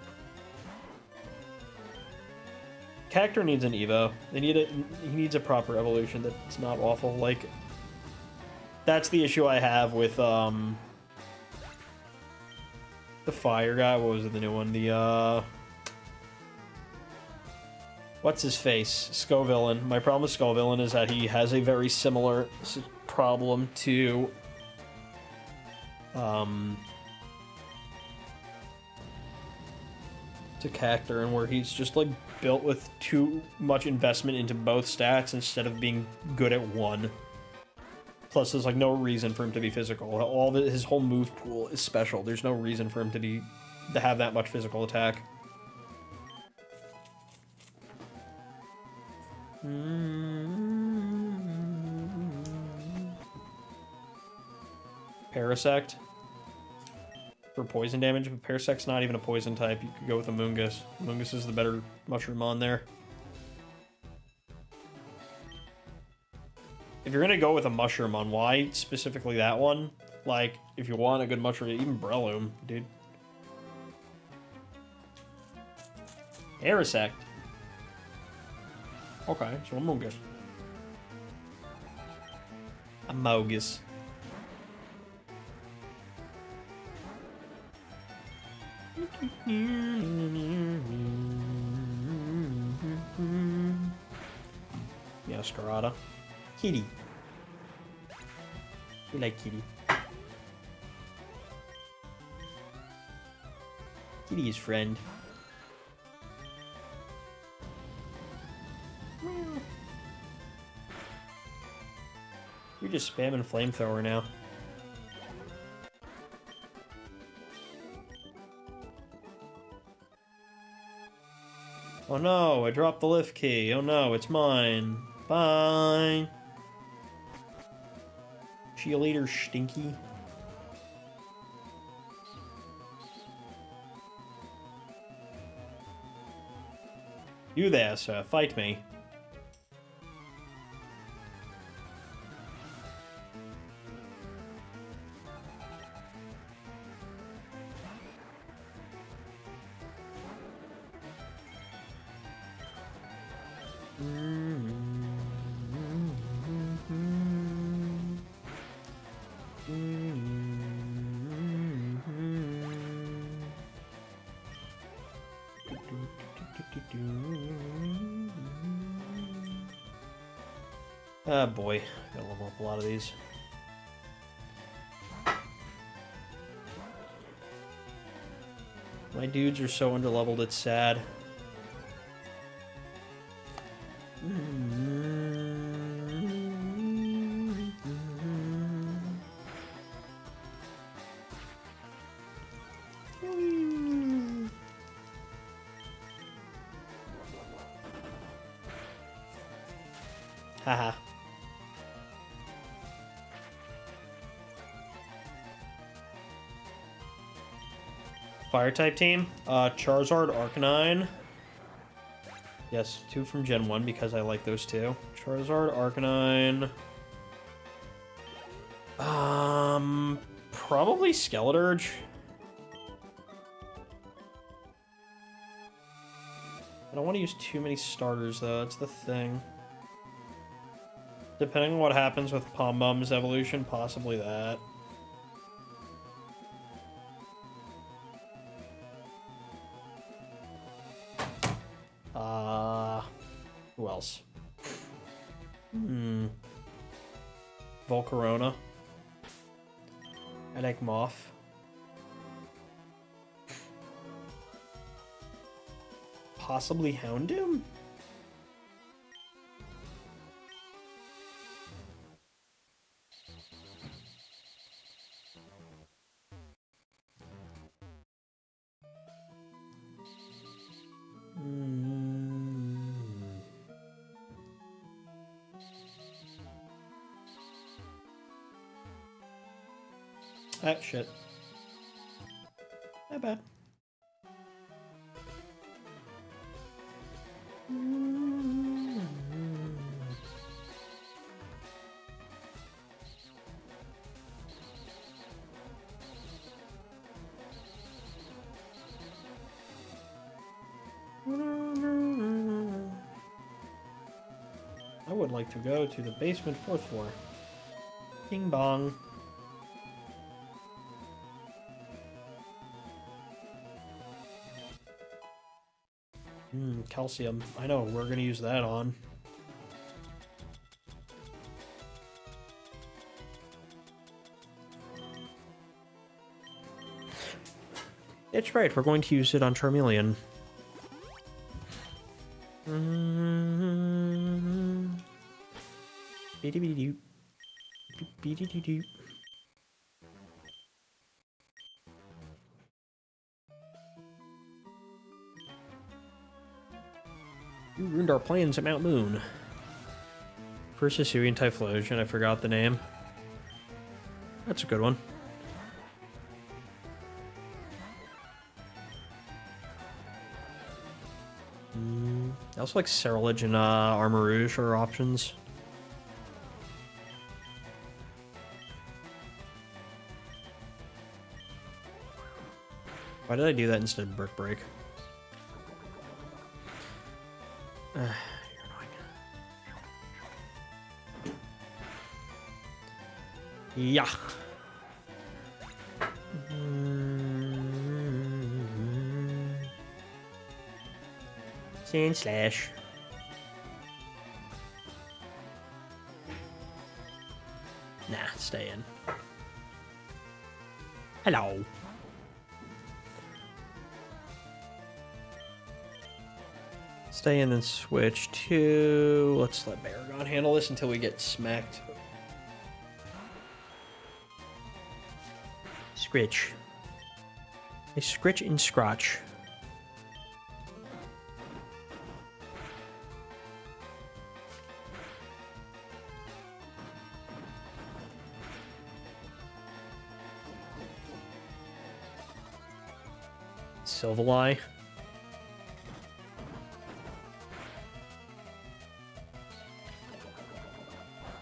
Cacturn needs an Evo. He needs a proper evolution that's not awful. Like, that's the issue I have with, the fire guy. What was it, the new one? The, what's his face? Scovillain. My problem with Scovillain is that he has a very similar problem to, Cacturn, where he's just, like, built with too much investment into both stats instead of being good at one. Plus, there's, like, no reason for him to be physical. His whole move pool is special. There's no reason for him to have that much physical attack. Parasect for poison damage, but Parasect's not even a poison type. You could go with a Moongus. Moongus is the better mushroom on there. If you're gonna go with a mushroom on, why specifically that one? Like, if you want a good mushroom, even Breloom, dude. Parasect. Okay, so a Moongus. A Mogus. Yeah, Scarada. Kitty. You like Kitty. Kitty's friend. You're just spamming flamethrower now. Oh no, I dropped the lift key. Oh no, it's mine. Bye. Cheerleader stinky. You there, sir. Fight me. Ah, boy. Gotta level up a lot of these. My dudes are so underleveled, it's sad. Haha. Fire type team, Charizard, Arcanine. Yes, 2 from Gen 1 because I like those two. Charizard, Arcanine. Probably Skeleturge. I don't want to use too many starters though, that's the thing. Depending on what happens with Pom Bum's evolution, possibly that. Who else? Volcarona. I like Moth. Possibly Houndoom? Ah, shit. Not bad. I would like to go to the basement 4th floor. Bing bong. Calcium. I know, we're gonna use that on. It's right, we're going to use it on Charmeleon. Beady-beady-doo. Beady-doo-doo. You ruined our plans at Mount Moon. First Hisuian Typhlosion, I forgot the name. That's a good one. I also like Cerulege and Armarouge are options. Why did I do that instead of Brick Break? You're annoying. Yeah. Sand Slash. Nah, stay in. Stay and then switch to... Let's let Baragon handle this until we get smacked. Scritch. A scritch and scratch. Silvereye.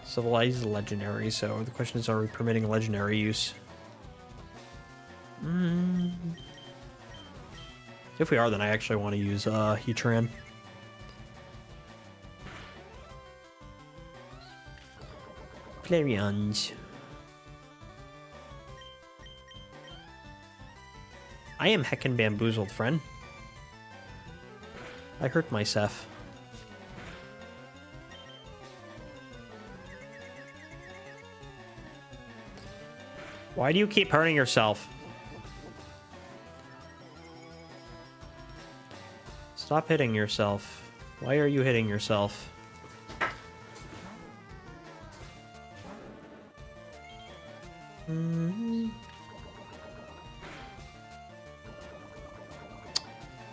Silvereye is legendary, so the question is, are we permitting legendary use? If we are, then I actually want to use Heatran. Flareons. I am heckin' bamboozled, friend. I hurt myself. Why do you keep hurting yourself? Stop hitting yourself. Why are you hitting yourself?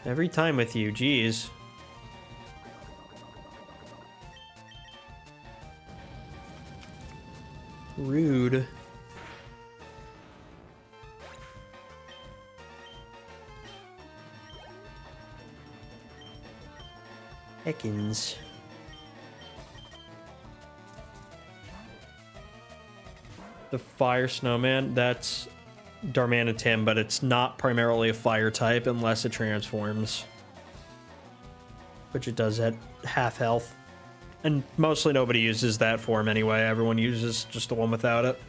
Every time with you, geez. Rude. Heckins. The fire snowman, that's Darmanitan, but it's not primarily a fire type unless it transforms. Which it does at half health. And mostly nobody uses that form anyway. Everyone uses just the one without it.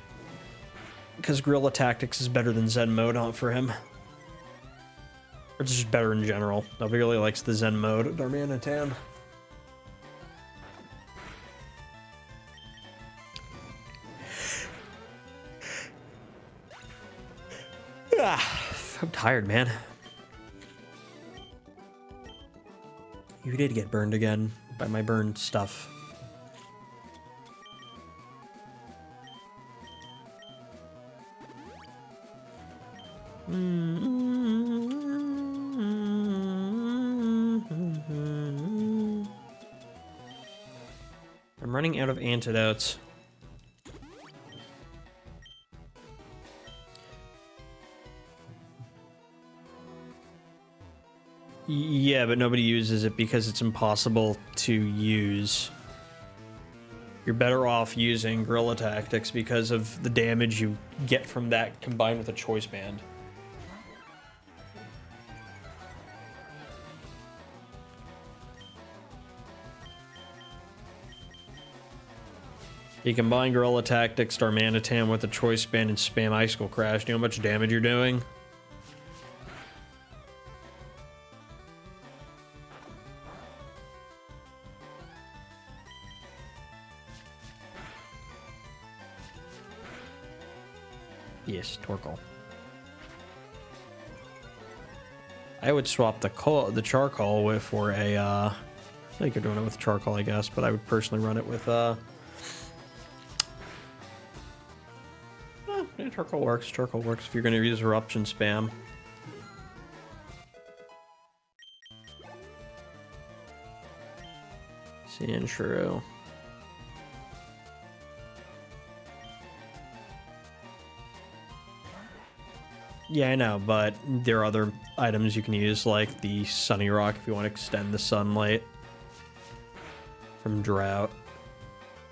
Because Guerrilla Tactics is better than Zen mode for him. Or it's just better in general. Nobody really likes the Zen mode, Darmanitan. I'm tired, man. You did get burned again by my burned stuff. I'm running out of antidotes. Yeah, but nobody uses it because it's impossible to use. You're better off using Guerrilla Tactics because of the damage you get from that combined with a Choice Band. You combine Guerrilla Tactics, Darmanitan with a Choice Band and spam Icicle Crash. Do you know how much damage you're doing? Yes, Torkoal. I would swap the charcoal with for a you could do it with charcoal, I guess, but I would personally run it with yeah, charcoal works. Charcoal works if you're going to use eruption spam. Sandshrew. Yeah, I know, but there are other items you can use, like the Sunny Rock if you want to extend the sunlight from drought.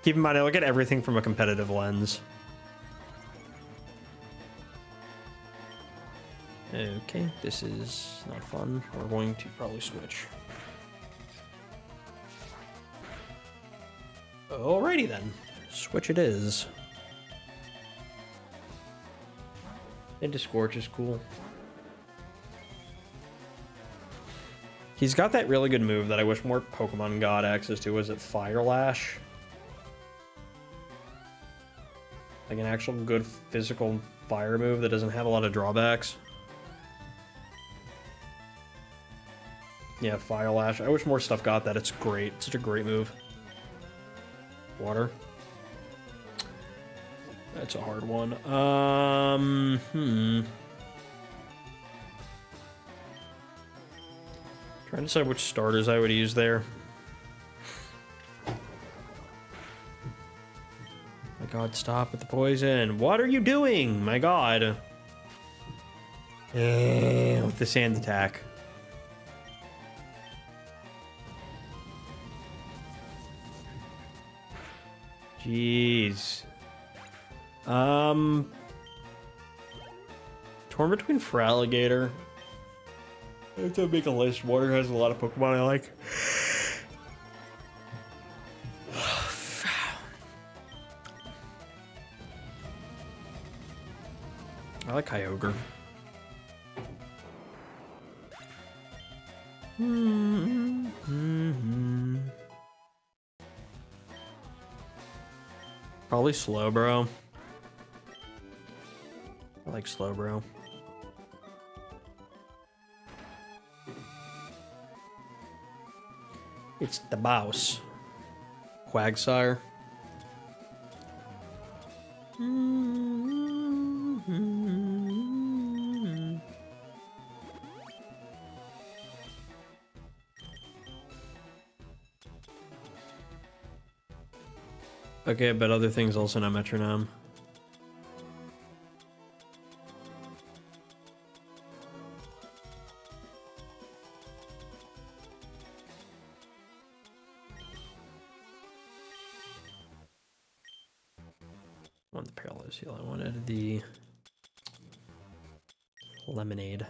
Keep in mind, I look at everything from a competitive lens. Okay, this is not fun. We're going to probably switch. Alrighty then, switch it is. Into Scorch is cool. He's got that really good move that I wish more Pokemon got access to. Was it Fire Lash? Like an actual good physical fire move that doesn't have a lot of drawbacks. Yeah, Fire Lash. I wish more stuff got that. It's great. It's such a great move. Water. That's a hard one. Trying to decide which starters I would use there. My god, stop with the poison. What are you doing? My god. With the sand attack. Jeez. Torn between Feraligatr. I have to make a list. Water has a lot of Pokemon I like. I like Kyogre. Probably Slowbro. I like Slowbro. It's the boss. Quagsire. Okay, but other things also not metronome. I want the Paralyze Heal. I wanted the Lemonade.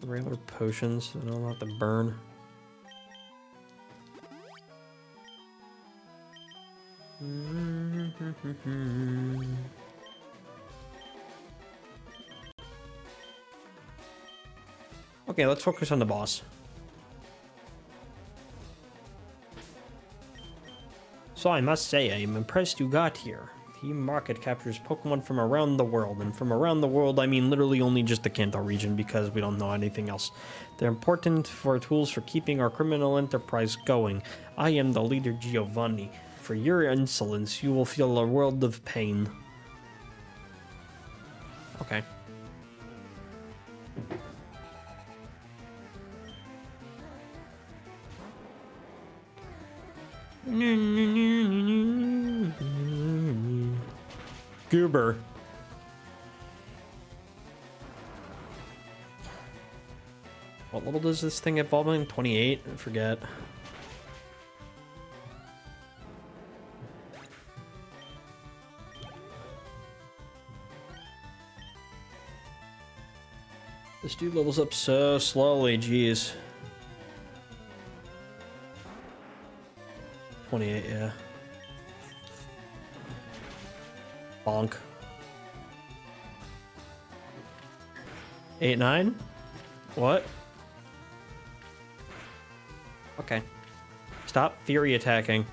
Regular potions, I don't have to burn. Okay, let's focus on the boss. So I must say, I am impressed you got here. Team Market captures Pokemon from around the world, and from around the world I mean literally only just the Kanto region because we don't know anything else. They're important for tools for keeping our criminal enterprise going. I am the leader Giovanni. For your insolence, you will feel a world of pain. Okay. Goober. What level does this thing evolve in? 28? I forget. This dude levels up so slowly, jeez. 28, yeah. Bonk. 8, 9? What? Okay. Stop Fury attacking.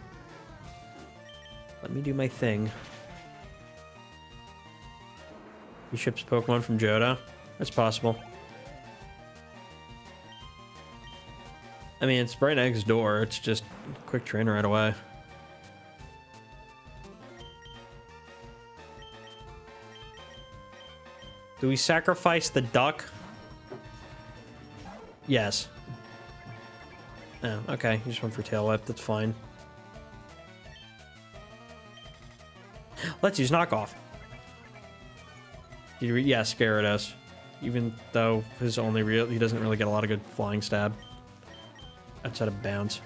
Let me do my thing. He ships Pokemon from Johto? That's possible. I mean, it's right next door. It's just quick train right away. Do we sacrifice the duck? Yes. Oh, okay. You just went for Tail Whip. That's fine. Let's use Knockoff. Yeah, Gyarados. Even though his only he doesn't really get a lot of good flying stab. Outside of bounce.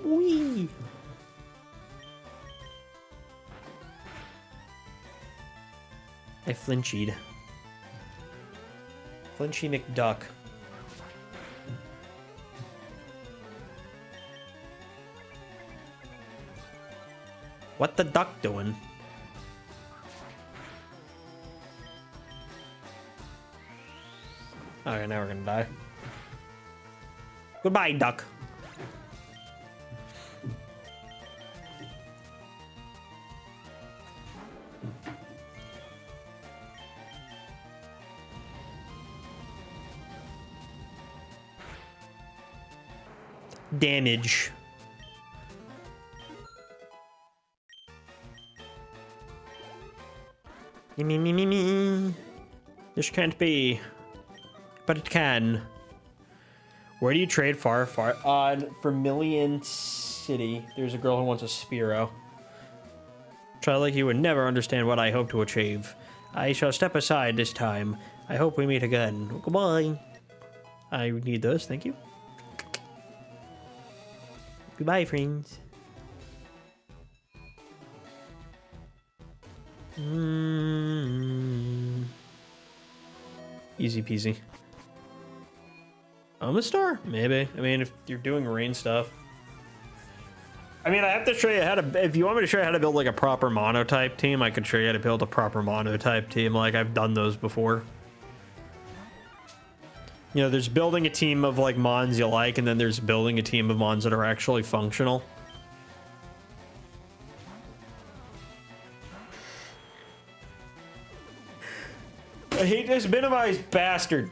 Wee. I flinched. Flinchy McDuck. What the duck doing? Okay, now we're gonna die. Goodbye, duck. Damage. Me. This can't be. But it can. Where do you trade for Vermilion City? There's a girl who wants a Spearow. Try like you would never understand what I hope to achieve. I shall step aside this time. I hope we meet again. Goodbye. I need those, thank you. Goodbye, friends. Easy peasy. I'm a star, maybe. I mean, if you're doing rain stuff. I mean, I have to show you how to. If you want me to show you how to build like a proper monotype team, I could show you how to build a proper monotype team. Like I've done those before. You know, there's building a team of like mons you like, and then there's building a team of mons that are actually functional. I hate this minimized bastard.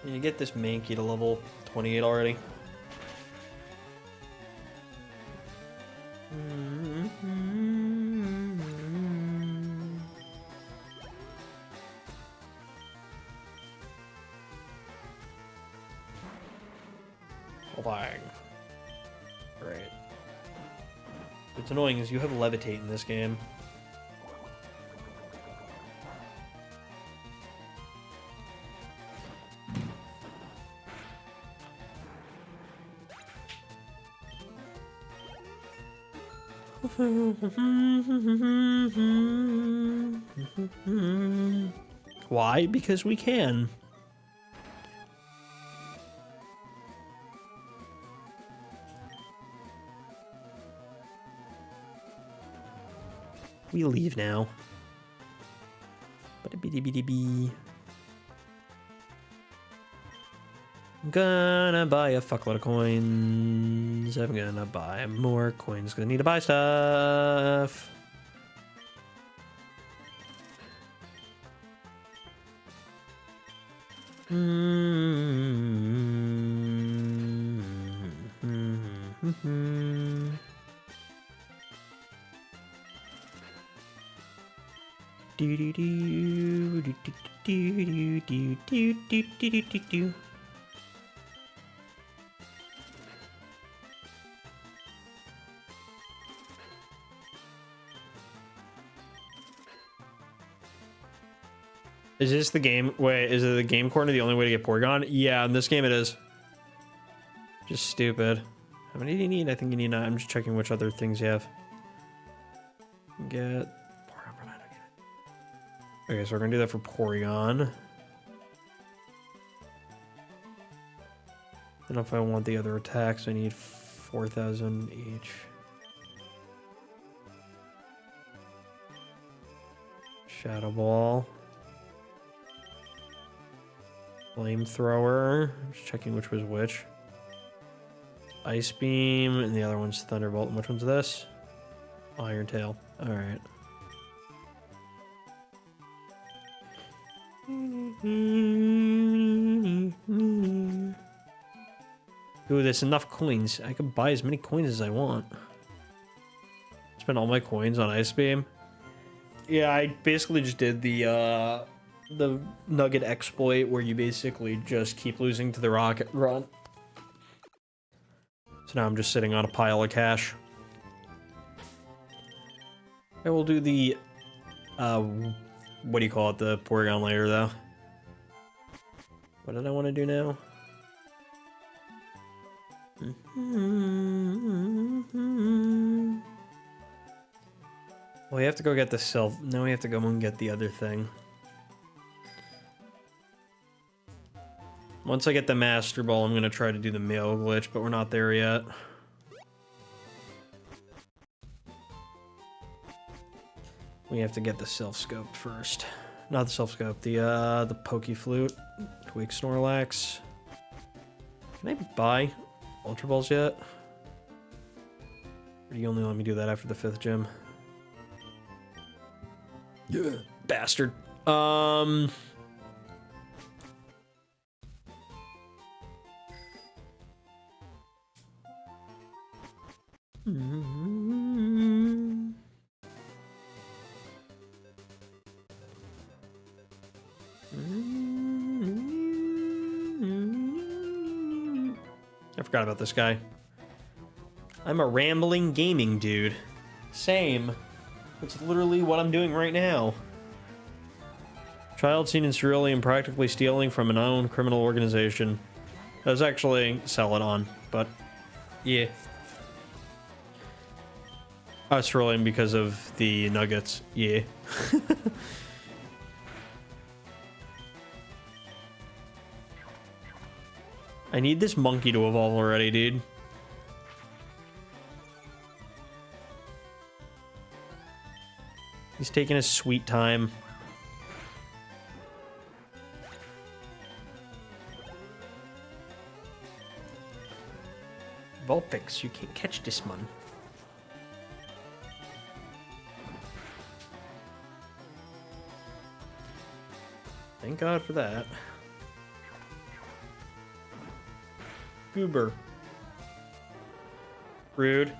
You get this Mankey to level 28 already. Flying. Right. What's annoying is you have levitate in this game. Why? Because we can. We leave now. Ba-da-bee-dee-bee-dee-bee. I'm gonna buy a fuckload of coins. I'm gonna buy more coins. Gonna need to buy stuff. Do do do do do do do do do do do. Is this the game? Wait, is it the game corner the only way to get Porygon? Yeah, in this game it is. Just stupid. How many do you need? I think you need 9. I'm just checking which other things you have. Get. Okay, so we're gonna do that for Porygon. Then if I want the other attacks, I need 4,000 each. Shadow Ball. Flamethrower. I'm just checking which was which. Ice Beam, and the other one's Thunderbolt. And which one's this? Iron Tail. Alright. Ooh, there's enough coins. I can buy as many coins as I want. Spend all my coins on Ice Beam. Yeah, I basically just did the Nugget exploit where you basically just keep losing to the Rocket Run. So now I'm just sitting on a pile of cash. I will do the what do you call it? The Porygon later, though. What did I want to do now? Well, we have to go get the self. Now we have to go and get the other thing. Once I get the Master Ball, I'm going to try to do the mail glitch, but we're not there yet. We have to get the self-scope first. Not the self-scope, the Poke Flute. Tweak Snorlax. Can I buy Ultra Balls yet? Or do you only let me do that after the 5th gym? Yeah. Bastard. I forgot about this guy. I'm a rambling gaming dude. Same. It's literally what I'm doing right now. Child seen in serially and practically stealing from an unknown criminal organization. That was actually Celadon, but yeah. I was trolling because of the nuggets. Yeah. I need this monkey to evolve already, dude. He's taking his sweet time. Vulpix, you can't catch this one. Thank God for that. Goober. Rude.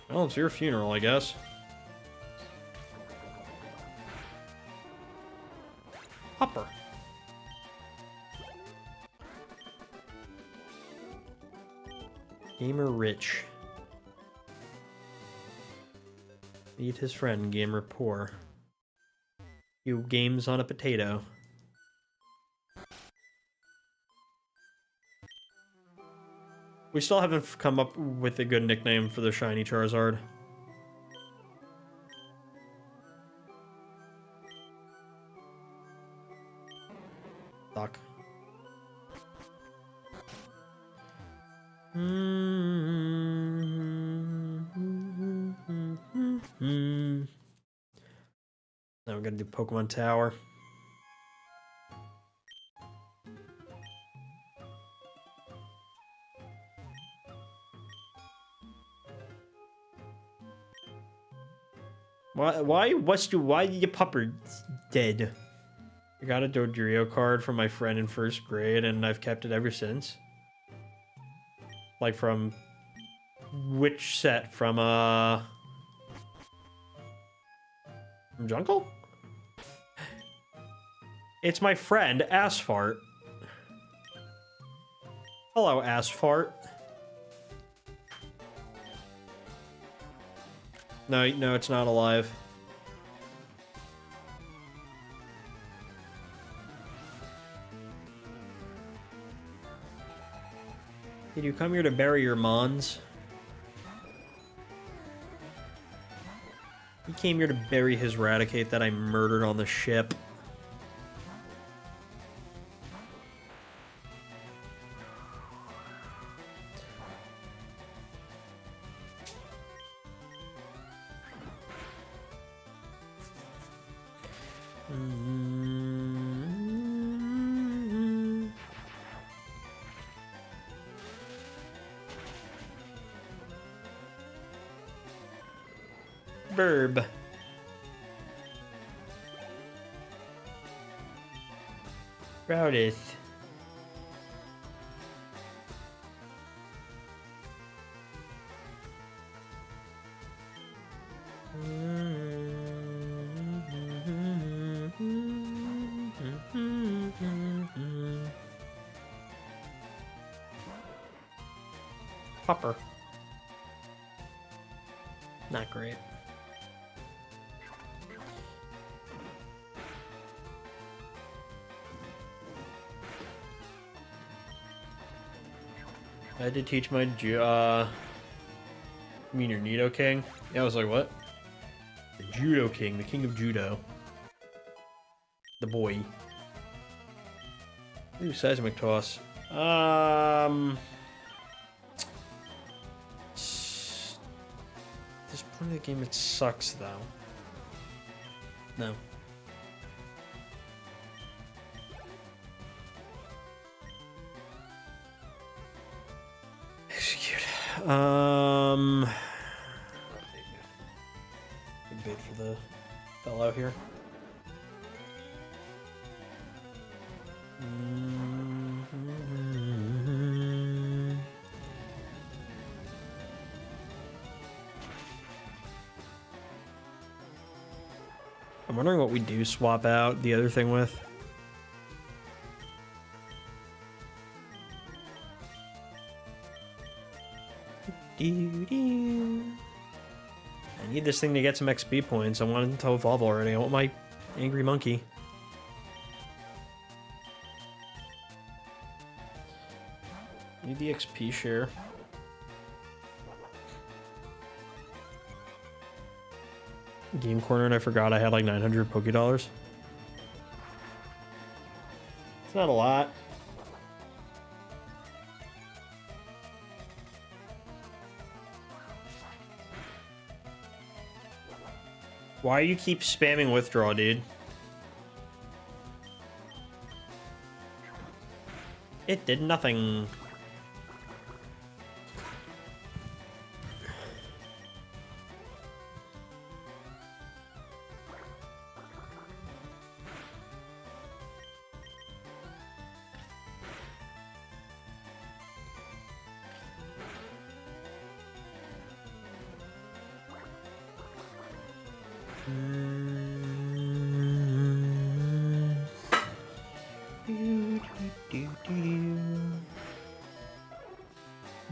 Well, it's your funeral, I guess. Hopper. Gamer rich. Meet his friend, gamer poor. You games on a potato. We still haven't come up with a good nickname for the shiny Charizard. Fuck. Now we're gonna do Pokemon Tower. Why your pupper dead? I got a Dodrio card from my friend in 1st grade, and I've kept it ever since. Like from which set? From Jungle? It's my friend Assfart. Hello, Assfart. No, it's not alive. Did you come here to bury your mons? He came here to bury his Raticate that I murdered on the ship. Verb. Proudest. Popper. Not great. I had to teach my you mean your Nido King? Yeah, I was like, what? The Judo King, the King of Judo. The boy. Ooh, Seismic Toss. This What the game that sucks though? No. Execute. Good bait for the fellow here. I'm wondering what we do swap out the other thing with. I need this thing to get some XP points. I want it to evolve already. I want my angry monkey. Need the XP share. Game Corner, and I forgot I had like 900 Poké Dollars. It's not a lot. Why you keep spamming withdraw, dude? It did nothing.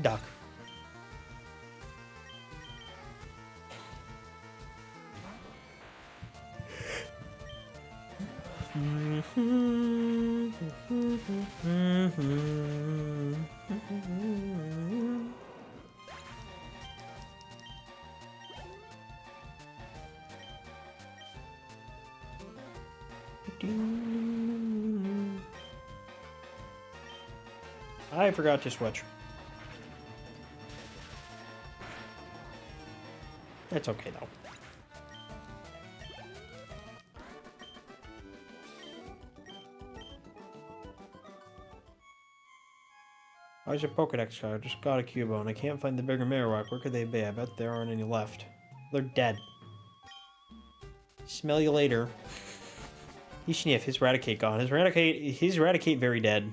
Duck. I forgot to switch. It's okay though. How's your Pokedex card? Just got a Cubone. I can't find the bigger Marowak. Where could they be? I bet there aren't any left. They're dead. Smell you later. He sniff. His Raticate gone. His Raticate very dead.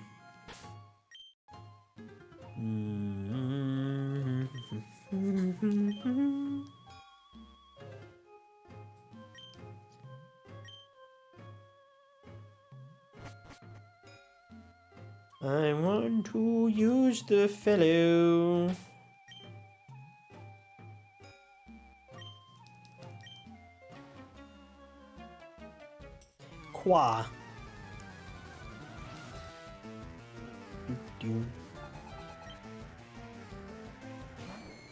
I want to use the fellow. Qua.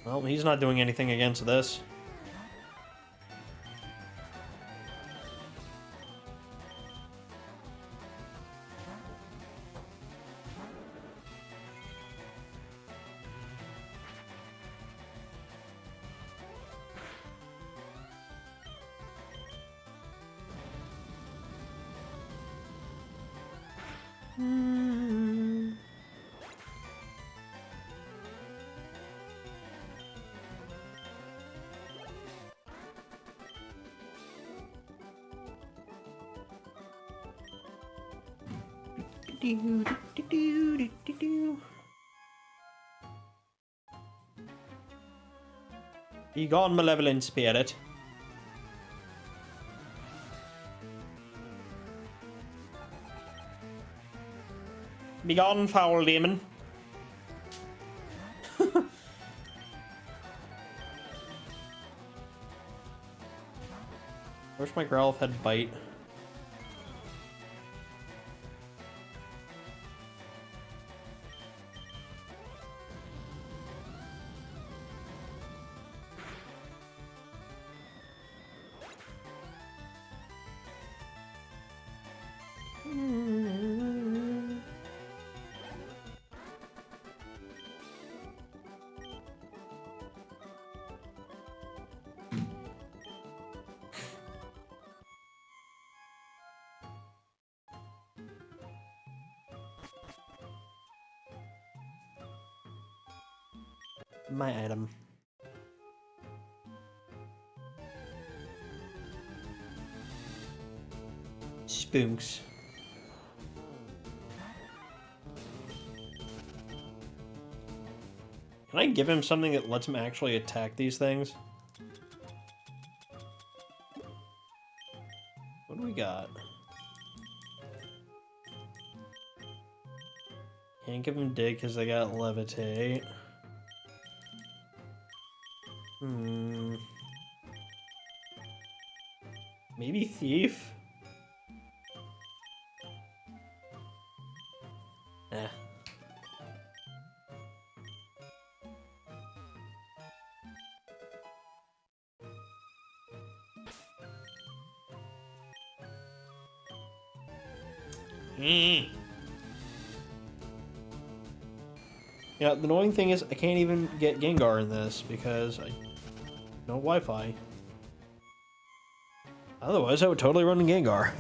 Well, he's not doing anything against this. Be gone, malevolent spirit. Be gone, foul demon. Wish my Growlithe had bite. my item. Spoonks. Can I give him something that lets him actually attack these things? What do we got? Can't give him dig because I got levitate. Maybe thief? Eh. Yeah, the annoying thing is I can't even get Gengar in this because I no Wi-Fi. Otherwise, I would totally run Gengar.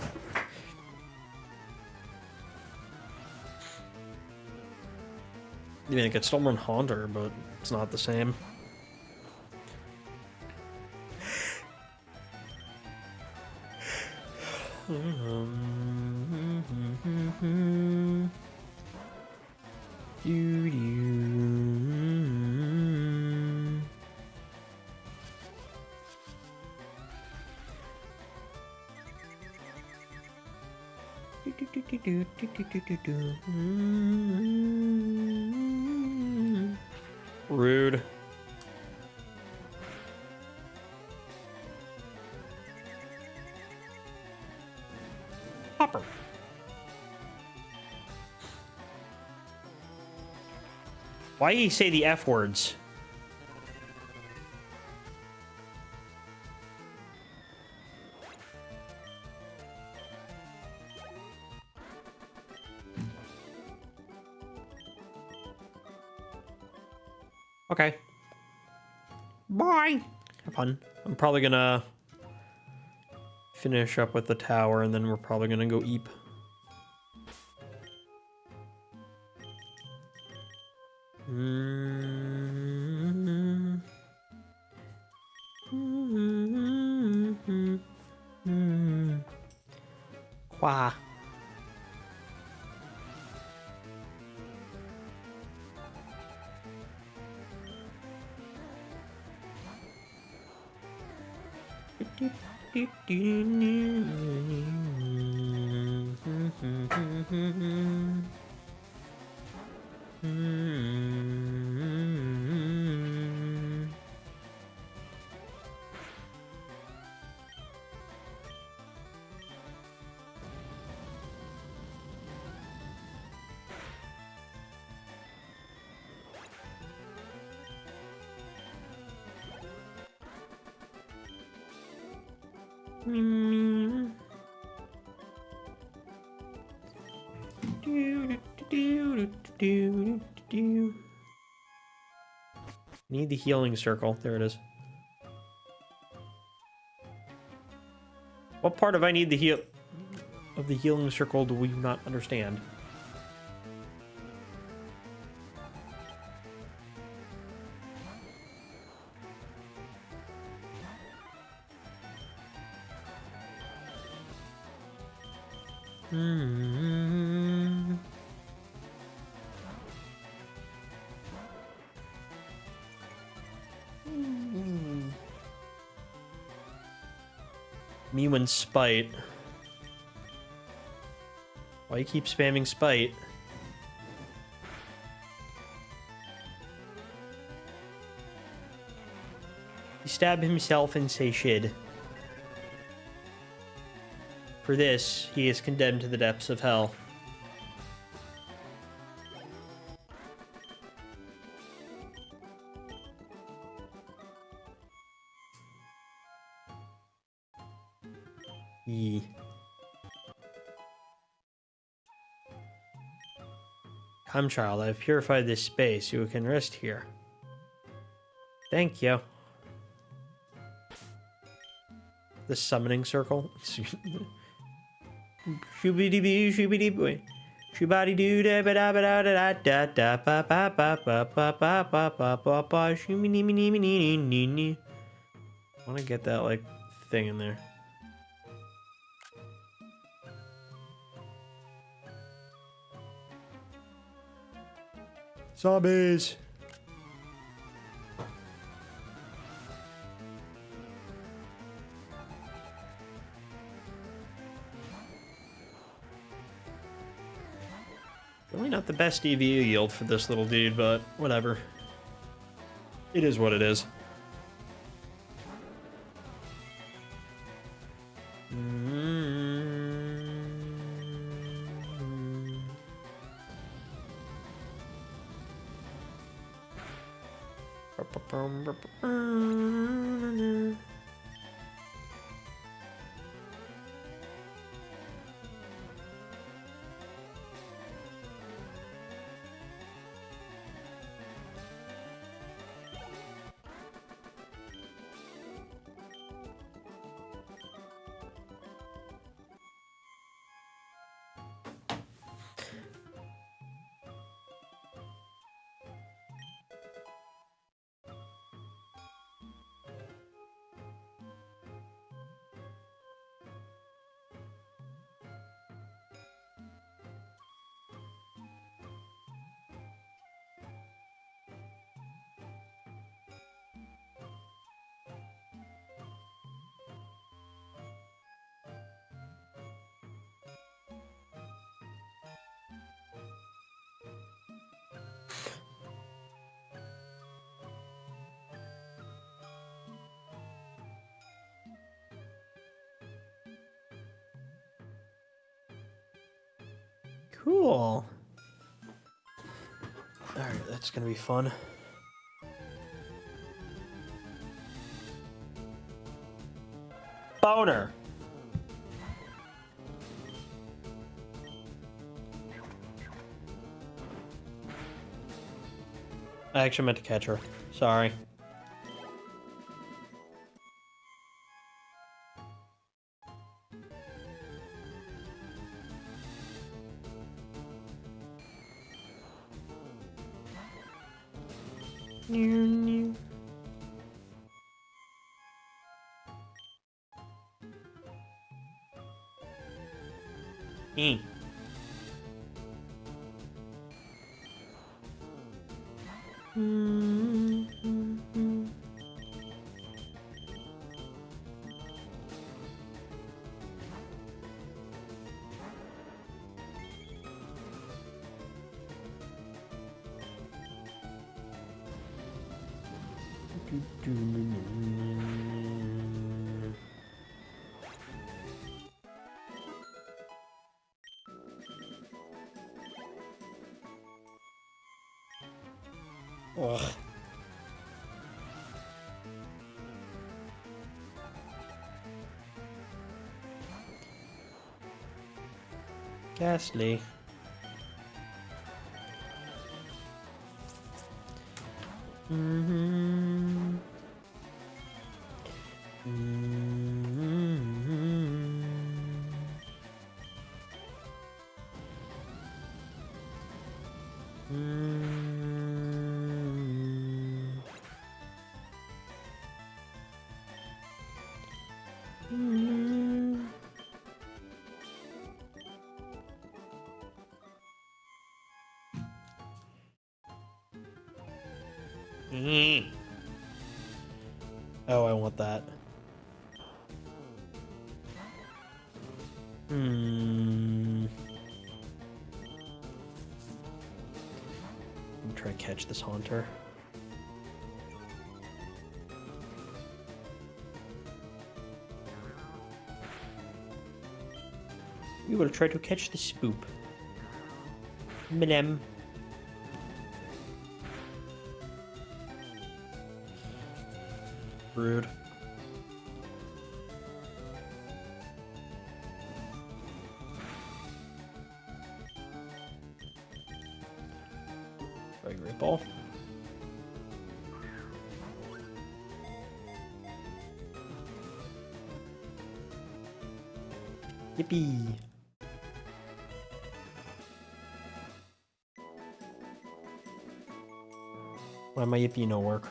I mean, I could still run Haunter, but it's not the same. Rude. Hopper. Why do you say the F words? Okay. Bye. Have fun. I'm probably gonna finish up with the tower and then we're probably gonna go eep. Qua. Need the healing circle. There it is. What part of I need the healing circle do we not understand? Me when spite. Why you keep spamming spite? He stabbed himself and say shid. For this, he is condemned to the depths of hell. Yee. Come, child, I have purified this space. You can rest here. Thank you. The summoning circle. Shoobity-bee, shoobity-boy. Shibari doo da ba da ba da da da da ba ba ba ba ba ba ba ba ba ba shimmy nee nee nee nee nee nee. I want to get that like thing in there. Zombies. Really not the best EVU yield for this little dude, but whatever. It is what it is. Cool. Alright, that's gonna be fun. Boner. I actually meant to catch her. Sorry. Mm. Ugh. Ghastly. Mm-hmm. Oh, I want that. I'm gonna try to catch this haunter. We will try to catch the spoop. Madame. Rude. Very great ball. Yippee. Why my yippee no work?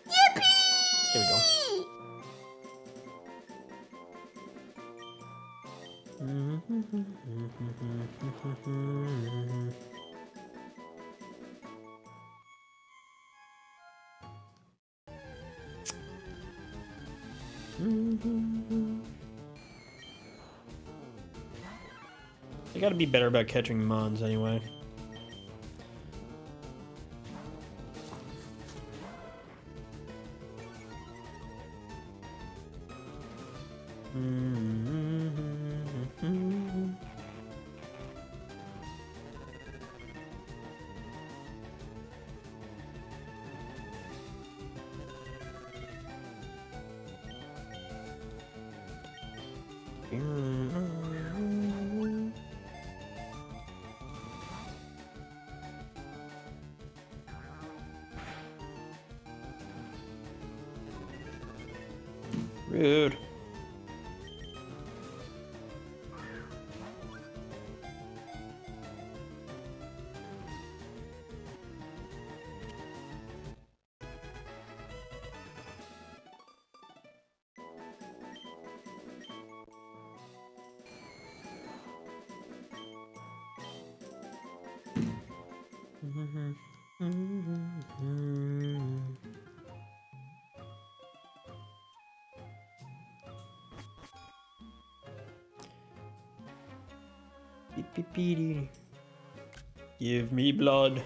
Yippee! There we go. I gotta be better about catching mons anyway. Rude. Beep, beep, beep. Give me blood.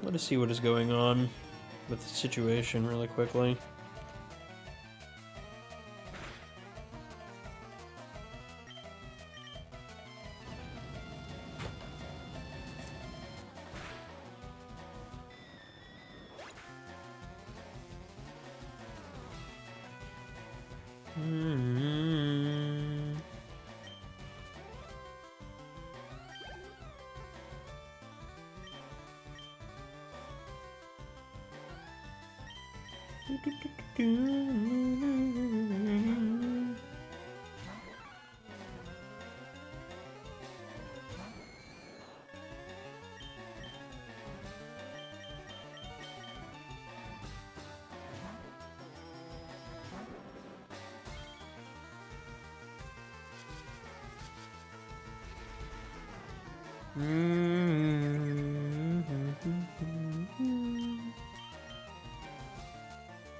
Let us see what is going on with the situation really quickly.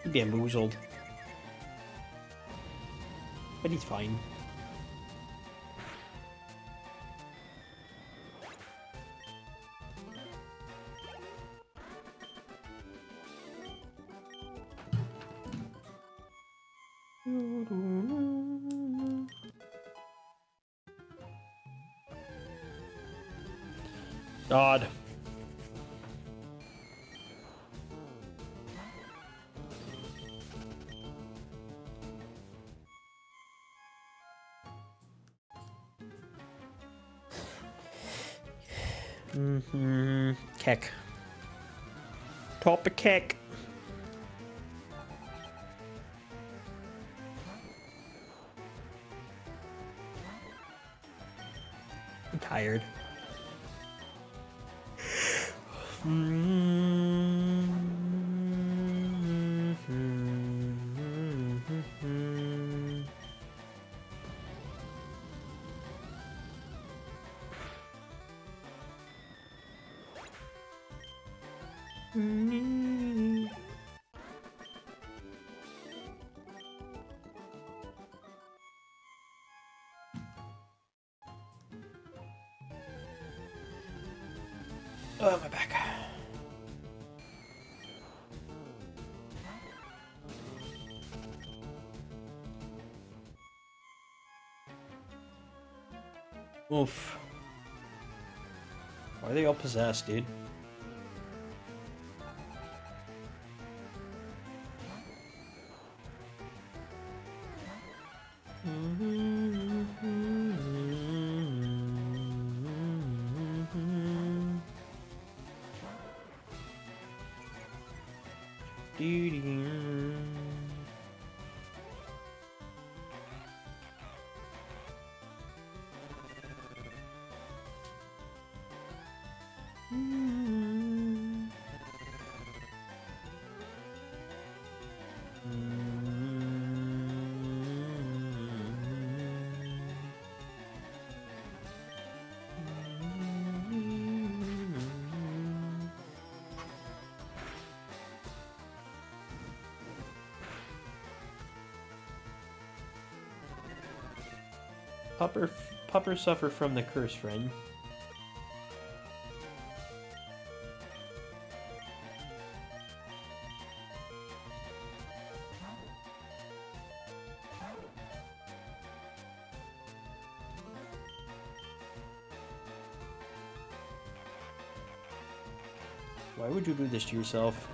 Bamboozled. But he's fine. God. Keck. Top of keck. I'm tired. Oh, my back. Oof. Why are they all possessed, dude? Puppers suffer from the curse, friend. Why would you do this to yourself?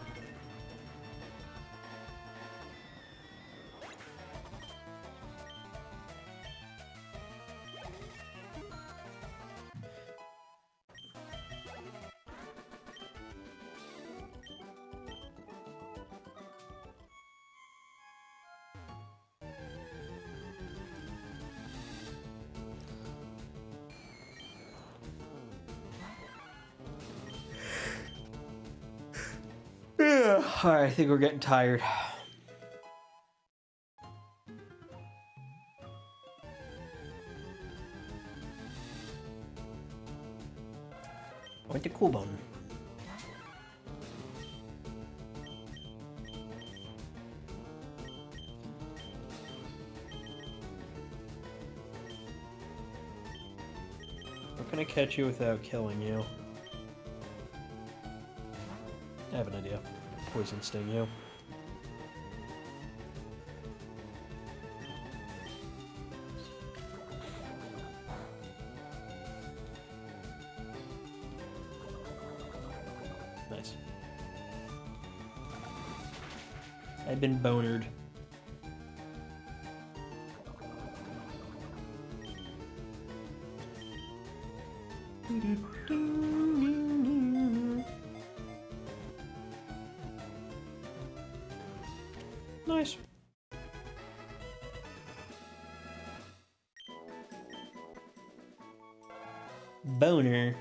Alright, I think we're getting tired. I went to Cool Bone. How can I catch you without killing you? I have an idea. Poison sting you. Nice. I've been bonered. Nice. Boner.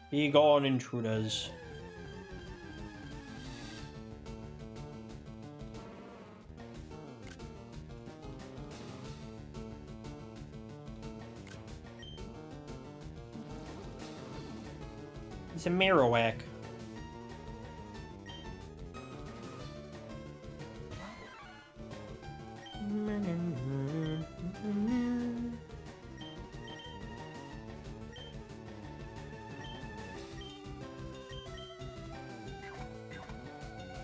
Be gone, intruders. He's a Marowak.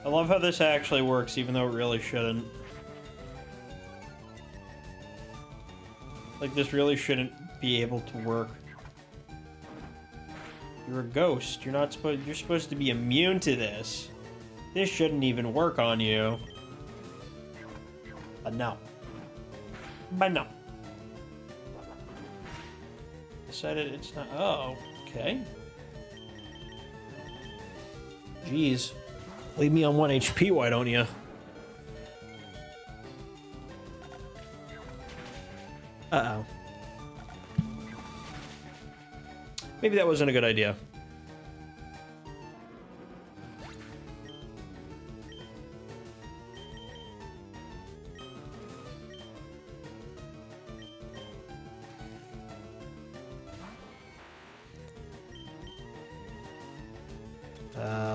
I love how this actually works, even though it really shouldn't. Like, this really shouldn't be able to work. You're a ghost. You're not supposed. You're supposed to be immune to this. This shouldn't even work on you. But no. But no. Decided it's not. Oh, okay. Jeez. Leave me on 1 HP, why don't you? Uh-oh. Maybe that wasn't a good idea.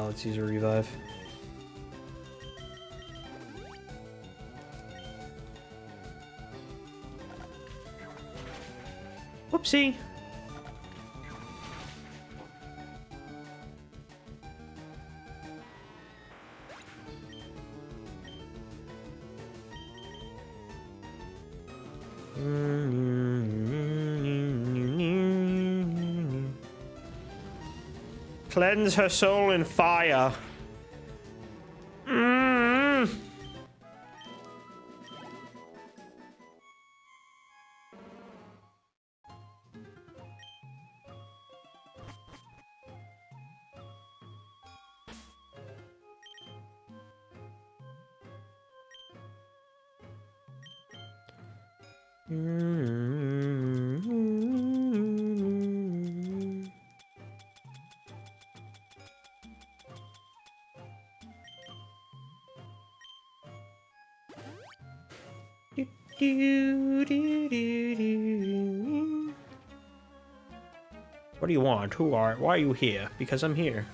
Let's use a revive. Whoopsie. Cleanse her soul in fire. What do you want? Why are you here? Because I'm here.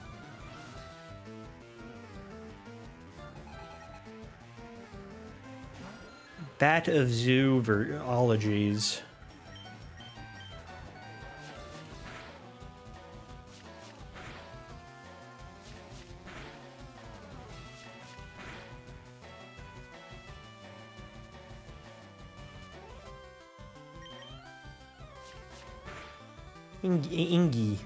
Bat of zoologies. Ingy.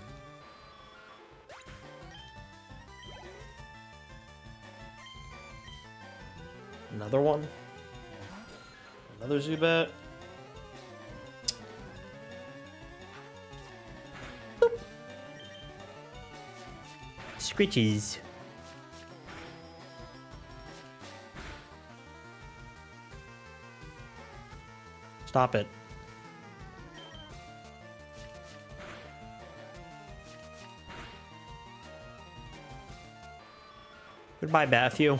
Another one. Another Zubat. Boop. Scritches. Stop it. Goodbye, Matthew.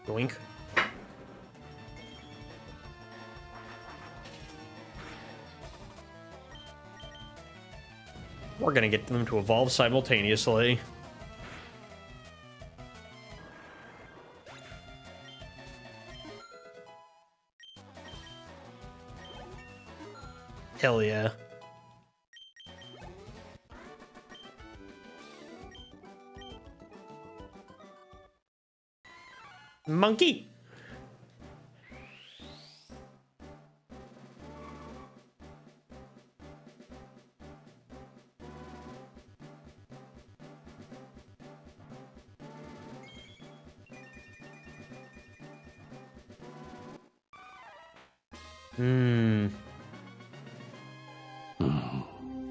Doink. We're gonna get them to evolve simultaneously. Hell yeah. Monkey.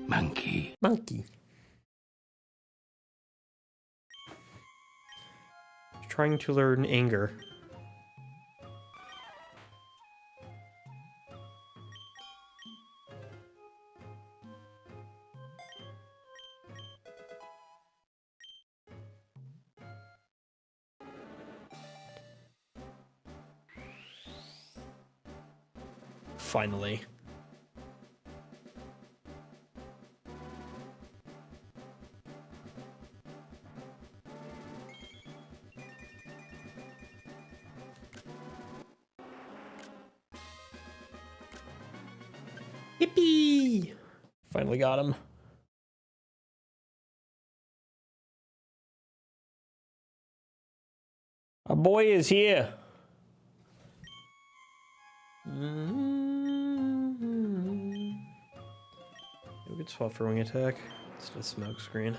Mankey. Monkey. Trying to learn anger. Finally. Yippee! Finally got him. Our boy is here. We could swap for wing attack. It's just smoke screen.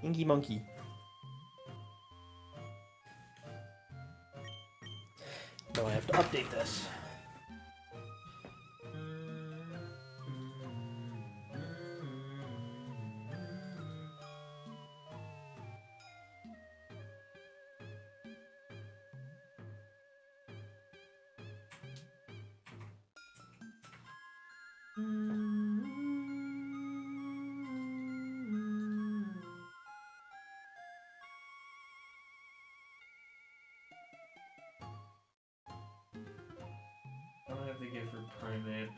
Inky monkey. Now I have to update this. I don't have to get for primate.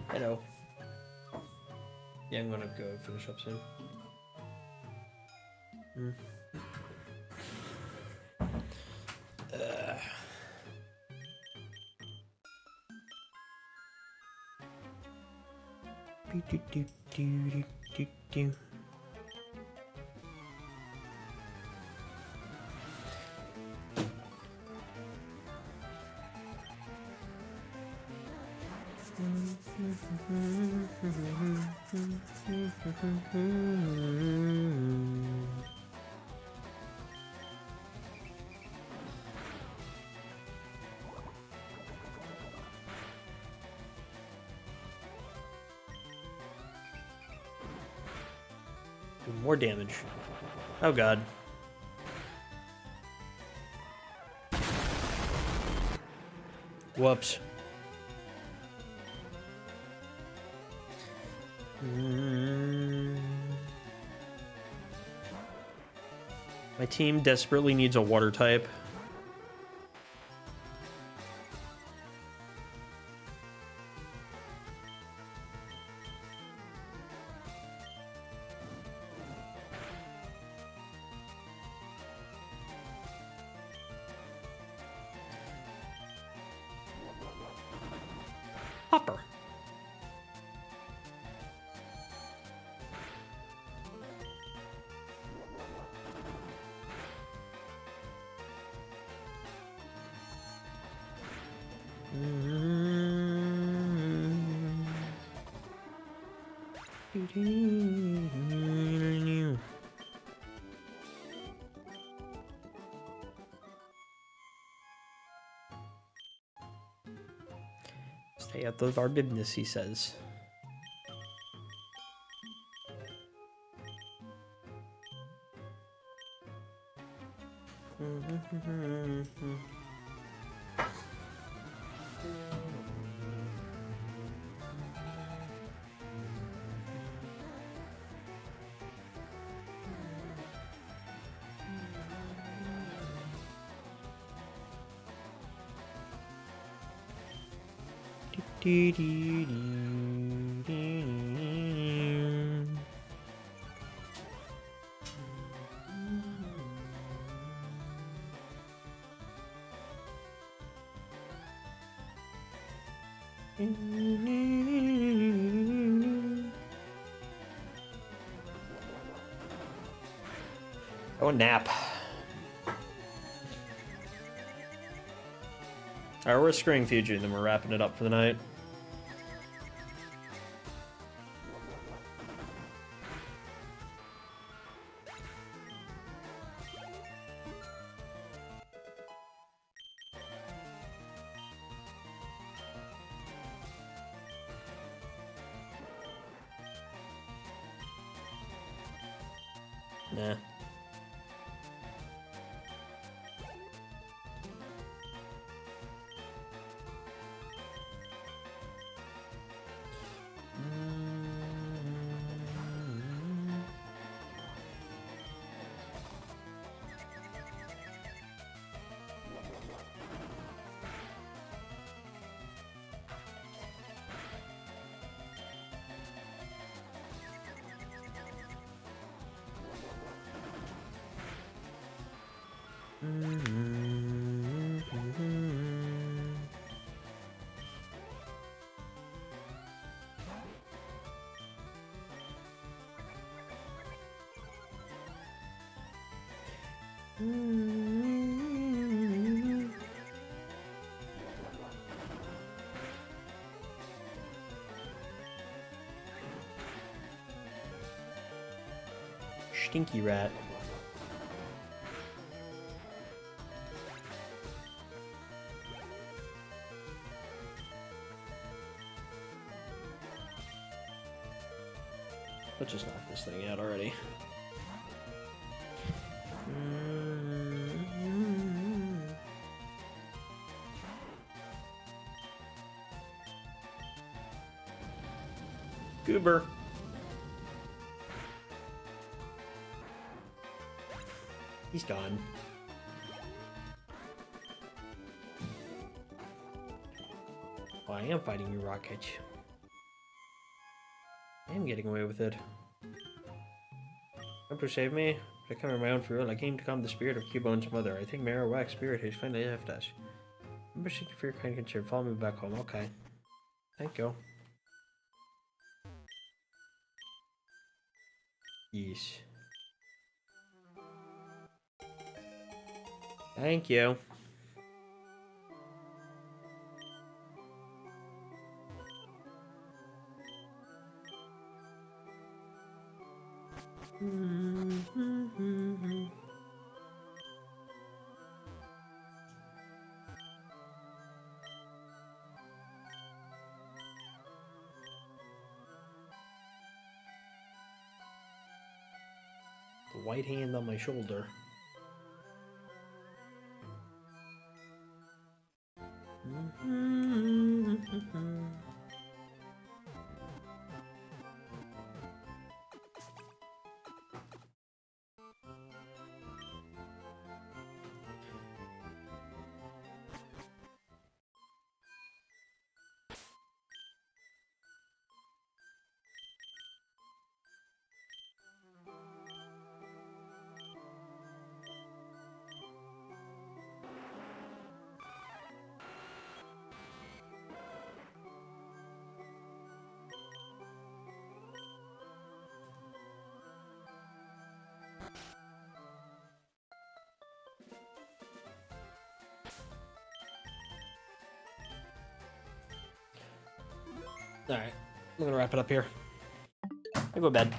Hello. Yeah, I'm gonna go finish up soon. More damage. Oh god. Whoops. My team desperately needs a water type. Hopper. Stay out of our business, he says. Dee, dee, dee, dee. Oh, nap. Alright, we're screwing Fuji, and then we're wrapping it up for the night. Nah. Stinky rat. Let's just knock this thing out already. Goober. He's gone. Oh, I am fighting you, Rocket. I am getting away with it. Come to save me? I come on my own free will. I came to calm the spirit of Cubone's mother. I think Marowak's spirit has finally left us. Remember, thank you for your kind concern. Follow me back home. Okay. Thank you. Yes. Thank you. The white hand on my shoulder. Alright, I'm gonna wrap it up here. I go to bed.